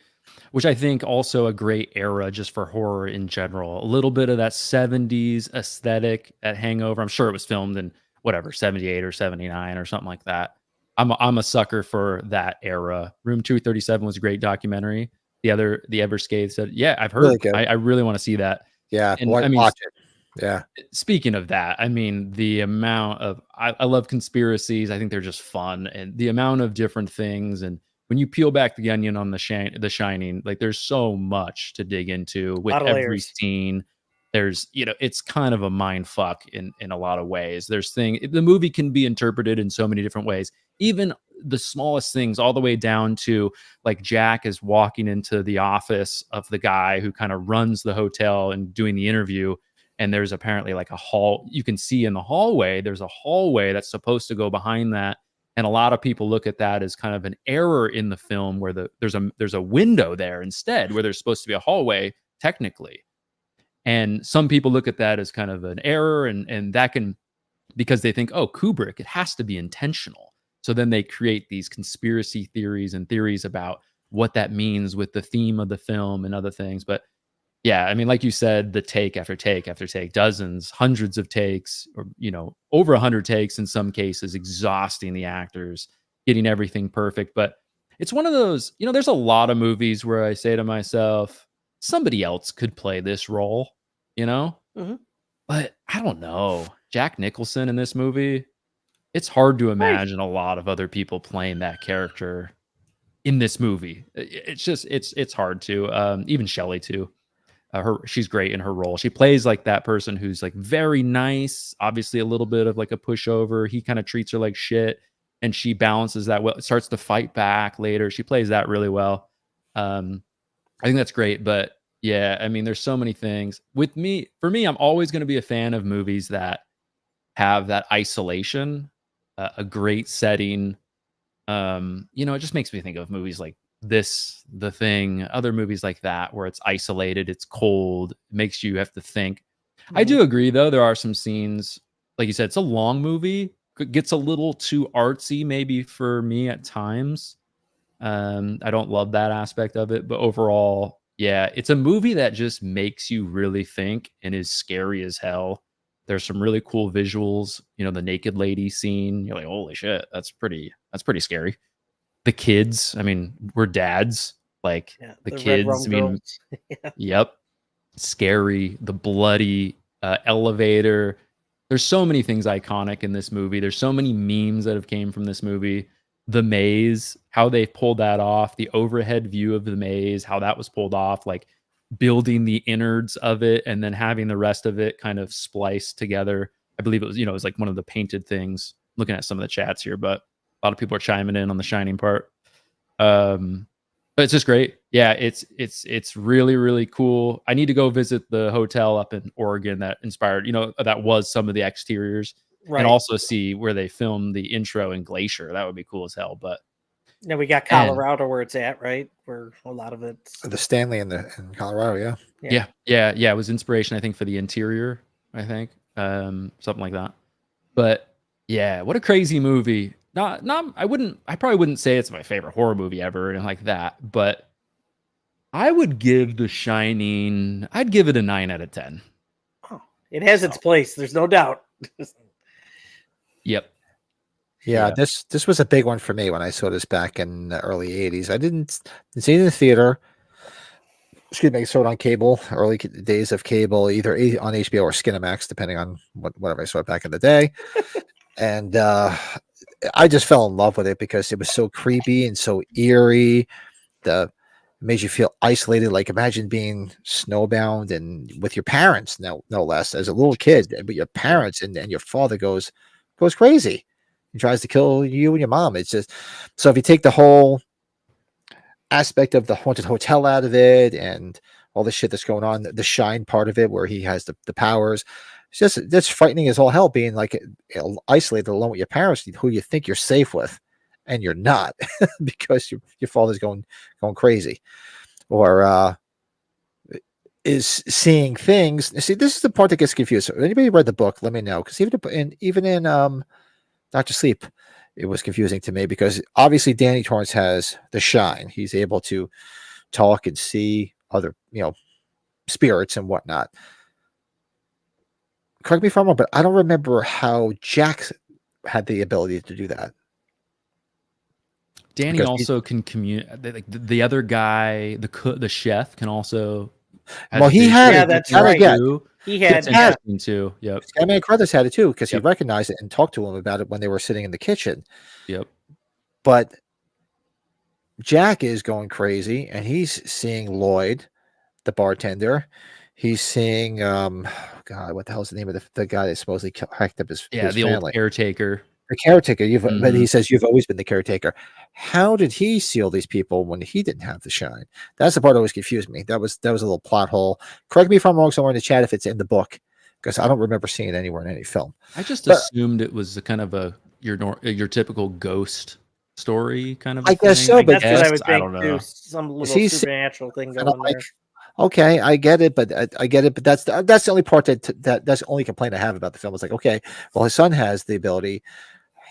C: which I think also a great era just for horror in general. A little bit of that 70s aesthetic at Hangover. I'm sure it was filmed in whatever 78 or 79 or something like that. I'm a sucker for that era. Room 237 was a great documentary. The Everscathe said, "Yeah, I've heard.
A: Really good.
C: I really want to see that."
A: Yeah,
C: And, I mean,
A: watch it. Yeah.
C: Speaking of that, I mean, the amount of I love conspiracies. I think they're just fun, and the amount of different things. And when you peel back the onion on the Shining, like there's so much to dig into with
B: Lot of
C: every
B: layers.
C: scene. There's, it's kind of a mind fuck in a lot of ways. The movie can be interpreted in so many different ways, even the smallest things, all the way down to like Jack is walking into the office of the guy who kind of runs the hotel and doing the interview. And there's apparently like a hall you can see in the hallway. There's a hallway that's supposed to go behind that. And a lot of people look at that as kind of an error in the film where there's a window there instead, where there's supposed to be a hallway technically. And some people look at that as kind of an error, and that can, because they think, oh, Kubrick, it has to be intentional. So then they create these conspiracy theories and theories about what that means with the theme of the film and other things. But yeah, I mean, like you said, the take after take after take, dozens, hundreds of takes, or, over 100 takes in some cases, exhausting the actors, getting everything perfect. But it's one of those, there's a lot of movies where I say to myself, somebody else could play this role,
B: Mhm.
C: But I don't know. Jack Nicholson in this movie, it's hard to imagine a lot of other people playing that character in this movie. It's just, it's hard to, even Shelley too. She's great in her role. She plays like that person who's like very nice, obviously a little bit of like a pushover. He kind of treats her like shit, and she balances that well, starts to fight back later. She plays that really well. I think that's great. But yeah, I mean, there's so many things for me, I'm always going to be a fan of movies that have that isolation, a great setting. It just makes me think of movies like this, The Thing, other movies like that, where it's isolated, it's cold, it makes you have to think. I do agree, though, there are some scenes, like you said, it's a long movie, it gets a little too artsy, maybe for me at times. I don't love that aspect of it, but overall, yeah, it's a movie that just makes you really think and is scary as hell. There's some really cool visuals, the naked lady scene. You're like, holy shit, that's pretty scary. The kids, I mean, we're dads. Like the
B: Red
C: kids,
B: Rum
C: I mean,
B: Girls. Yeah.
C: yep, scary. The bloody elevator. There's so many things iconic in this movie. There's so many memes that have came from this movie. The maze, how they pulled that off, the overhead view of the maze, how that was pulled off. Like building the innards of it and then having the rest of it kind of spliced together. I believe it was, it was like one of the painted things. Looking at some of the chats here, but a lot of people are chiming in on the Shining part. But it's just great. Yeah, it's really, really cool. I need to go visit the hotel up in Oregon that inspired, that was some of the exteriors, and also see where they filmed the intro in Glacier. That would be cool as hell. But
B: now we got Colorado where it's at, right? Where a lot of it's
A: the Stanley in Colorado,
C: yeah. It was inspiration, I think, for the interior. I think something like that. But yeah, what a crazy movie. I probably wouldn't say it's my favorite horror movie ever and like that, but I would give The Shining, I'd give it a 9 out of 10.
B: Oh, it has its place. There's no doubt.
C: Yep.
A: Yeah, this was a big one for me when I saw this back in the early 80s. I didn't see it in the theater. Excuse me, I saw it on cable, early days of cable, either on HBO or Skinamax, depending on whatever I saw it back in the day. And I just fell in love with it because it was so creepy and so eerie. It made you feel isolated. Like imagine being snowbound and with your parents, no less, as a little kid, but your parents and your father goes crazy. He tries to kill you and your mom. It's just, so if you take the whole aspect of the haunted hotel out of it and all the shit that's going on, the Shine part of it where he has the powers, it's just frightening as all hell, being like isolated alone with your parents who you think you're safe with and you're not because your father's going crazy or is seeing things. See, this is the part that gets confused. So anybody read the book, let me know, because even in Dr. Sleep, it was confusing to me because obviously Danny Torrance has the Shine. He's able to talk and see other, spirits and whatnot. Correct me if I'm wrong, but I don't remember how Jack had the ability to do that.
C: Danny also can communicate. Like the other guy, the chef, can also.
A: Well, he had it.
B: That's right. He had
C: it too. Yep.
A: Scatman Crothers had it too because he recognized it and talked to him about it when they were sitting in the kitchen.
C: Yep.
A: But Jack is going crazy, and he's seeing Lloyd, the bartender. He's seeing God, what the hell is the name of the guy that supposedly hacked up his
C: the
A: family?
C: Old caretaker.
A: The caretaker. But he says you've always been the caretaker. How did he seal these people when he didn't have the Shine? That's the part that always confused me. That was a little plot hole. Correct me if I'm wrong somewhere in the chat if it's in the book, because I don't remember seeing it anywhere in any film.
C: I just assumed it was a kind of your typical ghost story kind of.
A: I guess so, but
B: that's what I would think.
C: I don't know.
B: Some little supernatural thing going there.
A: Okay, I get it, but that's the only part that's the only complaint I have about the film. It's like, okay, well, his son has the ability.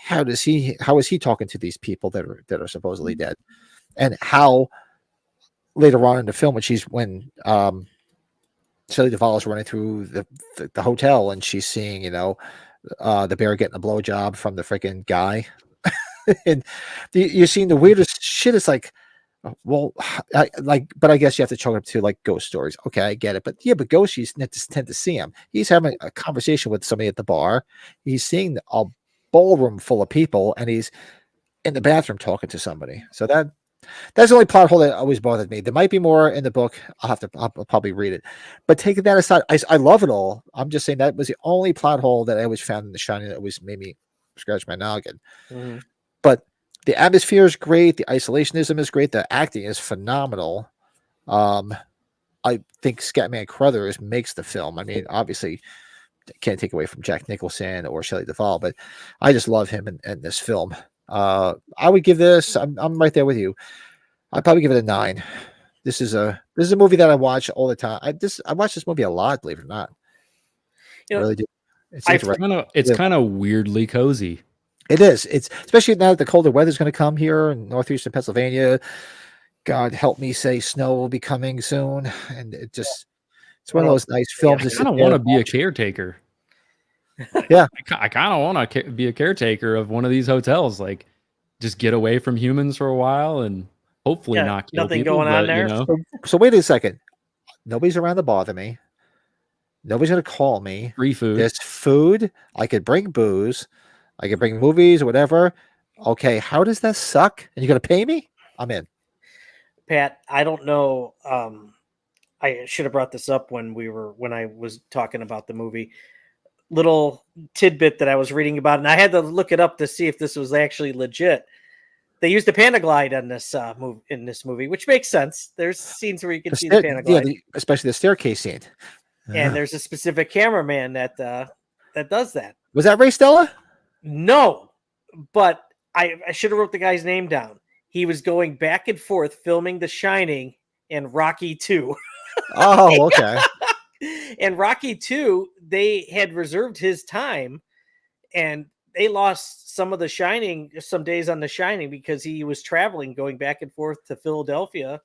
A: How is he talking to these people that are supposedly dead? And how later on in the film when Shelley Duvall is running through the hotel and she's seeing, the bear getting a blowjob from the freaking guy. And you're seeing the weirdest shit. It's like, well, but I guess you have to chalk up to like ghost stories. Okay, I get it. But ghosts, you tend to see him. He's having a conversation with somebody at the bar. He's seeing a ballroom full of people, and he's in the bathroom talking to somebody. So that's the only plot hole that always bothered me. There might be more in the book. I'll probably read it. But taking that aside, I love it all. I'm just saying that was the only plot hole that I always found in The Shining that always made me scratch my noggin.
B: Mm-hmm.
A: But the atmosphere is great. The isolationism is great. The acting is phenomenal. I think Scatman Crothers makes the film. I mean, obviously, can't take away from Jack Nicholson or Shelley Duvall, but I just love him in this film. I would give this. I'm right there with you. I'd probably give it a 9. This is a movie that I watch all the time. I watch this movie a lot, believe it or not. I really do.
C: It's kind of weirdly cozy.
A: It is. It's especially now that the colder weather's going to come here in northeastern Pennsylvania. God help me say snow will be coming soon, and it's one of those nice films.
C: I kind of want to be a caretaker.
A: Yeah,
C: I kind of want to be a caretaker of one of these hotels. Like, just get away from humans for a while and hopefully not kill
B: nothing
C: people,
B: going on there.
A: So wait a second. Nobody's around to bother me. Nobody's going to call me.
C: Free food.
A: There's food. I could bring booze. I could bring movies or whatever. Okay, how does that suck? And you're going to pay me? I'm in.
B: Pat, I don't know. I should have brought this up when I was talking about the movie. Little tidbit that I was reading about, and I had to look it up to see if this was actually legit. They used the Panaglide on this movie, which makes sense. There's scenes where you can see the Panaglide,
A: especially the staircase scene.
B: and there's a specific cameraman that does that.
A: Was that Ray Stella?
B: No, but I should have wrote the guy's name down. He was going back and forth filming The Shining and Rocky 2.
A: Oh, okay.
B: And Rocky 2, they had reserved his time, and they lost some days on The Shining because he was traveling, going back and forth to Philadelphia,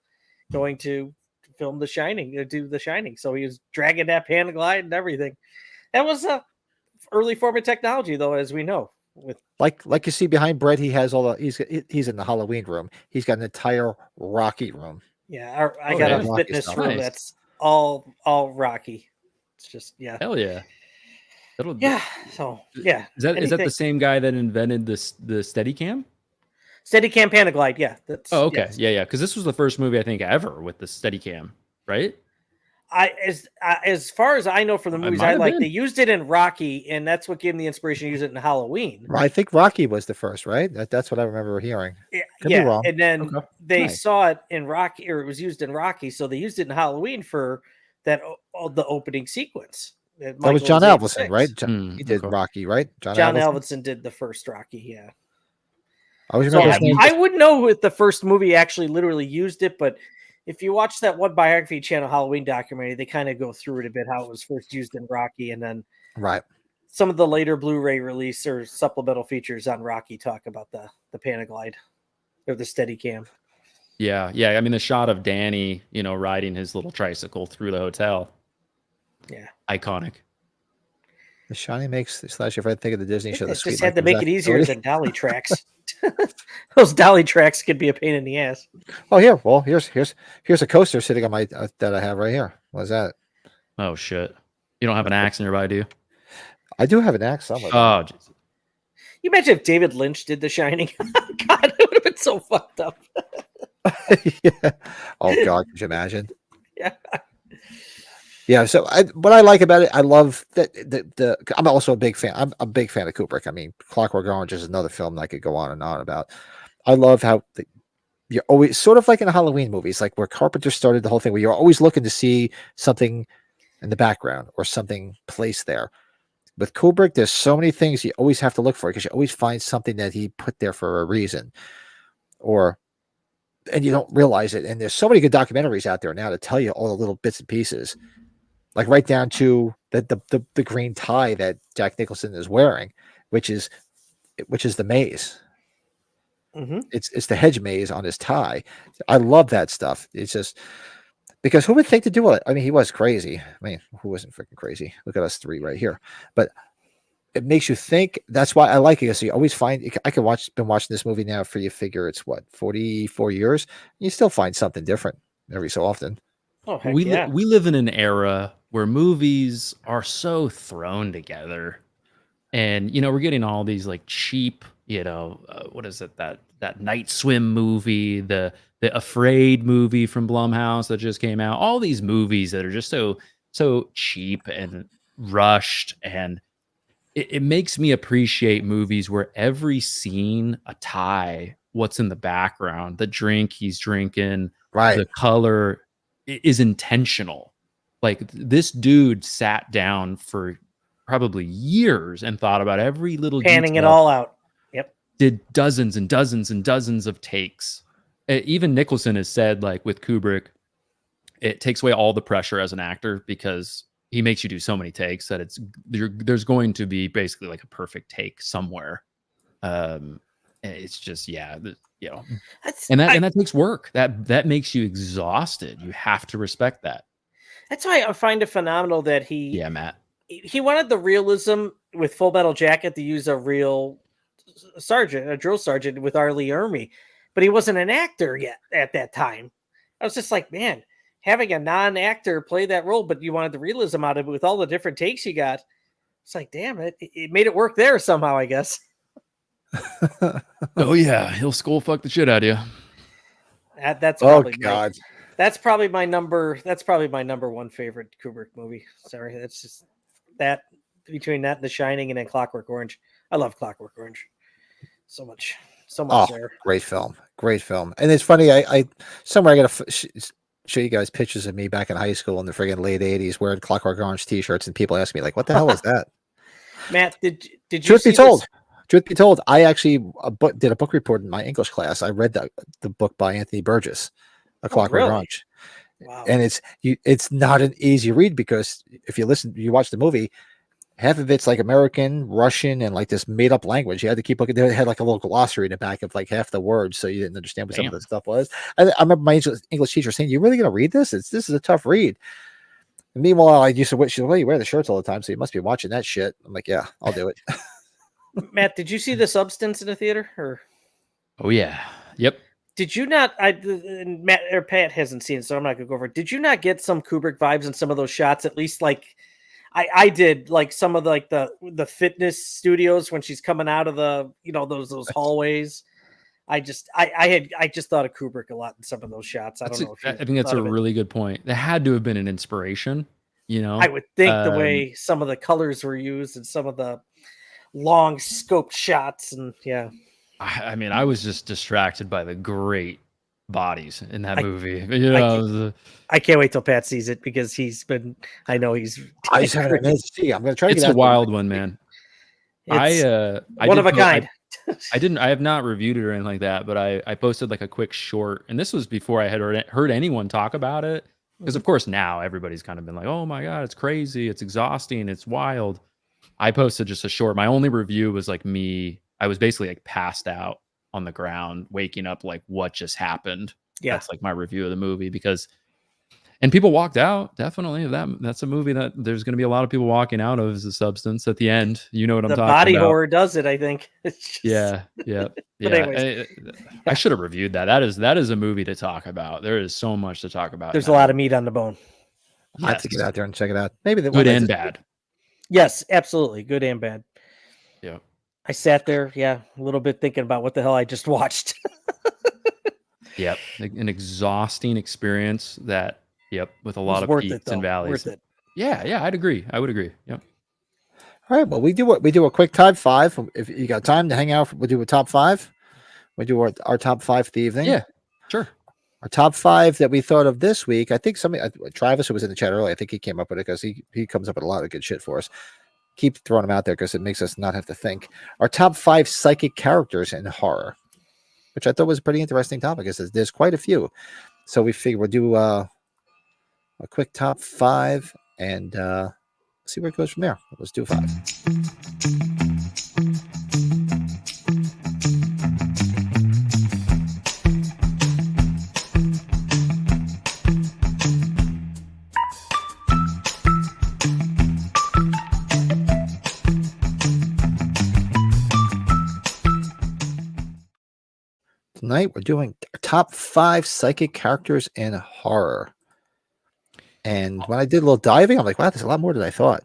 B: going to film The Shining, to do The Shining. So he was dragging that Panaglide and everything. That was a early form of technology, though, as we know. With
A: like you see behind Brett, he has he's in the Halloween room. He's got an entire Rocky room.
B: Yeah, I got a fitness room that's all Rocky. It's just
C: hell yeah.
B: So yeah.
C: Is that the same guy that invented the Steadicam?
B: Steadicam Panaglide, yeah. That's
C: okay. Yes. Yeah. Because this was the first movie I think ever with the Steadicam, right?
B: As far as I know from the movies I like, they used it in Rocky, and that's what gave them the inspiration to use it in Halloween.
A: I think Rocky was the first, right? That's what I remember hearing. Could be wrong.
B: And then they saw it in Rocky, or it was used in Rocky, so they used it in Halloween for the opening sequence.
A: That was John Avildsen, right? He did Rocky, right?
B: John Avildsen did the first Rocky, yeah.
A: I
B: wouldn't know if the first movie actually literally used it, but if you watch that One Biography Channel Halloween documentary, they kind of go through it a bit, how it was first used in Rocky, and then some of the later Blu-ray release or supplemental features on Rocky talk about the Panaglide or the Steadicam.
C: Yeah. I mean, the shot of Danny, riding his little tricycle through the hotel.
B: Yeah,
C: iconic.
A: The Shining makes / if I think of the Disney show,
B: just had to make it easier than dolly tracks. Those dolly tracks could be a pain in the ass.
A: Oh, here. Well, here's a coaster sitting on my that I have right here. What's that?
C: Oh shit! You don't have an axe nearby, do you?
A: I do have an axe somewhere.
C: Oh, Jesus.
B: You imagine if David Lynch did The Shining? God, it would have been so fucked up.
A: Yeah. Oh God, could you imagine?
B: Yeah.
A: Yeah, so what I like about it, I love that I'm also a big fan. I'm a big fan of Kubrick. I mean, Clockwork Orange is another film that I could go on and on about. I love how you're always sort of like in the Halloween movies, like where Carpenter started the whole thing, where you're always looking to see something in the background or something placed there. With Kubrick, there's so many things you always have to look for because you always find something that he put there for a reason, and you don't realize it. And there's so many good documentaries out there now to tell you all the little bits and pieces. Like right down to the green tie that Jack Nicholson is wearing, which is the maze.
B: Mm-hmm.
A: It's the hedge maze on his tie. I love that stuff. It's just because who would think to do it? I mean, he was crazy. I mean, who wasn't freaking crazy? Look at us three right here. But it makes you think. That's why I like it. Because you always find. I could been watching this movie now for you figure it's 44 years. You still find something different every so often.
B: Oh, heck
C: we
B: yeah.
C: We live in an era where movies are so thrown together, and we're getting all these like cheap, what is it, that Night Swim movie, the Afraid movie from Blumhouse that just came out, all these movies that are just so cheap and rushed, and it makes me appreciate movies where every scene, a tie, what's in the background, the drink he's drinking, the color is intentional. Like this dude sat down for probably years and thought about every little
B: panning
C: detail.
B: It all out. Yep.
C: Did dozens and dozens and dozens of takes. Even Nicholson has said, like with Kubrick, it takes away all the pressure as an actor because he makes you do so many takes that there's going to be basically like a perfect take somewhere. It's just and that takes work. That makes you exhausted. You have to respect that.
B: That's why I find it phenomenal that
C: Matt.
B: He wanted the realism with Full Metal Jacket to use a real sergeant, a drill sergeant with R. Lee Ermey, but he wasn't an actor yet at that time. I was just like, man, having a non-actor play that role, but you wanted the realism out of it with all the different takes you got. It's like, damn it made it work there somehow, I guess.
C: Oh yeah, he'll skull fuck the shit out of you.
B: That's probably
A: God.
B: That's probably my number one favorite Kubrick movie. Sorry, that's just that between that and The Shining and then Clockwork Orange. I love Clockwork Orange so much there.
A: Great film, and it's funny. I somewhere I gotta show you guys pictures of me back in high school in the friggin' late '80s wearing Clockwork Orange T-shirts, and people ask me like, "What the hell is that?"
B: Matt, did you?
A: Truth be told, I actually did a book report in my English class. I read the book by Anthony Burgess, A Clockwork Orange.
B: Wow.
A: And it's not an easy read because if you watch the movie, half of it's like American, Russian, and like this made up language. You had to keep looking. They had like a little glossary in the back of like half the words, so you didn't understand what some of the stuff was. I remember my English teacher saying, "You really gonna read this? This is a tough read." And meanwhile, I used to she's like, "Well, you wear the shirts all the time, so you must be watching that shit." I'm like, "Yeah, I'll do it."
B: Matt, did you see The Substance in the theater? Or
C: Oh yeah, yep.
B: did you not? Matt or Pat hasn't seen it, so I'm not gonna go over it. Did you not get some Kubrick vibes in some of those shots? At least like I did, like some of the fitness studios when she's coming out of the those hallways. I just thought of Kubrick a lot in some of those shots. I think
C: that's a really good point. That had to have been an inspiration.
B: I would think the way some of the colors were used and some of the long scoped shots, and yeah.
C: I mean, I was just distracted by the great bodies in that movie.
B: I can't wait till Pat sees it because I know he's.
A: I just haven't had to see. I'm going to try to
C: get
A: it. It's
C: a wild one, man.
B: It's one of a kind.
C: I have not reviewed it or anything like that, but I posted like a quick short, and this was before I had heard anyone talk about it. Because of course now everybody's kind of been like, "Oh my god, it's crazy, it's exhausting, it's wild." I posted just a short. My only review was like me. I was basically like passed out on the ground, waking up like, what just happened? Yeah, that's like my review of the movie and people walked out. Definitely, that's a movie that there's going to be a lot of people walking out of as A Substance at the end. You know what I'm talking about?
B: The body horror does it, I think.
C: Yeah. Anyways, I should have reviewed that. That is a movie to talk about. There is so much to talk about.
B: There's a lot of meat on the bone.
A: I have to get out there and check it out. Maybe the
C: good and bad.
B: Yes, absolutely, good and bad.
C: Yeah.
B: I sat there, a little bit thinking about what the hell I just watched.
C: Yep, an exhausting experience that, with a lot of peaks and valleys.
B: Worth it.
C: Yeah, I'd agree. I would agree. Yep.
A: All right, well, we do a quick top five. If you got time to hang out, we'll do a top five. We do our top five for the evening.
C: Yeah, sure.
A: Our top five that we thought of this week. I think Travis, who was in the chat earlier, I think he came up with it because he comes up with a lot of good shit for us. Keep throwing them out there because it makes us not have to think. Our top five psychic characters in horror, which I thought was a pretty interesting topic. Because there's quite a few, so we figure we'll do a quick top five and see where it goes from there. Let's do five. Tonight we're doing top five psychic characters in horror. And when I did a little diving, I'm like, wow, there's a lot more than I thought.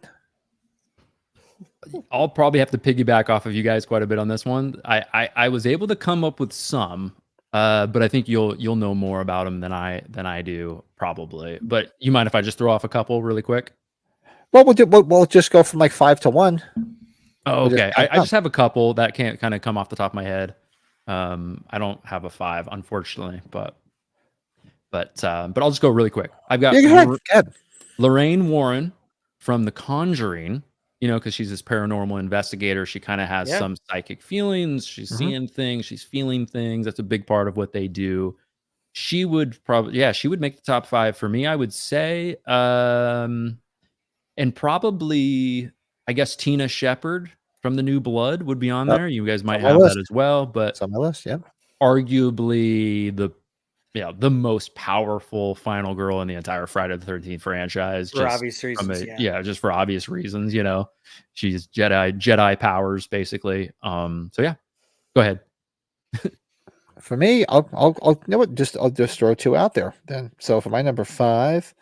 C: I'll probably have to piggyback off of you guys quite a bit on this one. I was able to come up with some, but I think you'll know more about them than I do probably. But you mind if I just throw off a couple really quick?
A: Well, we'll just go from like 5 to 1.
C: Oh, okay. I just have a couple that can't kind of come off the top of my head. I don't have a 5, unfortunately, but I'll just go really quick. I've got Lorraine Warren from The Conjuring, because she's this paranormal investigator. She kind of has some psychic feelings. She's seeing things. She's feeling things. That's a big part of what they do. She would she would make the top 5 for me, I would say. And probably, I guess, Tina Shepard from The New Blood would be on there. You guys might have that as well, but
A: it's on my list. Yeah,
C: arguably the most powerful final girl in the entire Friday the 13th franchise.
B: For obvious reasons.
C: Just for obvious reasons. She's Jedi powers basically. So yeah, go ahead.
A: For me, I'll you know what? I'll just throw 2 out there then. So for my number 5,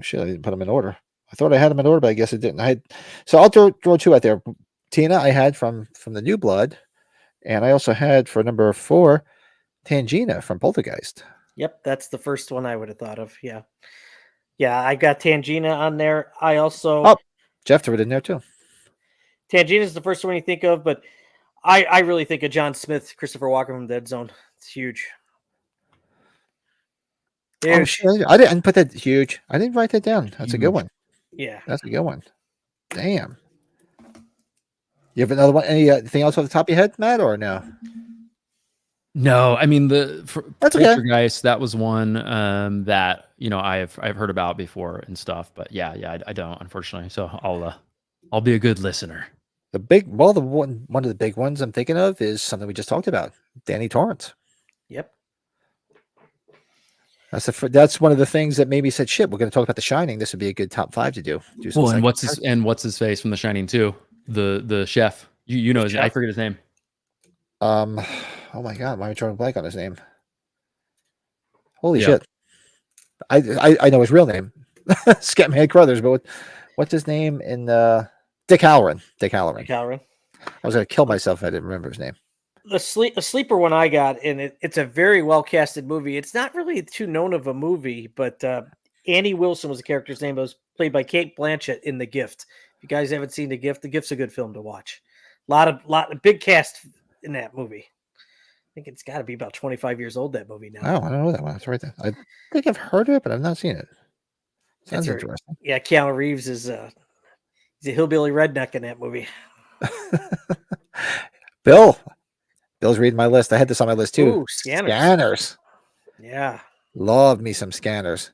A: shit, I didn't put them in order. I thought I had them in order, but I guess I didn't. So I'll throw 2 out there. Tina, I had from The New Blood, and I also had for number 4, Tangina from Poltergeist.
B: Yep, that's the first one I would have thought of. Yeah. Yeah, I got Tangina on there. I also
A: Oh. Jeff threw it in there too.
B: Tangina is the first one you think of, but I really think of John Smith, Christopher Walken from Dead Zone. It's huge.
A: Oh
B: Huge.
A: shit! I didn't put that huge. I didn't write that down. That's a good
C: Huge.
A: one.
B: Yeah.
A: That's a good one. Damn. You have another one? Anything else off the top of your head, Matt, or no?
C: No, I mean
A: That's okay.
C: Poltergeist. That was one that I've heard about before and stuff. But yeah, I don't, unfortunately. So I'll be a good listener.
A: The one of the big ones I'm thinking of is something we just talked about. Danny Torrance.
B: Yep.
A: That's one of the things that made me said, "Shit, we're going to talk about The Shining. This would be a good top 5 to do." Some
C: Well, and
A: second-
C: what's his face from The Shining too? The chef. You know his name. I forget his name.
A: Oh my god, why am I drawing a blank on his name? Holy
C: Yeah.
A: shit! I know his real name, Scatman Crothers, but what's his name in Dick Halloran? Dick Halloran.
B: Calvin.
A: I was going to kill myself if I didn't remember his name.
B: The sleeper one I got, and it's a very well casted movie. It's not really too known of a movie, but Annie Wilson was the character's name. It was played by Kate Blanchett in The Gift. If you guys haven't seen The Gift's a good film to watch. Lot of big cast in that movie. I think it's got to be about 25 years old. That movie now.
A: Oh, I don't know that one. That's right there. I think I've heard of it, but I've not seen it. Sounds
B: That's right.
A: interesting.
B: Yeah, Keanu Reeves is he's a hillbilly redneck in that movie.
A: Bill's reading my list. I had this on my list too.
B: Ooh, Scanners.
A: Scanners.
B: Yeah.
A: Love me some Scanners.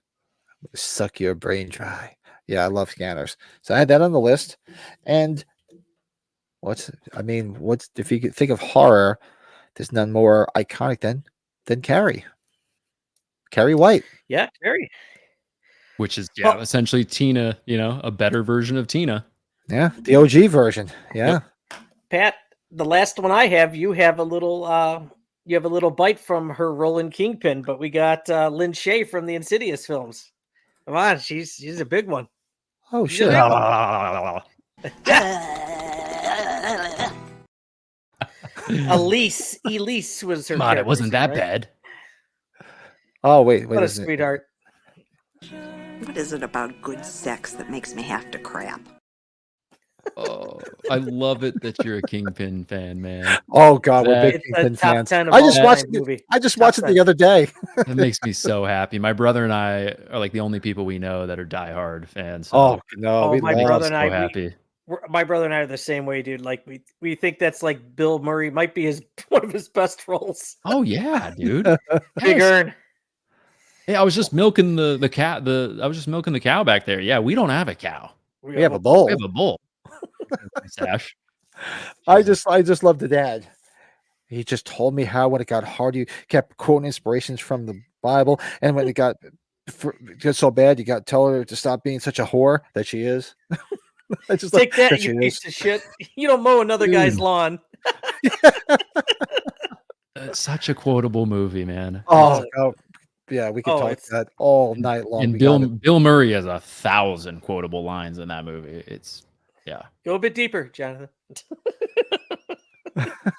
A: Suck your brain dry. Yeah, I love Scanners. So I had that on the list. And if you could think of horror, there's none more iconic than Carrie. Carrie White.
B: Yeah, very.
C: Which is essentially Tina. A better version of Tina.
A: Yeah, the OG version. Yeah.
B: Pat, the last one I have, you have a little bite from her role in Kingpin, but we got Lynn Shay from the Insidious films. Come on, she's a big one.
A: Oh shit.
B: Elise was her.
C: Come on, it
B: character's
C: wasn't that
B: name, right?
C: bad.
A: Oh wait,
B: What a
A: isn't it?
B: sweetheart.
F: What is it about good sex that makes me have to crap?
C: Oh, I love it that you're a Kingpin fan, man.
A: Oh god, we're big
B: It's a
A: Kingpin
B: top
A: fans.
B: 10 of
A: I
B: all
A: just
B: time
A: watched
B: movie.
A: I just
B: Top
A: watched it
B: 10.
A: the other day.
C: That makes me so happy. My brother and I are like the only people we know that are diehard fans. So
A: Oh no, we
B: my
A: love
B: brother
C: so
B: and I,
C: happy.
B: my brother and I are the same way, dude. Like we think that's like Bill Murray might be one of his best roles.
C: Oh yeah, dude.
B: Big
C: Yes.
B: Earn.
C: Hey, I was just milking the cat. I was just milking the cow back there. Yeah, we don't have a cow.
A: we have a bowl.
C: We have a bull. Sash.
A: I just love the dad. He just told me how when it got hard, you kept quoting inspirations from the Bible, and when it got so bad, you got tell her to stop being such a whore that she is. I just
B: Take that,
A: she
B: you
A: is.
B: piece of shit. You don't mow another guy's
C: Dude.
B: lawn.
C: It's such a quotable movie, man.
A: Oh, yeah, we could talk
B: it's-
A: that all night long.
C: And
A: We got
C: Bill Murray has 1,000 quotable lines in that movie. It's
B: Go a bit deeper, Jonathan.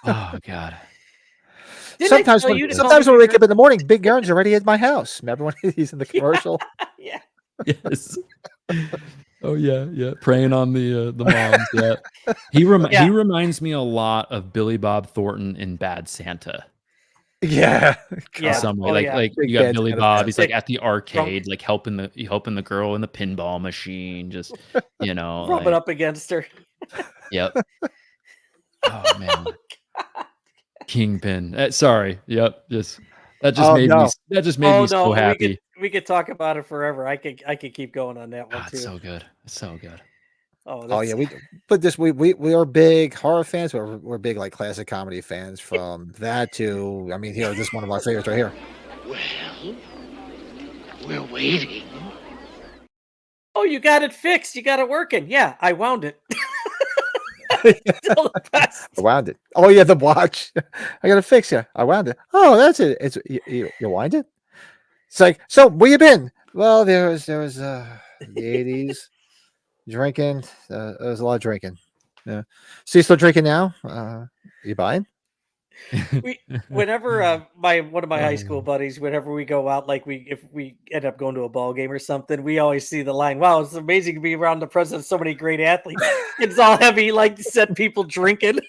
C: oh god.
A: it.
B: Didn't I
A: Sometimes
B: tell
A: when
B: you to
A: sometimes
B: call
A: when we
B: me
A: wake up in the morning, Big Aaron's already at my house. Remember when he's in the commercial?
B: Yeah.
C: Yes. Oh yeah. Preying on the moms. Yeah. He reminds me a lot of Billy Bob Thornton in Bad Santa.
A: Yeah.
B: Yeah.
C: In some way.
B: Oh,
C: like
B: yeah.
C: like
A: Big
C: you got
A: Bad
C: Billy
A: Santa
C: Bob.
A: fan.
C: He's like
B: Like,
C: at the arcade, like helping the girl in the pinball machine. Just
B: Rub
C: like,
B: it up against her.
C: Yep. Oh man. Kingpin. Sorry. Yep. That just made me so happy.
B: We could talk about it forever. I could keep going on that one
C: Oh,
B: too.
C: it's so good. It's so good.
A: Oh yeah, we are big horror fans, but we're big like classic comedy fans. From that to, I mean, here this is one of our favorites right here.
E: Well, we're waiting.
B: Oh, you got it fixed. You got it working. Yeah, I wound it. Still the best.
A: I wound it. Oh yeah, the watch. I gotta fix it. I wound it. Oh, that's it. It's you wind it. It's like, so where you been? Well, there was the 80s drinking. There was a lot of drinking. Yeah. So you still drinking now? You buying?
B: Whenever one of my high school buddies, whenever we go out, like if we end up going to a ball game or something, we always see the line, "Wow, it's amazing to be around the presence of so many great athletes." It's all heavy, like set people drinking.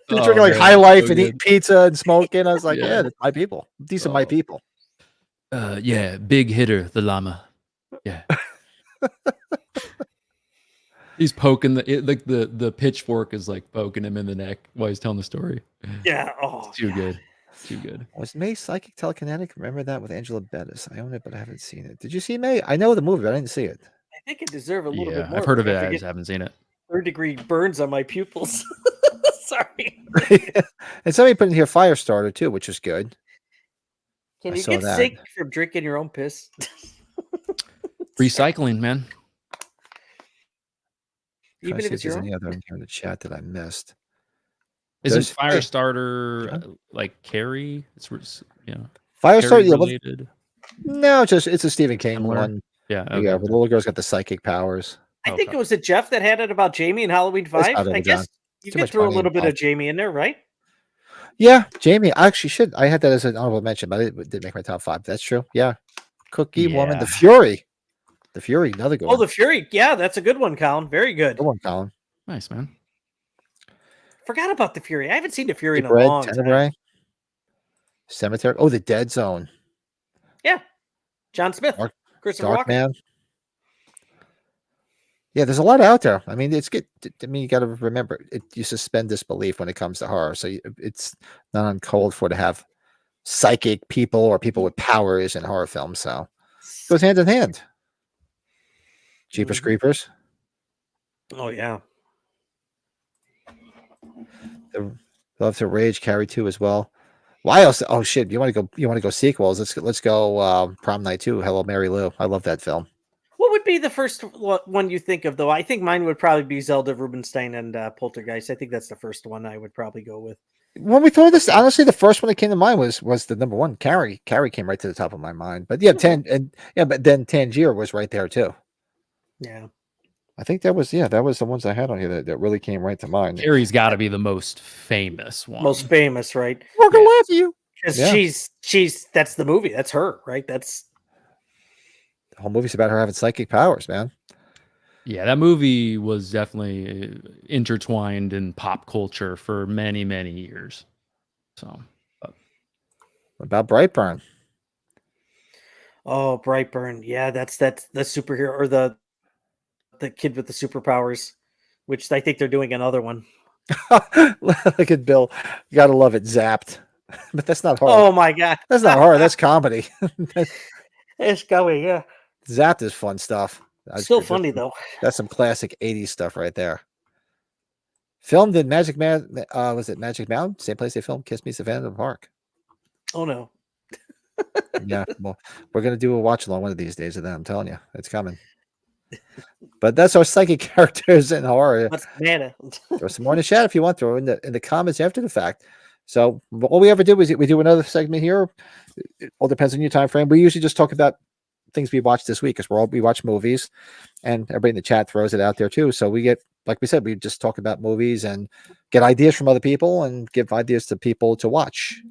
A: They're drinking like High Life and eating pizza and smoking. I was like, yeah, that's my people. These are my people.
C: Yeah, big hitter, the llama. Yeah. He's poking the pitchfork is like poking him in the neck while he's telling the story.
B: Yeah. Oh,
C: It's too good. Too good.
A: Was May Psychic Telekinetic? Remember that with Angela Bettis? I own it, but I haven't seen it. Did you see May? I know the movie, but I didn't see it.
B: I think it deserves a little bit more.
C: I've heard of it.
B: I
C: I just haven't seen it.
B: 3rd-degree burns on my pupils. Sorry.
A: And somebody put in here Firestarter too, which is good.
B: Can
A: I
B: you
A: saw
B: get
A: that.
B: sick from drinking your own piss?
C: Recycling, man.
B: Even if it's
A: there's
B: your
A: any
B: own?
A: other in here in the chat that I missed.
C: Isn't
A: There's-
C: Firestarter like Carrie? It's
A: Firestarter,
C: Carrie
A: yeah, well,
C: related.
A: no, it's a Stephen King
C: Similar?
A: one.
C: Yeah.
A: Yeah,
C: Okay.
A: but the little girl's got the psychic powers.
B: I think it was Jeff that had it about Jamie in Halloween 5.
A: gotta
B: I
A: be
B: guess
A: John.
B: you
A: Too
B: can
A: much
B: throw a
A: money
B: little bit of
A: involved.
B: Jamie in there, right?
A: Yeah, Jamie. I actually should. I had that as an honorable mention, but it didn't make my top 5. That's true. Yeah. Cookie Woman, the
C: Yeah.
A: Fury. The Fury, another good
B: Oh,
A: one.
B: the Fury. Yeah, that's a good one, Colin. Very good.
A: Good one, Colin.
C: Nice, man.
B: Forgot about the Fury. I haven't seen the Fury in a
A: Deep Red,
B: long time.
A: Tenebrae, Cemetery. Oh, the Dead Zone.
B: Yeah. John Smith.
A: Dark-
B: Christopher
A: Dark
B: Walken.
A: Man. Yeah, there's a lot out there. I mean, it's good. I mean, you got to remember, you suspend disbelief when it comes to horror. So it's not uncalled for to have psychic people or people with powers in horror films. So it goes hand in hand. Jeepers
B: Mhm.
A: Creepers.
B: Oh, yeah.
A: Love to Rage, Carrie 2 as well. Why else? Oh shit! You want to go sequels? Let's go. Prom Night 2. Hello, Mary Lou. I love that film.
B: What would be the first one you think of, though? I think mine would probably be Zelda Rubinstein and Poltergeist. I think that's the first one I would probably go with.
A: When we throw this, honestly, the first one that came to mind was the number one. Carrie came right to the top of my mind. But yeah, but then Tangier was right there too.
B: Yeah.
A: I think that was the ones I had on here that really came right to mind.
C: Carrie's got to be the most famous one.
B: Most famous, right?
A: We're gonna laugh at you.
B: Because
A: Yeah.
B: she's that's the movie. That's her, right? That's
A: The whole movie's about her having psychic powers, man.
C: Yeah, that movie was definitely intertwined in pop culture for many, many years. So,
A: What about Brightburn?
B: oh, Brightburn. Yeah, that's the superhero or the kid with the superpowers, which I think they're doing another one.
A: Look at Bill. You gotta love it. Zapped, but that's not horror.
B: Oh my god,
A: That's not horror. That's comedy.
B: it's going. Yeah,
A: Zapped is fun stuff.
B: still funny though.
A: That's some classic 80s stuff right there. Filmed in Magic Man. Was it Magic Mountain? Same place they filmed Kiss Me Savannah Park.
B: Oh no.
A: Yeah. Well, we're going to do a watch along one of these days of that. I'm telling you, it's coming. But that's our psychic characters in horror.
B: What's banana?
A: Throw some more in the chat if you want. Throw in the comments after the fact. So all we ever do is we do another segment here. It all depends on your time frame. We usually just talk about things we watched this week because we watch movies, and everybody in the chat throws it out there too. So we get, like we said, we just talk about movies and get ideas from other people and give ideas to people to watch.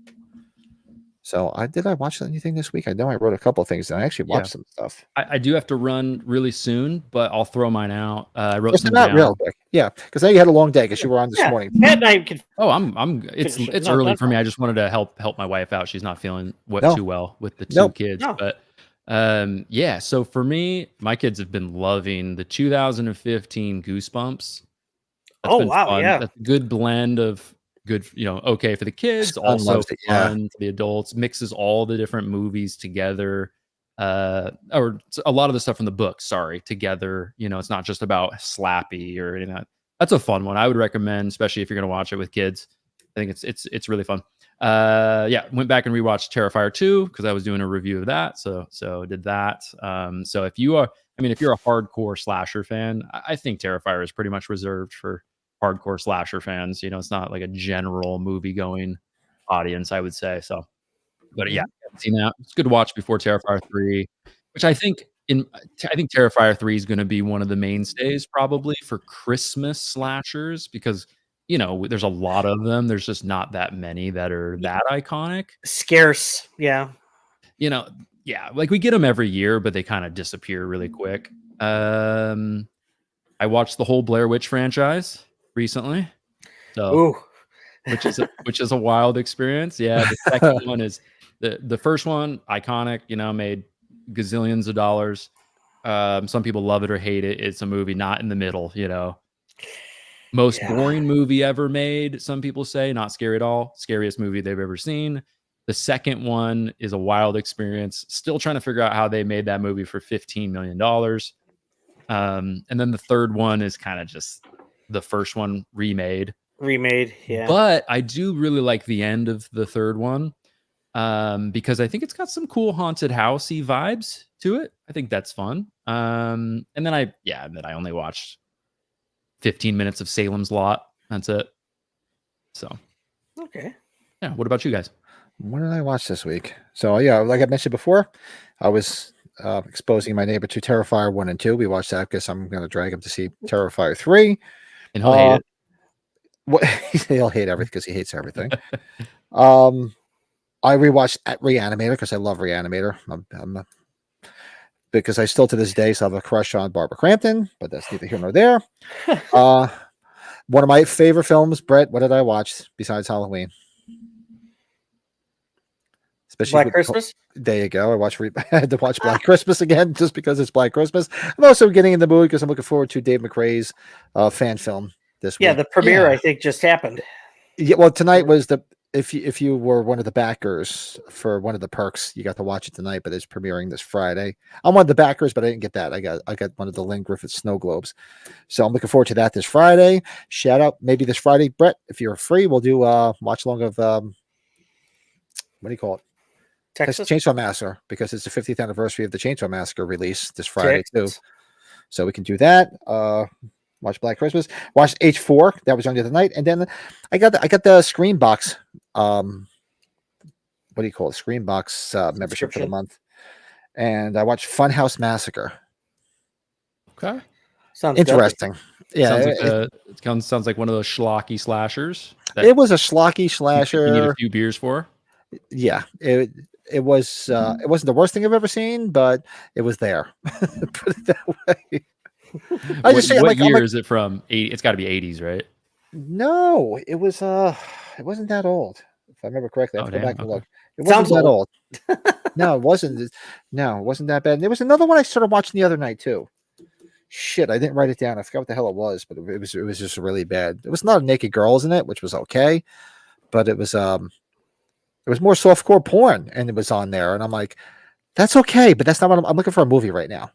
A: So did I watch anything this week? I know I wrote a couple of things and I actually watched some stuff.
C: I do have to run really soon, but I'll throw mine out. I wrote
A: Just
C: some
A: not
C: down.
A: real quick. Yeah, because I know you had a long day because you were on this morning.
B: Matt and I can
C: Oh, I'm. It's
B: Finish it.
C: it's
B: No,
C: early
B: that's
C: for me. I just wanted to help my wife out. She's not feeling
A: No.
C: too well with the two
A: Nope.
C: kids.
B: No.
C: But yeah. So for me, my kids have been loving the 2015 Goosebumps. That's
B: Oh,
C: been
B: wow,
C: fun.
B: yeah.
C: That's a good blend of good, okay for the kids,
A: Son
C: also
A: loves it, yeah.
C: fun for the adults. Mixes all the different movies together. Or a lot of the stuff from the book, together. It's not just about Slappy or anything. That's a fun one. I would recommend, especially if you're going to watch it with kids. I think it's really fun. Yeah, went back and rewatched Terrifier 2 because I was doing a review of that. So did that. So if you're a hardcore slasher fan, I think Terrifier is pretty much reserved for hardcore slasher fans. It's not like a general movie going audience, I would say. So, but yeah, I haven't seen that. It's good to watch before Terrifier 3, which I think Terrifier 3 is going to be one of the mainstays probably for Christmas slashers because there's a lot of them. There's just not that many that are that iconic.
B: Scarce, yeah.
C: Yeah, like we get them every year, but they kind of disappear really quick. I watched the whole Blair Witch franchise recently, so
B: Ooh.
C: which is a wild experience. Yeah, the second one is the first one, iconic. Made gazillions of dollars. Some people love it or hate it. It's a movie not in the middle. Most boring movie ever made. Some people say not scary at all. Scariest movie they've ever seen. The second one is a wild experience. Still trying to figure out how they made that movie for $15 million. And then the third one is kind of just the first one remade.
B: Yeah.
C: But I do really like the end of the third one because I think it's got some cool haunted housey vibes to it. I think that's fun. And then I only watched 15 minutes of Salem's Lot. That's it. So,
B: okay.
C: Yeah. What about you guys?
A: What did I watch this week? So yeah, like I mentioned before, I was exposing my neighbor to Terrifier 1 and 2. We watched that because I'm going to drag him to see Terrifier 3.
C: And he'll hate it.
A: He'll hate everything because he hates everything. I rewatched Reanimator because I love Reanimator. Because I still to this day still have a crush on Barbara Crampton, but that's neither here nor there. One of my favorite films, Brett, what did I watch besides Halloween? Especially
B: Black Christmas?
A: There you go. I had to watch Black Christmas again just because it's Black Christmas. I'm also getting in the mood because I'm looking forward to Dave McRae's fan film this week.
B: Yeah, the premiere I think just happened.
A: Yeah, well, tonight was if you were one of the backers for one of the perks, you got to watch it tonight, but it's premiering this Friday. I'm one of the backers, but I didn't get that. I got one of the Lynn Griffith Snow Globes. So I'm looking forward to that this Friday. Shout out maybe this Friday, Brett, if you're free, we'll do watch along of what do you call it?
B: Texas
A: Chainsaw Massacre, because it's the 50th anniversary of the Chainsaw Massacre release this Friday too. So we can do that. Watch Black Christmas. Watch H4. That was on the other night, and then I got the Screenbox. What do you call it? Screenbox membership for the month, and I watched Funhouse Massacre.
C: Okay,
B: sounds
A: interesting.
B: Good.
A: Yeah,
C: it sounds like one of those schlocky slashers.
A: It was a schlocky slasher.
C: You need a few beers for.
A: Yeah, it was. It wasn't the worst thing I've ever seen, but it was there. Put it that way.
C: What year is it from? It's got to be 80s, right?
A: No, it was. It wasn't that old, if I remember correctly. I have to go back and look. It wasn't that old. No, it wasn't. No, it wasn't that bad. And there was another one I started watching the other night too. Shit, I didn't write it down. I forgot what the hell it was, but it was just really bad. It was not naked girls in it, which was okay, but it was more softcore porn, and it was on there, and I'm like, that's okay, but that's not what I'm looking for a movie right now.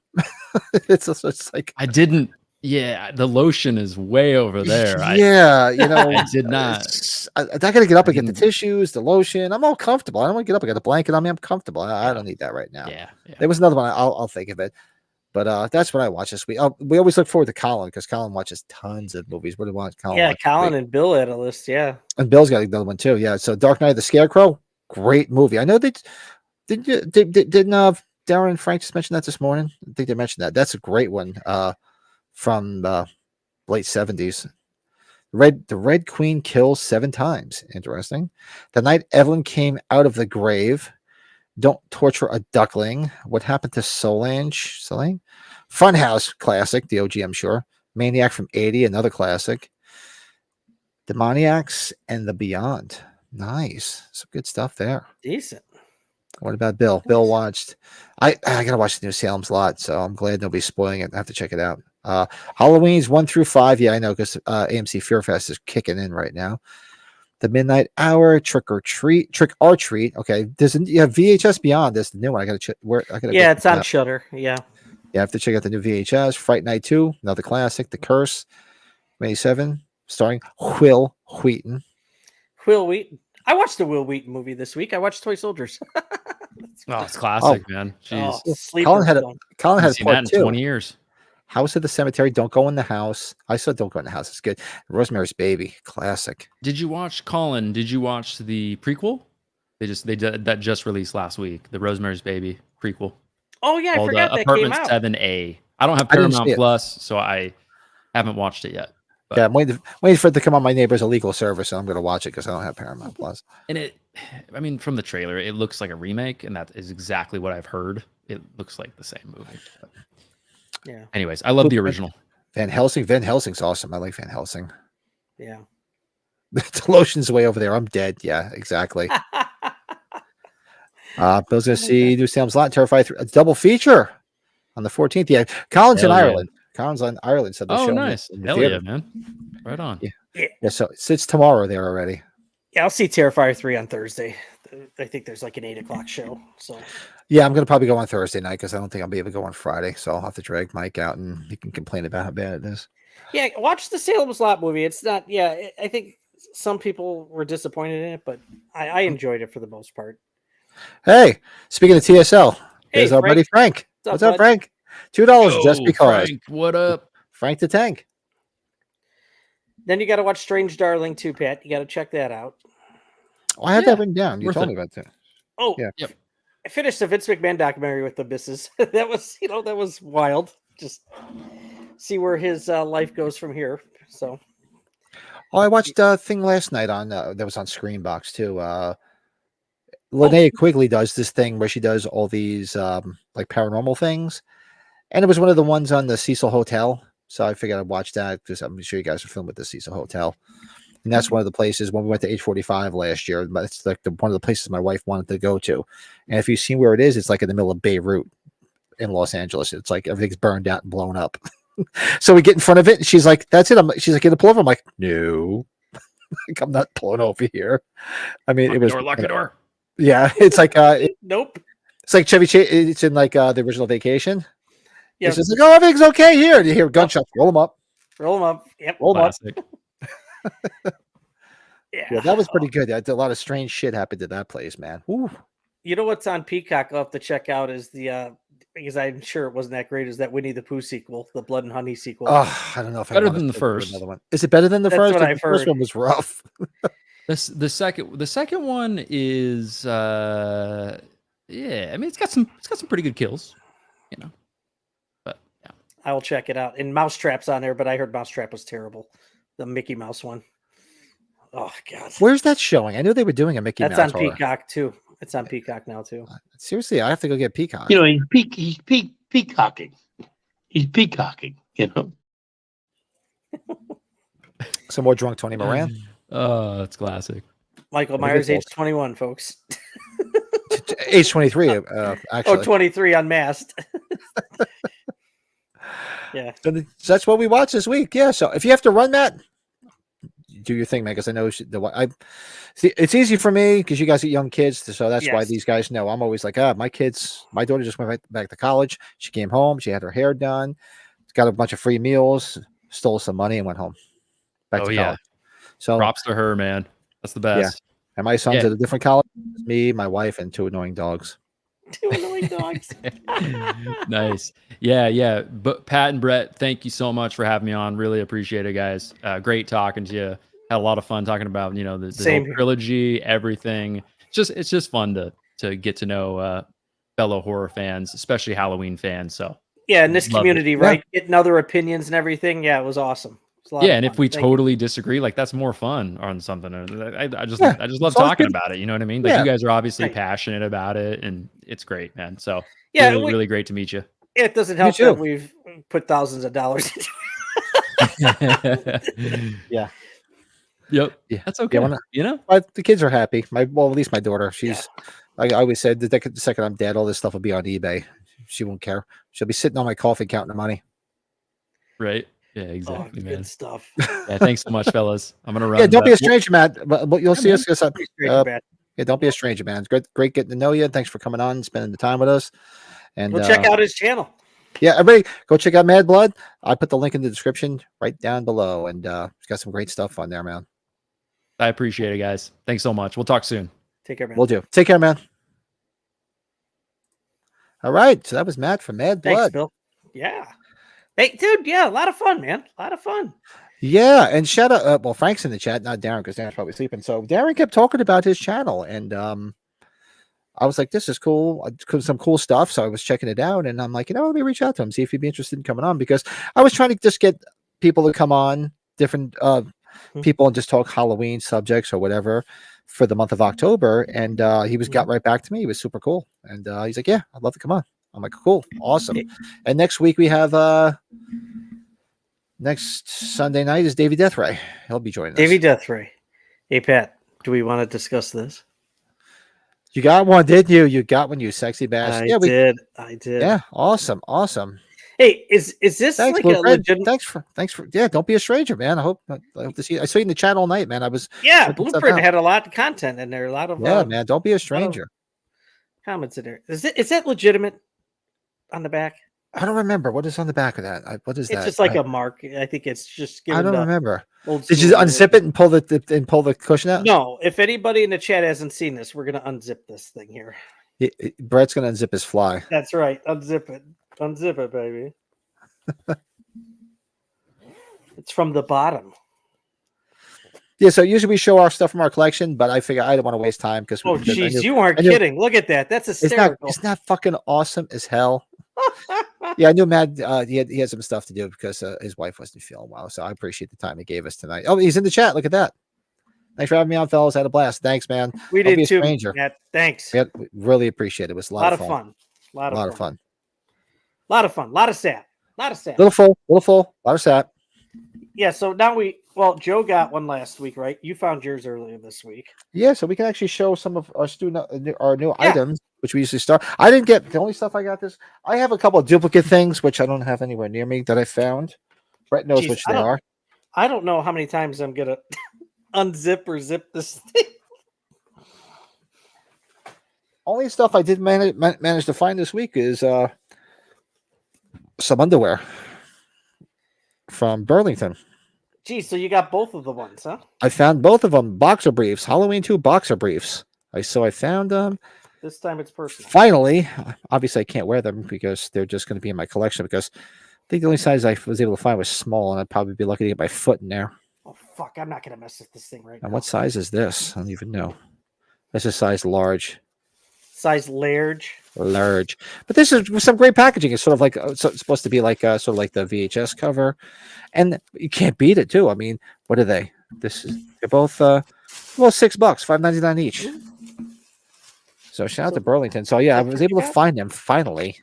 A: it's like
C: I didn't. Yeah, the lotion is way over there.
A: Yeah,
C: I did not.
A: I got to get up and get the tissues, the lotion. I'm all comfortable. I don't want to get up and get a blanket on me. I'm comfortable. I don't need that right now.
C: Yeah.
A: There was another one. I'll think of it. But that's what I watched this week. We always look forward to Colin because Colin watches tons of movies. What do you want, Colin?
B: Yeah, Colin and Bill had a list. Yeah,
A: and Bill's got another one too. Yeah, so Dark Knight of the Scarecrow, great movie. I know didn't Darren and Frank just mention that this morning? I think they mentioned that. That's a great one. From late 70s. The Red Queen kills 7 times. Interesting. The Night Evelyn Came Out of the Grave. Don't Torture a Duckling. What Happened to Solange? Funhouse, classic. The OG, I'm sure. Maniac from 80, another classic. Demoniacs and the Beyond. Nice. Some good stuff there.
B: Decent.
A: What about Bill? Nice. Bill watched. I gotta watch the new Salem's Lot, so I'm glad nobody's spoiling it. I have to check it out. Halloween's 1 through 5. Yeah, I know because AMC Fear Fest is kicking in right now. The Midnight Hour, Trick or Treat. Okay, you have VHS Beyond. This the new one. I gotta check.
B: It's on Shudder. Yeah,
A: I have to check out the new VHS. Fright Night 2, another classic. The Curse, May 7, starring Will Wheaton.
B: Will Wheaton. I watched the Will Wheaton movie this week. I watched Toy Soldiers.
C: It's classic, man. Jeez.
A: Colin had part 2.
C: 20 years.
A: House of the Cemetery, Don't Go in the House. I said Don't Go in the House. It's good. Rosemary's Baby, classic.
C: Did you watch, Colin? Did you watch the prequel? They did that just released last week. The Rosemary's Baby prequel.
B: Oh yeah, I forgot that
C: Apartment
B: came out.
C: 7A. I don't have Paramount Plus, so I haven't watched it yet.
A: Yeah, I'm waiting for it to come on my neighbor's illegal service, and I'm going to watch it because I don't have Paramount Plus.
C: And I mean, from the trailer, it looks like a remake, and that is exactly what I've heard. It looks like the same movie. But
B: Yeah.
C: anyways, I love the original.
A: Van Helsing. Van Helsing's awesome. I like Van Helsing.
B: Yeah.
A: The lotion's way over there. I'm dead. Yeah, exactly. Bill's going to see New Salem's Lot, Terrifier 3, a double feature on the 14th. Yeah, Colin's in
C: Hell yeah.
A: Ireland. Colin's in Ireland. So they're
C: Oh,
A: showing
C: nice.
A: it in the
C: Hell
A: theater.
C: yeah, man. Right on.
A: Yeah. Yeah, so it's tomorrow there already.
B: Yeah, I'll see Terrifier 3 on Thursday. I think there's like an 8:00 show. So
A: Yeah, I'm going to probably go on Thursday night because I don't think I'll be able to go on Friday. So I'll have to drag Mike out and he can complain about how bad it is.
B: yeah, watch the Salem's Lot movie. It's not. Yeah, I think some people were disappointed in it, but I enjoyed it for the most part.
A: Hey, speaking of TSL, there's
B: Hey,
A: our buddy Frank.
B: What's
A: What's
B: up,
A: up,
B: bud?
A: Frank? $2 just
C: Yo,
A: because.
C: Frank, what up?
A: Frank the Tank.
B: Then you got to watch Strange Darling too, Pat. You got to check that out.
A: Oh, I have
C: Yeah,
A: that written down. You
C: worth
A: told
C: it.
A: me about that.
B: Oh,
A: Yeah.
C: Yep.
B: I finished the Vince McMahon documentary with the missus. That was, that was wild. Just see where his life goes from here. So,
A: Oh, I watched a thing last night on that was on Screenbox too. Linnea Quigley does this thing where she does all these like paranormal things, and it was one of the ones on the Cecil Hotel. So I figured I'd watch that because I'm sure you guys are filming at the Cecil Hotel, and that's one of the places when we went to H45 last year. It's like one of the places my wife wanted to go to, and if you've seen where it is, it's like in the middle of Beirut in Los Angeles. It's like everything's burned out and blown up. So we get in front of it, and she's like, "That's it." She's like, "Get a pull over." I'm like, "No, like, I'm not pulling over here." I mean,
C: Lock the door.
A: yeah, it's like
B: nope.
A: it's like Chevy Chase. It's in like the original Vacation.
B: Yeah,
A: It's just like, "Oh, everything's okay here." And you hear gunshots, roll them up,
B: roll them up. Yep.
A: roll them up.
C: Classic.
A: Yeah, that was pretty good. A lot of strange shit happened to that place, man. Ooh.
B: You know what's on Peacock? I'll have to check out is the because I'm sure it wasn't that great. Is that Winnie the Pooh sequel, the Blood and Honey sequel?
A: Oh, I don't know if I
C: Better
A: wanna
C: than the
A: do
C: first.
A: Another one. Is it better than the
B: That's
A: first?
B: what
A: The
B: I've
A: first
B: heard.
A: one was rough.
C: The second one is yeah, I mean it's got some pretty good kills, But yeah.
B: I will check it out. And Mousetrap's on there, but I heard Mousetrap was terrible. The Mickey Mouse one. Oh God.
A: Where's that showing? I knew they were doing a Mickey
B: That's
A: Mouse
B: on
A: horror.
B: Peacock too. It's on Peacock now too.
A: Seriously, I have to go get Peacock.
E: You know, he's peacocking. He's peacocking,
A: Some more drunk Tony Moran.
C: Oh, that's classic.
B: Michael
A: What are
B: Myers,
A: they
B: age 21, folks.
A: Age 23, actually.
B: Oh, 23 unmasked. Yeah.
A: So that's what we watched this week. Yeah. So if you have to run that, do your thing, man. Because I know it's easy for me because you guys are young kids. So that's why
B: Yes.
A: these guys know. I'm always like, my daughter just went right back to college. She came home. She had her hair done. Got a bunch of free meals. Stole some money and went home. Back
C: Oh,
A: to
C: yeah.
A: college. So
C: Props to her, man. That's the best.
A: and my son's
C: Yeah.
A: at a different college. Me, my wife, and 2 annoying dogs.
B: 2 annoying dogs.
C: Nice. Yeah. But Pat and Brett, thank you so much for having me on. Really appreciate it, guys. Great talking to you. Had a lot of fun talking about, the
B: Same
C: whole
B: here.
C: trilogy, everything. It's just fun to get to know fellow horror fans, especially Halloween fans. So
B: Yeah, in this
C: Loved it.
B: community, right? Getting other opinions and everything. Yeah, it was awesome. It was a lot
C: yeah,
B: of
C: and
B: fun.
C: if we
B: Thank you.
C: totally disagree, like that's more fun on something. I just
A: Yeah,
C: love
A: it's all
C: talking
A: good.
C: about it. You know what I mean? Like
A: Yeah.
C: you guys are obviously
B: Right.
C: passionate about it, and it's great, man. So
B: Yeah,
C: really,
B: we-
C: really great to meet you.
B: It doesn't help
A: too.
B: that we've put thousands of dollars into
A: Yeah.
C: Yep.
A: Yeah.
C: That's okay.
A: when
C: But
A: the kids are happy. At least my daughter. She's. I always said the second I'm dead, all this stuff will be on eBay. She won't care. She'll be sitting on my coffin counting the money.
C: right. Yeah,
B: Oh,
C: exactly, man.
B: good stuff.
C: Yeah, thanks so much, fellas. I'm gonna run.
A: Yeah, don't be
C: but
A: a stranger, Matt. But you'll see us. Yeah, don't be a stranger, man. It's great getting to know you. Thanks for coming on and spending the time with us. And
B: Go check out his channel.
A: yeah, everybody go check out Mad Blood. I put the link in the description right down below, and it's got some great stuff on there, man.
C: I appreciate it, guys. Thanks so much. We'll talk soon.
B: Take care, man.
A: We'll do. Take care, man. All right, so that was Matt from Mad
B: Thanks,
A: Blood.
B: Bill. Yeah. Hey, dude. Yeah, a lot of fun, man. A lot of fun.
A: Yeah, and shout out. Well, Frank's in the chat, not Darren, because Darren's probably sleeping. So Darren kept talking about his channel, and I was like, "This is cool, some cool stuff." So I was checking it out, and I'm like, let me reach out to him, see if he'd be interested in coming on, because I was trying to just get people to come on, different people and just talk Halloween subjects or whatever for the month of October. And he got right back to me. He was super cool. And he's like, yeah, I'd love to come on. I'm like, cool, awesome. And next week we have next Sunday night is Davey Deathray. He'll be joining us.
B: Davey Deathray. Hey, Pat, do we want to discuss this?
A: You got one, didn't you? You got one, you sexy bastard.
B: I did. I did.
A: Yeah, awesome.
B: Hey, is this
A: Thanks,
B: like a legitimate?
A: Thanks for. Yeah, don't be a stranger, man. I hope to see you. I saw you in the chat all night, man. I was.
B: Yeah, Blueprint had a lot of content in there. A lot of
A: man. Don't be a stranger.
B: Comments in there. Is that legitimate on the back?
A: I don't remember what is on the back of that. What is that?
B: It's just like a mark. I think it's just.
A: I don't remember. Did you unzip it and pull the cushion out?
B: No. If anybody in the chat hasn't seen this, we're gonna unzip this thing here.
A: Brett's gonna unzip his fly.
B: That's right. Unzip it. Unzip it, baby. It's from the bottom.
A: Yeah, so usually we show our stuff from our collection, but I figure I don't want to waste time because.
B: Oh, jeez, you aren't kidding! Look at that. That's hysterical.
A: It's not fucking awesome as hell. Yeah, I knew Matt. He had some stuff to do because his wife wasn't feeling well. So I appreciate the time he gave us tonight. Oh, he's in the chat. Look at that. Thanks for having me on, fellas. Had a blast. Thanks, man.
B: We did too. Matt, thanks.
A: We really appreciate it. It was a lot of fun.
B: A lot of fun. A lot of sat.
A: Little full. A lot of sat.
B: Yeah. So now Well, Joe got one last week, right? You found yours earlier this week.
A: Yeah, so we can actually show some of our new items, which we usually start. I didn't get the only stuff I got this. I have a couple of duplicate things, which I don't have anywhere near me that I found. Brett knows which they are.
B: I don't know how many times I'm gonna unzip or zip this thing.
A: Only stuff I did manage to find this week is some underwear from Burlington.
B: Geez, so you got both of the ones, huh?
A: I found both of them. Boxer briefs. Halloween 2 boxer briefs. I found them.
B: This time it's personal.
A: Finally, obviously I can't wear them because they're just going to be in my collection because I think the only size I was able to find was small, and I'd probably be lucky to get my foot in there.
B: Oh, fuck. I'm not going to mess with this thing right now.
A: And what size is this? I don't even know. This is size large.
B: Size large.
A: Large. But this is some great packaging. It's sort of like it's supposed to be like sort of like the VHS cover. And you can't beat it too. I mean, what are they? They're both $6, $5.99 each. So shout out to Burlington. So yeah, I was able to find them finally.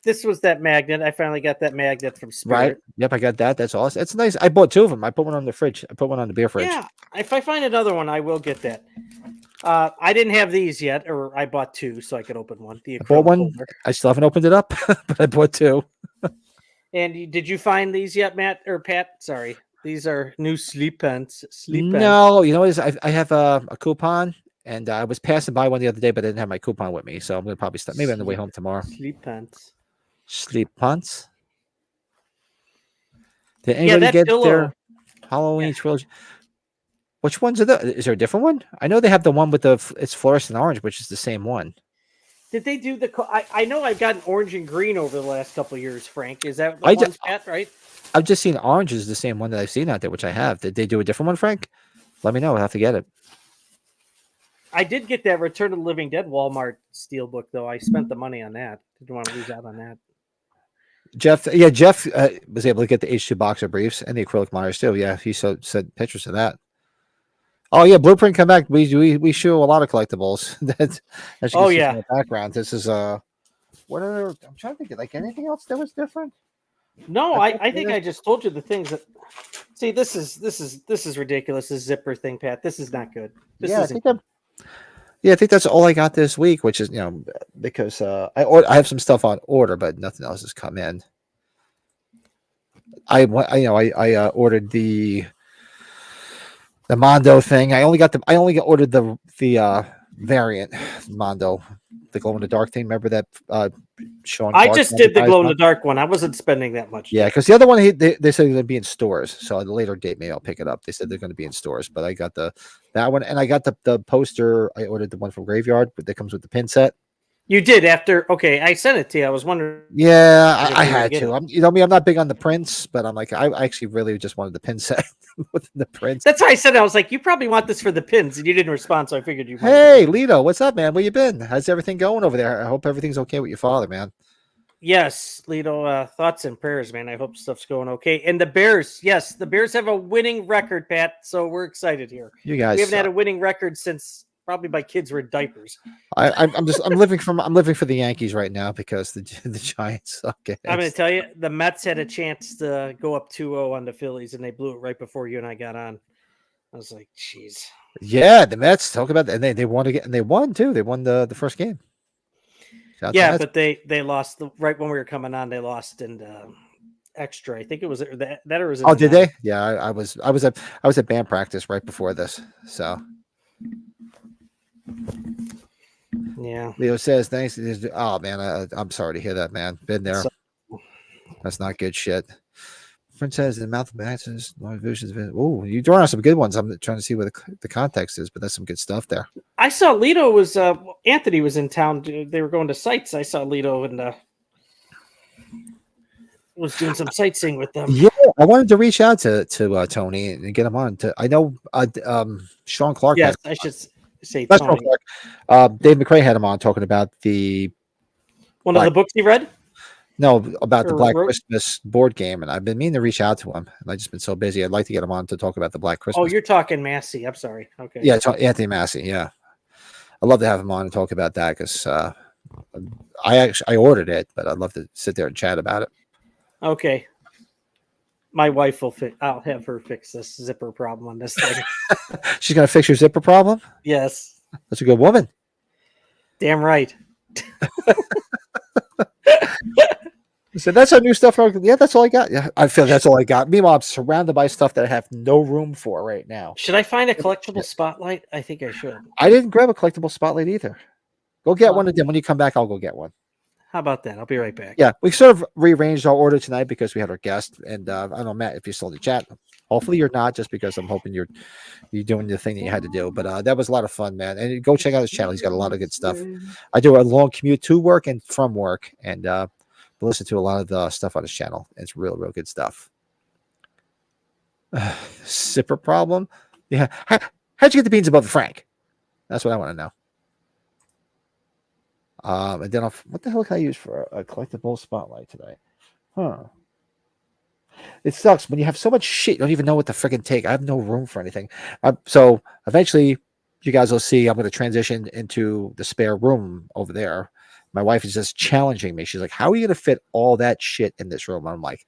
B: This was that magnet. I finally got that magnet from Spirit.
A: Right. Yep, I got that. That's awesome. It's nice. I bought 2 of them. I put one on the fridge. I put one on the beer fridge.
B: Yeah. If I find another one, I will get that. I didn't have these yet, or I bought 2 so I could open one.
A: I bought one. Holder. I still haven't opened it up, but I bought 2.
B: And did you find these yet, Matt or Pat? Sorry, these are new sleep pants.
A: No, you know what? I have a coupon, and I was passing by one the other day, but I didn't have my coupon with me, so I'm gonna probably start. Maybe on the way home tomorrow.
B: Sleep pants.
A: Sleep pants. Did anybody get their Halloween trilogy? Which ones are the? Is there a different one? I know they have the one with it's fluorescent orange, which is the same one.
B: Did they do the? I know I've gotten orange and green over the last couple of years. Frank, is that the ones, Pat? Right?
A: I've just seen orange is the same one that I've seen out there, which I have. Did they do a different one, Frank? Let me know. I'll have to get it.
B: I did get that Return of the Living Dead Walmart steelbook, though. I spent the money on that. Didn't want to lose out on that.
A: Jeff was able to get the H2 boxer briefs and the acrylic monitors too. Yeah, he sent pictures of that. Oh yeah, Blueprint come back. We show a lot of collectibles. That's
B: oh yeah.
A: The background. This is what other? I'm trying to think. Like anything else that was different?
B: No, I think I just told you the things that. See, this is ridiculous. This zipper thing, Pat. This is not good.
A: I think that's all I got this week, which is because I have some stuff on order, but nothing else has come in. I ordered the Mondo thing. I only ordered the variant Mondo, the glow in the dark thing. Remember that Sean?
B: I just did the glow in the dark one. I wasn't spending that much.
A: Yeah, because the other one they said they're going to be in stores. So at a later date, maybe I'll pick it up. They said they're going to be in stores, but I got that one, and I got the poster. I ordered the one from Graveyard, but that comes with the pin set.
B: You did after? Okay, I sent it to you. I was wondering.
A: Yeah, I had to. I'm not big on the prints, but I'm like, I actually really just wanted the pin set with the prints.
B: That's why I said I was like, you probably want this for the pins, and you didn't respond, so I figured you.
A: Hey, Lito, what's up, man? Where you been? How's everything going over there? I hope everything's okay with your father, man.
B: Yes, Lito, thoughts and prayers, man. I hope stuff's going okay. And the Bears, yes, the Bears have a winning record, Pat. So we're excited here.
A: You guys,
B: We haven't had a winning record since probably my kids were in diapers.
A: I'm living for the Yankees right now because the Giants suck.
B: I'm going to tell you, the Mets had a chance to go up 2-0 on the Phillies, and they blew it right before you and I got on. I was like, jeez.
A: Yeah, the Mets, talk about that. And they won again, and they won too. They won the first game.
B: Yeah, but they lost right when we were coming on. They lost in extra. I think it was that or was it?
A: Oh, did they? Yeah, I was at band practice right before this. So
B: yeah,
A: Leo says thanks. Oh man, I'm sorry to hear that, man. Been there. That's not good shit. Friend says the mouth of matches, visions. Oh, you drawing on some good ones. I'm trying to see where the context is, but that's some good stuff there.
B: I saw Lito was Anthony was in town. They were going to sites. I saw Lito and was doing some sightseeing with them.
A: Yeah, I wanted to reach out to Tony and get him on. I know Sean Clark.
B: Yes, I should say
A: that's
B: Tony.
A: Sean Clark. Dave McRae had him on talking about
B: one of the books he read.
A: No, about the Black
B: wrote?
A: Christmas board game, and I've been meaning to reach out to him, and I've just been so busy. I'd like to get him on to talk about the Black Christmas.
B: Oh, you're talking Massey. I'm sorry. Okay.
A: Yeah, Anthony Massey. Yeah, I'd love to have him on and talk about that because I ordered it, but I'd love to sit there and chat about it.
B: Okay. My wife will fix. I'll have her fix this zipper problem on this thing.
A: She's gonna fix your zipper problem.
B: Yes.
A: That's a good woman.
B: Damn right.
A: So that's our new stuff. Yeah, that's all I got. Yeah, I feel that's all I got. Meanwhile, I'm surrounded by stuff that I have no room for right now.
B: Should I find a collectible spotlight? I think I should.
A: I didn't grab a collectible spotlight either. Go get one, and then when you come back, I'll go get one.
B: How about that? I'll be right back.
A: Yeah, we sort of rearranged our order tonight because we had our guest, and I don't know, Matt, if you're still in the chat. Hopefully you're not, just because I'm hoping you're doing the thing that you had to do. But that was a lot of fun, man. And go check out his channel. He's got a lot of good stuff. I do a long commute to work and from work, and listen to a lot of the stuff on his channel. It's real good stuff. Zipper problem? Yeah. How'd you get the beans above the Frank? That's what I want to know. And then what the hell can I use for a collectible spotlight today? Huh. It sucks when you have so much shit, you don't even know what to freaking take. I have no room for anything. So eventually, you guys will see I'm going to transition into the spare room over there. My wife is just challenging me. She's like, how are you going to fit all that shit in this room? I'm like,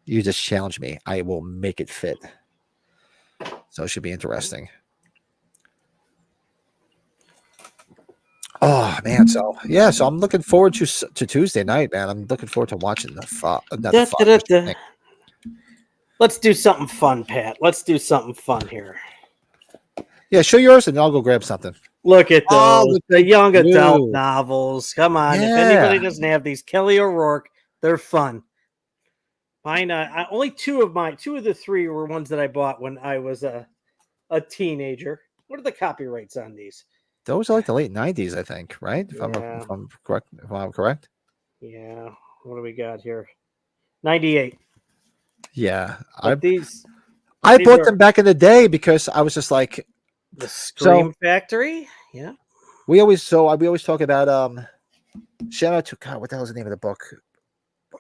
A: you just challenge me. I will make it fit. So it should be interesting. Oh, man. So, yeah. So I'm looking forward to Tuesday night, man. I'm looking forward to watching the
B: Let's do something fun, Pat. Let's do something fun here.
A: Yeah, show yours and I'll go grab something.
B: Look at those, the young adult
A: you.
B: novels. Come on.
A: Yeah.
B: If anybody doesn't have these, Kelly O'Rourke, they're fun. Mine, only two of the three were ones that I bought when I was a teenager. What are the copyrights on these?
A: Those are like the late 90s, I think, right? If I'm correct. If I'm correct.
B: Yeah. What do we got here? 98.
A: Yeah.
B: I
A: bought them back in the day because I was just like,
B: the Scream Factory. Yeah.
A: We always talk about shout out to God, what the hell is the name of the book?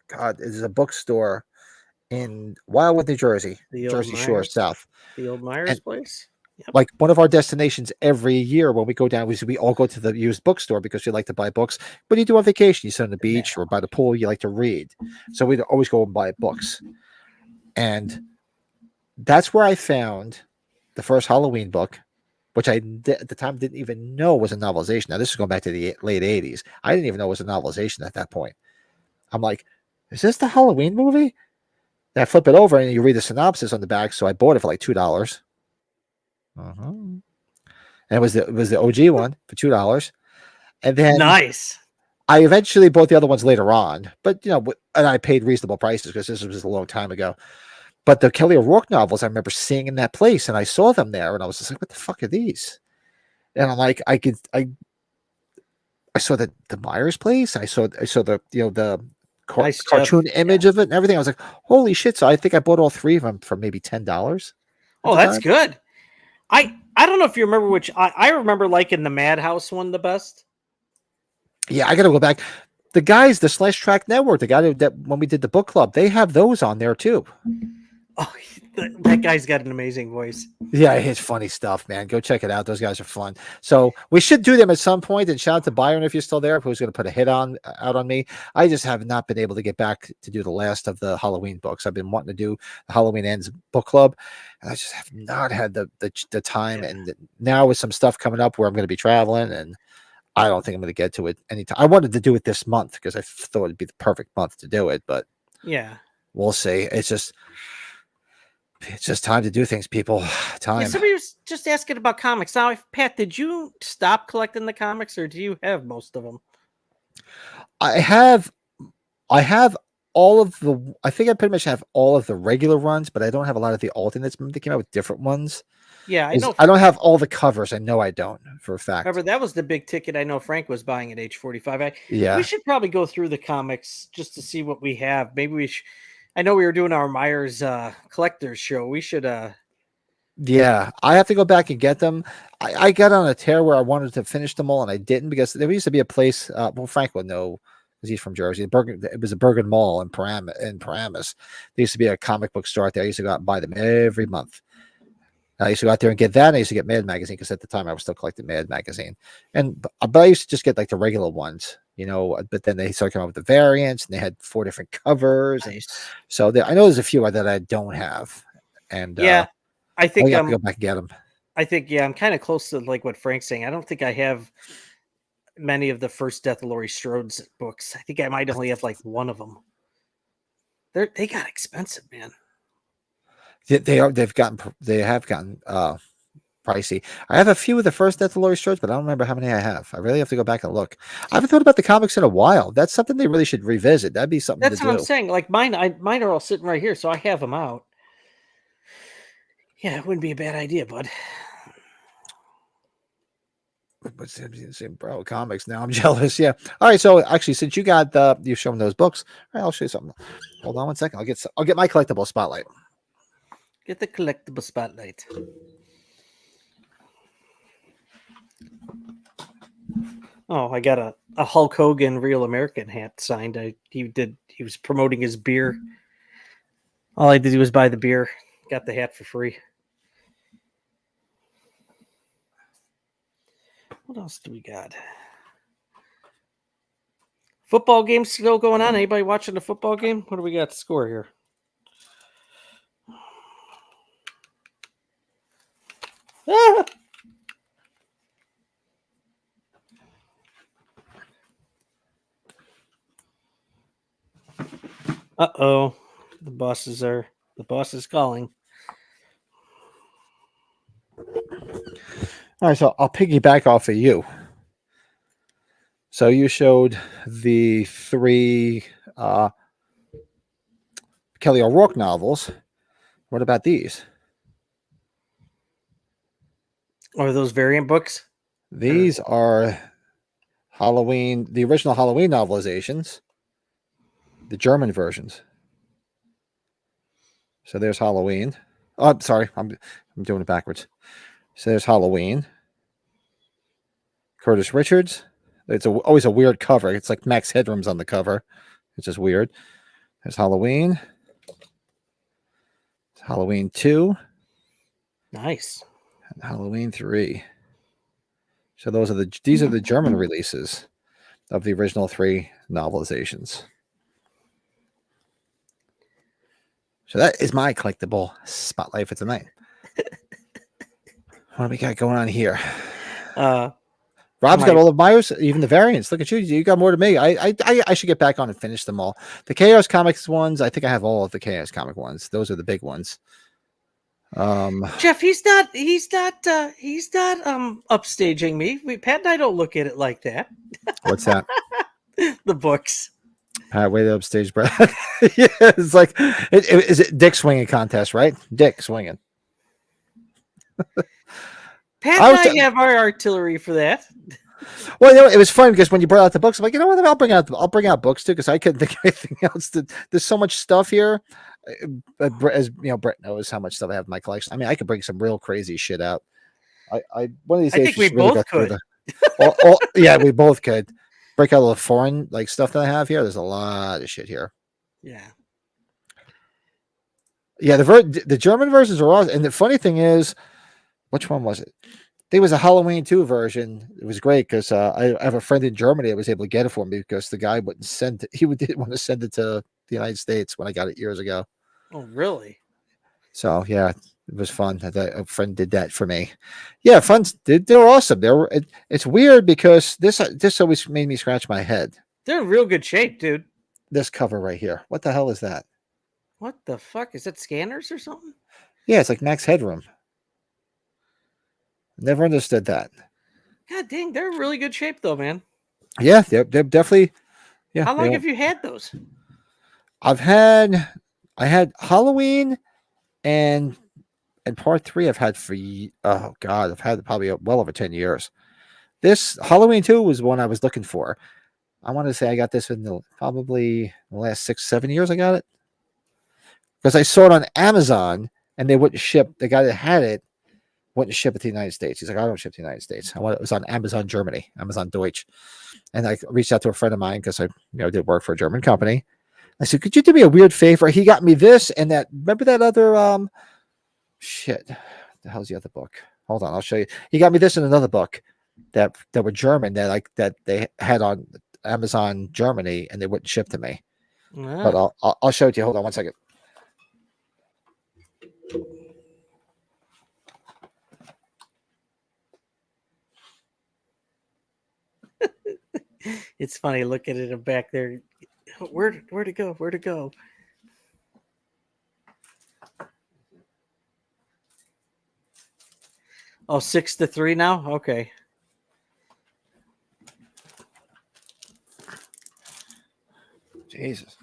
A: God, it's a bookstore in Wildwood, New Jersey, Jersey Shore South.
B: The old Myers place. Yep.
A: Like one of our destinations every year when we go down, we all go to the used bookstore because we like to buy books. What do you do on vacation? You sit on the beach or by the pool. You like to read, so we'd always go and buy books. And that's where I found the first Halloween book, which I at the time didn't even know was a novelization. Now, this is going back to the late 80s. I didn't even know it was a novelization at that point. I'm like, is this the Halloween movie? And I flip it over and you read the synopsis on the back. So I bought it for like $2. And it was the OG one for $2. And then
B: nice.
A: I eventually bought the other ones later on, but and I paid reasonable prices because this was a long time ago. But the Kelly O'Rourke novels, I remember seeing in that place, and I saw them there, and I was just like, "What the fuck are these?" And I'm like, I saw the Myers place, I saw the cartoon image of it and everything. I was like, "Holy shit!" So I think I bought all three of them for maybe $10.
B: Oh, that's good. I don't know if you remember which. I remember liking the Madhouse one the best.
A: Yeah, I got to go back. the guys, the Slash Track Network, the guy that when we did the book club, they have those on there too.
B: Oh, that guy's got an amazing voice.
A: Yeah, it's funny stuff, man. Go check it out. Those guys are fun. So we should do them at some point. And shout out to Byron if you're still there, who's going to put a hit out on me. I just have not been able to get back to do the last of the Halloween books. I've been wanting to do the Halloween Ends book club, and I just have not had the time. And now with some stuff coming up where I'm going to be traveling, and I don't think I'm going to get to it anytime. I wanted to do it this month because I thought it'd be the perfect month to do it, but
B: yeah,
A: we'll see. It's just time to do things, people. Time.
B: Yeah, somebody was just asking about comics. Now, Pat, did you stop collecting the comics, or do you have most of them?
A: I have all of the. I think I pretty much have all of the regular runs, but I don't have a lot of the alternates. They came out with different ones.
B: Yeah, I know.
A: I don't have all the covers. I know I don't for a fact.
B: Remember, that was the big ticket. I know Frank was buying at age 45.
A: Yeah,
B: we should probably go through the comics just to see what we have. Maybe we should. I know we were doing our Myers collectors show. We should.
A: Yeah, I have to go back and get them. I got on a tear where I wanted to finish them all, and I didn't because there used to be a place. Well, Frank would know because he's from Jersey. It was a Bergen Mall in Paramus. There used to be a comic book store out there. I used to go out and buy them every month. I used to go out there and get that. And I used to get Mad Magazine because at the time I was still collecting Mad Magazine, but I used to just get like the regular ones, you know. But then they started coming up with the variants, and they had 4 different covers,
B: Nice.
A: and so I know there's a few that I don't have, and
B: yeah, I think
A: I have to go back and get them.
B: I think I'm kind of close to like what Frank's saying. I don't think I have many of the first Death of Laurie Strode's books. I think I might only have like one of them. They got expensive, man.
A: They have gotten pricey. I have a few of the first Death of Laurie Strode, but I don't remember how many I have. I really have to go back and look. I haven't thought about the comics in a while. That's something they really should revisit. That'd be something
B: That's
A: to
B: what
A: do.
B: I'm saying. Like mine are all sitting right here, so I have them out. Yeah, it wouldn't be a bad idea, bud.
A: But same bro comics. Now I'm jealous. Yeah. All right. So actually, since you got you've shown those books, all right, I'll show you something. Hold on one second. I'll get my collectible spotlight.
B: Get the collectible spotlight. Oh, I got a Hulk Hogan Real American hat signed. He was promoting his beer. All I did was buy the beer. Got the hat for free. What else do we got? Football game still going on? Anybody watching the football game? What do we got to score here? Ah! Uh-oh. The boss is calling.
A: All right, so I'll piggyback off of you. So you showed the 3 Kelly O'Rourke novels. What about these?
B: Are those variant books?
A: These are Halloween, the original Halloween novelizations, the German versions. So there's Halloween. Oh, I'm sorry, I'm doing it backwards. So there's Halloween. Curtis Richards. It's always a weird cover. It's like Max Headroom's on the cover. It's just weird. There's Halloween. Halloween 2.
B: Nice.
A: And Halloween 3. So these are the German releases of the original 3 novelizations. So that is my collectible spotlight for tonight. What do we got going on here? Rob's got all of Myers, even the variants. Look at you. You got more than me. I should get back on and finish them all. The Chaos Comics ones, I think I have all of the Chaos Comic ones. Those are the big ones.
B: Jeff, he's not upstaging me. Pat and I don't look at it like that.
A: What's that?
B: The books.
A: Pat, way to upstage, Brad. Yeah, it's like is it Dick swinging contest, right? Dick swinging.
B: Pat and I have our artillery for that.
A: Well, you know, it was fun because when you brought out the books, I'm like, you know what? I'll bring out books too because I couldn't think of anything else. There's so much stuff here. As you know, Brett knows how much stuff I have in my collection. I mean, I could bring some real crazy shit out. I one of these days
B: I think we both could.
A: Yeah, we both could. break out all the foreign like stuff that I have here, there's a lot of shit here.
B: Yeah.
A: Yeah, the German versions are awesome. And the funny thing is, which one was it? There was a Halloween 2 version. It was great because I have a friend in Germany that was able to get it for me because the guy wouldn't send it. Didn't want to send it to the United States when I got it years ago.
B: Oh, really?
A: So yeah, it was fun. A friend did that for me. Yeah, fun. They're awesome. It's weird because this always made me scratch my head.
B: They're in real good shape, dude.
A: This cover right here. What the hell is that?
B: What the fuck? Is it scanners or something?
A: Yeah, it's like Max Headroom. Never understood that.
B: God dang, they're in really good shape though, man.
A: Yeah, they're definitely. Yeah.
B: How long have you had those?
A: I had Halloween and part 3 I've had for oh god, I've had probably well over 10 years. This Halloween 2 was one I was looking for. I want to say I got this in probably the last 6-7 years I got it. Because I saw it on Amazon and they wouldn't ship. The guy that had it wouldn't ship it to the United States. He's like, I don't ship to the United States. It was on Amazon Germany, Amazon Deutsch. And I reached out to a friend of mine because I did work for a German company. I said, could you do me a weird favor? He got me this and that. Remember that other shit. The hell's the other book? Hold on, I'll show you. He got me this and another book that were German that they had on Amazon Germany and they wouldn't ship to me. But I'll show it to you. Hold on one second.
B: It's funny looking at him back there. Where to go? Where to go? Oh, 6-3 now? Okay.
A: Jesus.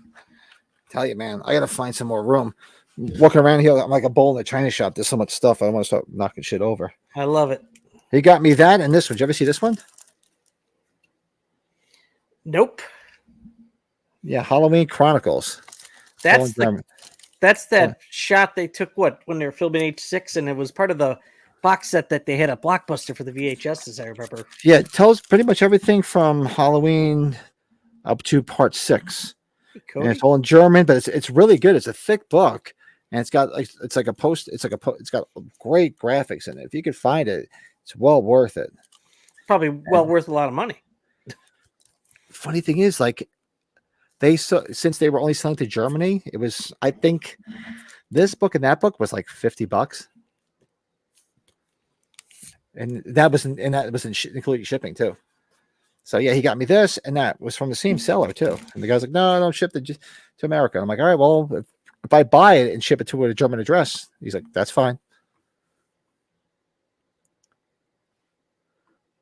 A: Tell you, man, I gotta find some more room. Walking around here, I'm like a bull in a china shop. There's so much stuff. I don't want to start knocking shit over.
B: I love it.
A: He got me that and this one. Did you ever see this one?
B: Nope.
A: Yeah, Halloween Chronicles.
B: That's that
A: Yeah.
B: shot they took when they were filming H6, and it was part of the box set that they had a Blockbuster for the VHS, as I remember.
A: Yeah, it tells pretty much everything from Halloween up to part 6.
B: Hey,
A: And it's all in German, but it's really good. It's a thick book, and it's got it's got great graphics in it. If you could find it, it's well worth it.
B: Probably well worth a lot of money.
A: Funny thing is, like since they were only selling to Germany, it was, I think this book and that book was like $50, and that was including shipping too. So yeah, he got me this, and that was from the same seller too. And the guy's like, "No, I don't ship it to America." I'm like, "All right, well, if I buy it and ship it to a German address," he's like, "That's fine."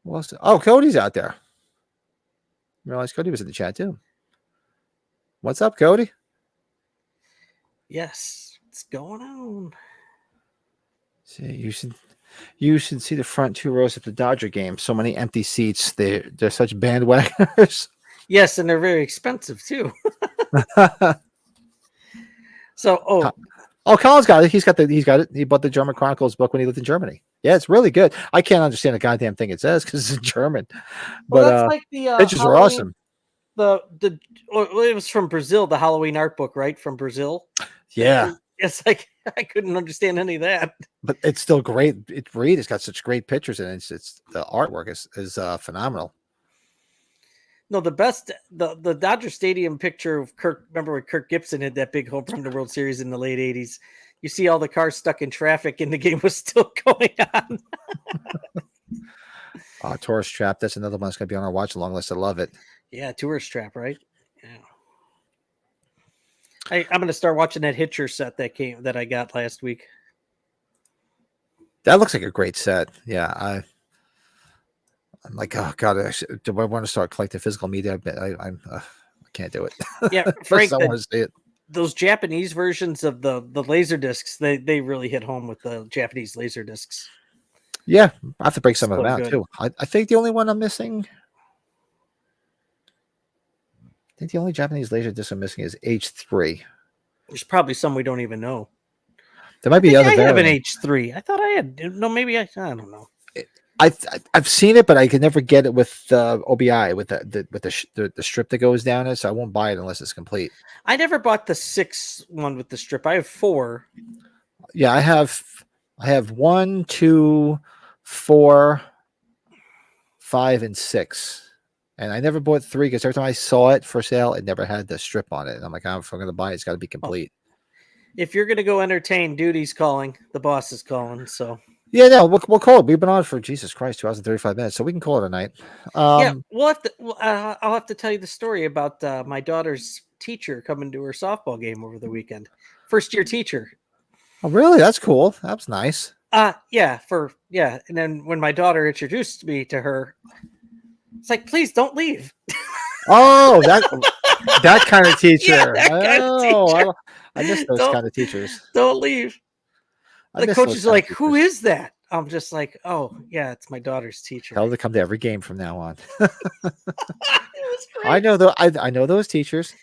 A: Well, oh, Cody's out there. I realized Cody was in the chat too. What's up, Cody?
B: Yes, what's going on?
A: See, you should see the front 2 rows at the Dodger game. So many empty seats. They're such bandwagoners.
B: Yes, and they're very expensive too. So,
A: Colin's got it. He's got it. He bought the German Chronicles book when he lived in Germany. Yeah, it's really good. I can't understand a goddamn thing it says because it's in German.
B: well,
A: But
B: that's like the
A: pictures are awesome.
B: It was from Brazil, the Halloween art book, right? From Brazil.
A: Yeah.
B: It's like I couldn't understand any of that.
A: But it's still great. It's got such great pictures in it. It's the artwork is phenomenal.
B: No, the best the Dodger Stadium picture of Kirk. Remember when Kirk Gibson had that big home run in the World Series in the late '80s? You see all the cars stuck in traffic, and the game was still going on.
A: Tourist Trap. That's another one that's going to be on our watch along list. I love it.
B: Yeah, Tourist Trap, right? Yeah. I'm going to start watching that Hitcher set that I got last week.
A: That looks like a great set. Yeah, I'm like, oh god, do I want to start collecting physical media? I can't do it.
B: Yeah, Frank,
A: I want to see it.
B: Those Japanese versions of the laser discs, they really hit home with the Japanese laser discs.
A: Yeah, I have to break some of them out
B: good.
A: too. I think the only one I'm missing. I think the only Japanese laser disc I'm missing is H3.
B: There's probably some we don't even know.
A: There might be other.
B: I have an H3. I thought I had. No, maybe I don't know.
A: I've seen it, but I can never get it with OBI with the strip that goes down it. So I won't buy it unless it's complete.
B: I never bought the 6 one with the strip. I have 4.
A: Yeah, I have 1, 2, 4, 5, and 6, and I never bought 3 because every time I saw it for sale, it never had the strip on it. And I'm like, if I'm going to buy it, it's got to be complete.
B: If you're going to go entertain, duty's calling. The boss is calling. So
A: yeah, no, we'll call it. We've been on for Jesus Christ, 2 hours and 35 minutes, so we can call it a night.
B: yeah, we'll have to. I'll have to tell you the story about my daughter's teacher coming to her softball game over the weekend. First year teacher.
A: Oh, really? That's cool. That's nice.
B: Yeah, and then when my daughter introduced me to her, it's like, please don't leave.
A: Oh, that kind of teacher.
B: Yeah, that kind of teacher.
A: I miss those kind of teachers.
B: Don't leave.
A: I
B: The
A: miss
B: coaches
A: those
B: are
A: kind
B: like,
A: of
B: who
A: teachers.
B: is that? I'm just like, oh yeah, it's my daughter's teacher.
A: Tell them to come to every game from now on.
B: It was great.
A: I know I know those teachers.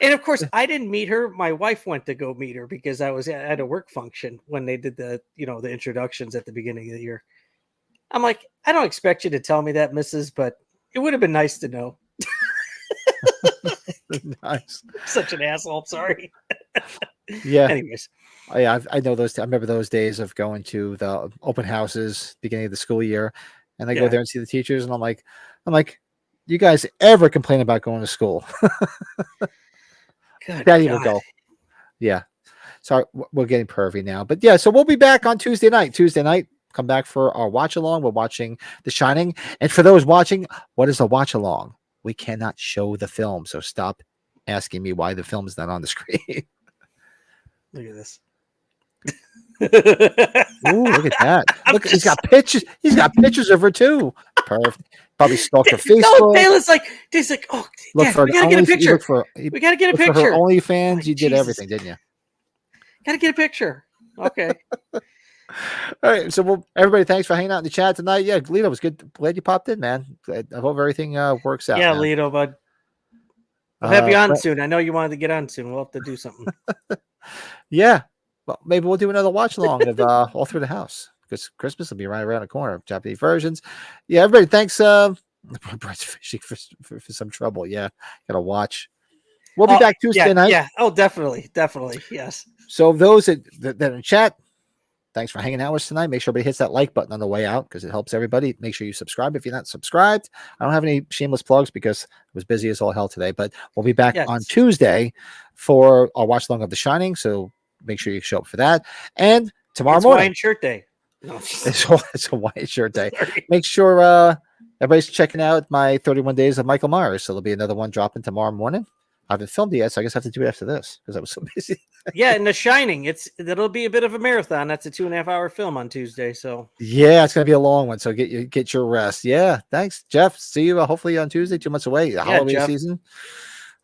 B: And of course, I didn't meet her. My wife went to go meet her because I was at a work function when they did the introductions at the beginning of the year. I'm like, I don't expect you to tell me that, Mrs., but it would have been nice to know.
A: Nice.
B: Such an asshole. Sorry.
A: Yeah.
B: Anyways.
A: Yeah, I know those. I remember those days of going to the open houses beginning of the school year, and I go
B: Yeah.
A: there and see the teachers, and I'm like, you guys ever complain about going to school?
B: Good
A: Daddy will
B: God.
A: go. Yeah. Sorry, we're getting pervy now, but yeah. So we'll be back on Tuesday night. Come back for our watch along. We're watching The Shining, and for those watching, what is a watch along? We cannot show the film, so stop asking me why the film is not on the screen.
B: Look at this.
A: Ooh, look at that. Look, he's got pictures. He's got pictures of her too. Perfect. Probably stalked her
B: No,
A: Facebook.
B: Taylor's like, oh,
A: Look
B: yeah,
A: for
B: we gotta get a picture. We gotta get a
A: For her
B: picture.
A: OnlyFans,
B: Like,
A: you did
B: Jesus.
A: everything, didn't you?
B: Gotta get a picture. Okay.
A: All right. So, everybody, thanks for hanging out in the chat tonight. Yeah, Lito, was good. Glad you popped in, man. I hope everything works out.
B: Yeah,
A: man.
B: Lido, bud. I'll have you on
A: but-
B: soon. I know you wanted to get on soon. We'll have to do something.
A: Yeah. Well, maybe we'll do another watch along of All Through the House because Christmas will be right around the corner. Japanese versions. Yeah, everybody, thanks. Brett's fishing for some trouble. Yeah, gotta watch. We'll be back Tuesday night.
B: Yeah. Oh, definitely. Yes.
A: So those that are in chat, thanks for hanging out with us tonight. Make sure everybody hits that like button on the way out because it helps everybody. Make sure you subscribe if you're not subscribed. I don't have any shameless plugs because I was busy as all hell today, but we'll be back on Tuesday for our watch along of The Shining. So make sure you show up for that. And tomorrow morning,
B: Hawaiian shirt day. No,
A: it's a Hawaiian shirt day.
B: sorry.
A: Make sure everybody's checking out my 31 Days of Michael Myers. So there'll be another one dropping tomorrow morning. I haven't filmed it yet, so I guess I have to do it after this because I was so busy.
B: Yeah, and The Shining. That'll be a bit of a marathon. That's a 2.5-hour film on Tuesday. So
A: Yeah, it's gonna be a long one. So get your rest. Yeah, thanks, Jeff. See you hopefully on Tuesday. 2 months away. The Halloween
B: Jeff.
A: season.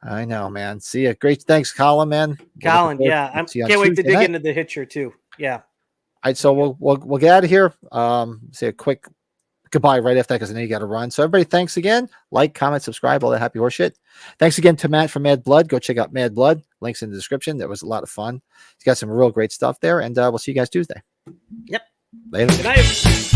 A: I know, man. See ya. Great. Thanks, Colin, man.
B: Colin, yeah, I
A: See you on
B: can't wait to
A: Tuesday
B: dig
A: night.
B: into the Hitcher too. Yeah.
A: All right, so we'll get out of here. Say a quick goodbye right after that because I know you got to run. So everybody, thanks again. Like, comment, subscribe, all that happy horse shit. Thanks again to Matt from Mad Blood. Go check out Mad Blood. Links in the description. That was a lot of fun. He's got some real great stuff there, and we'll see you guys Tuesday.
B: Yep.
A: Later.
B: Good night.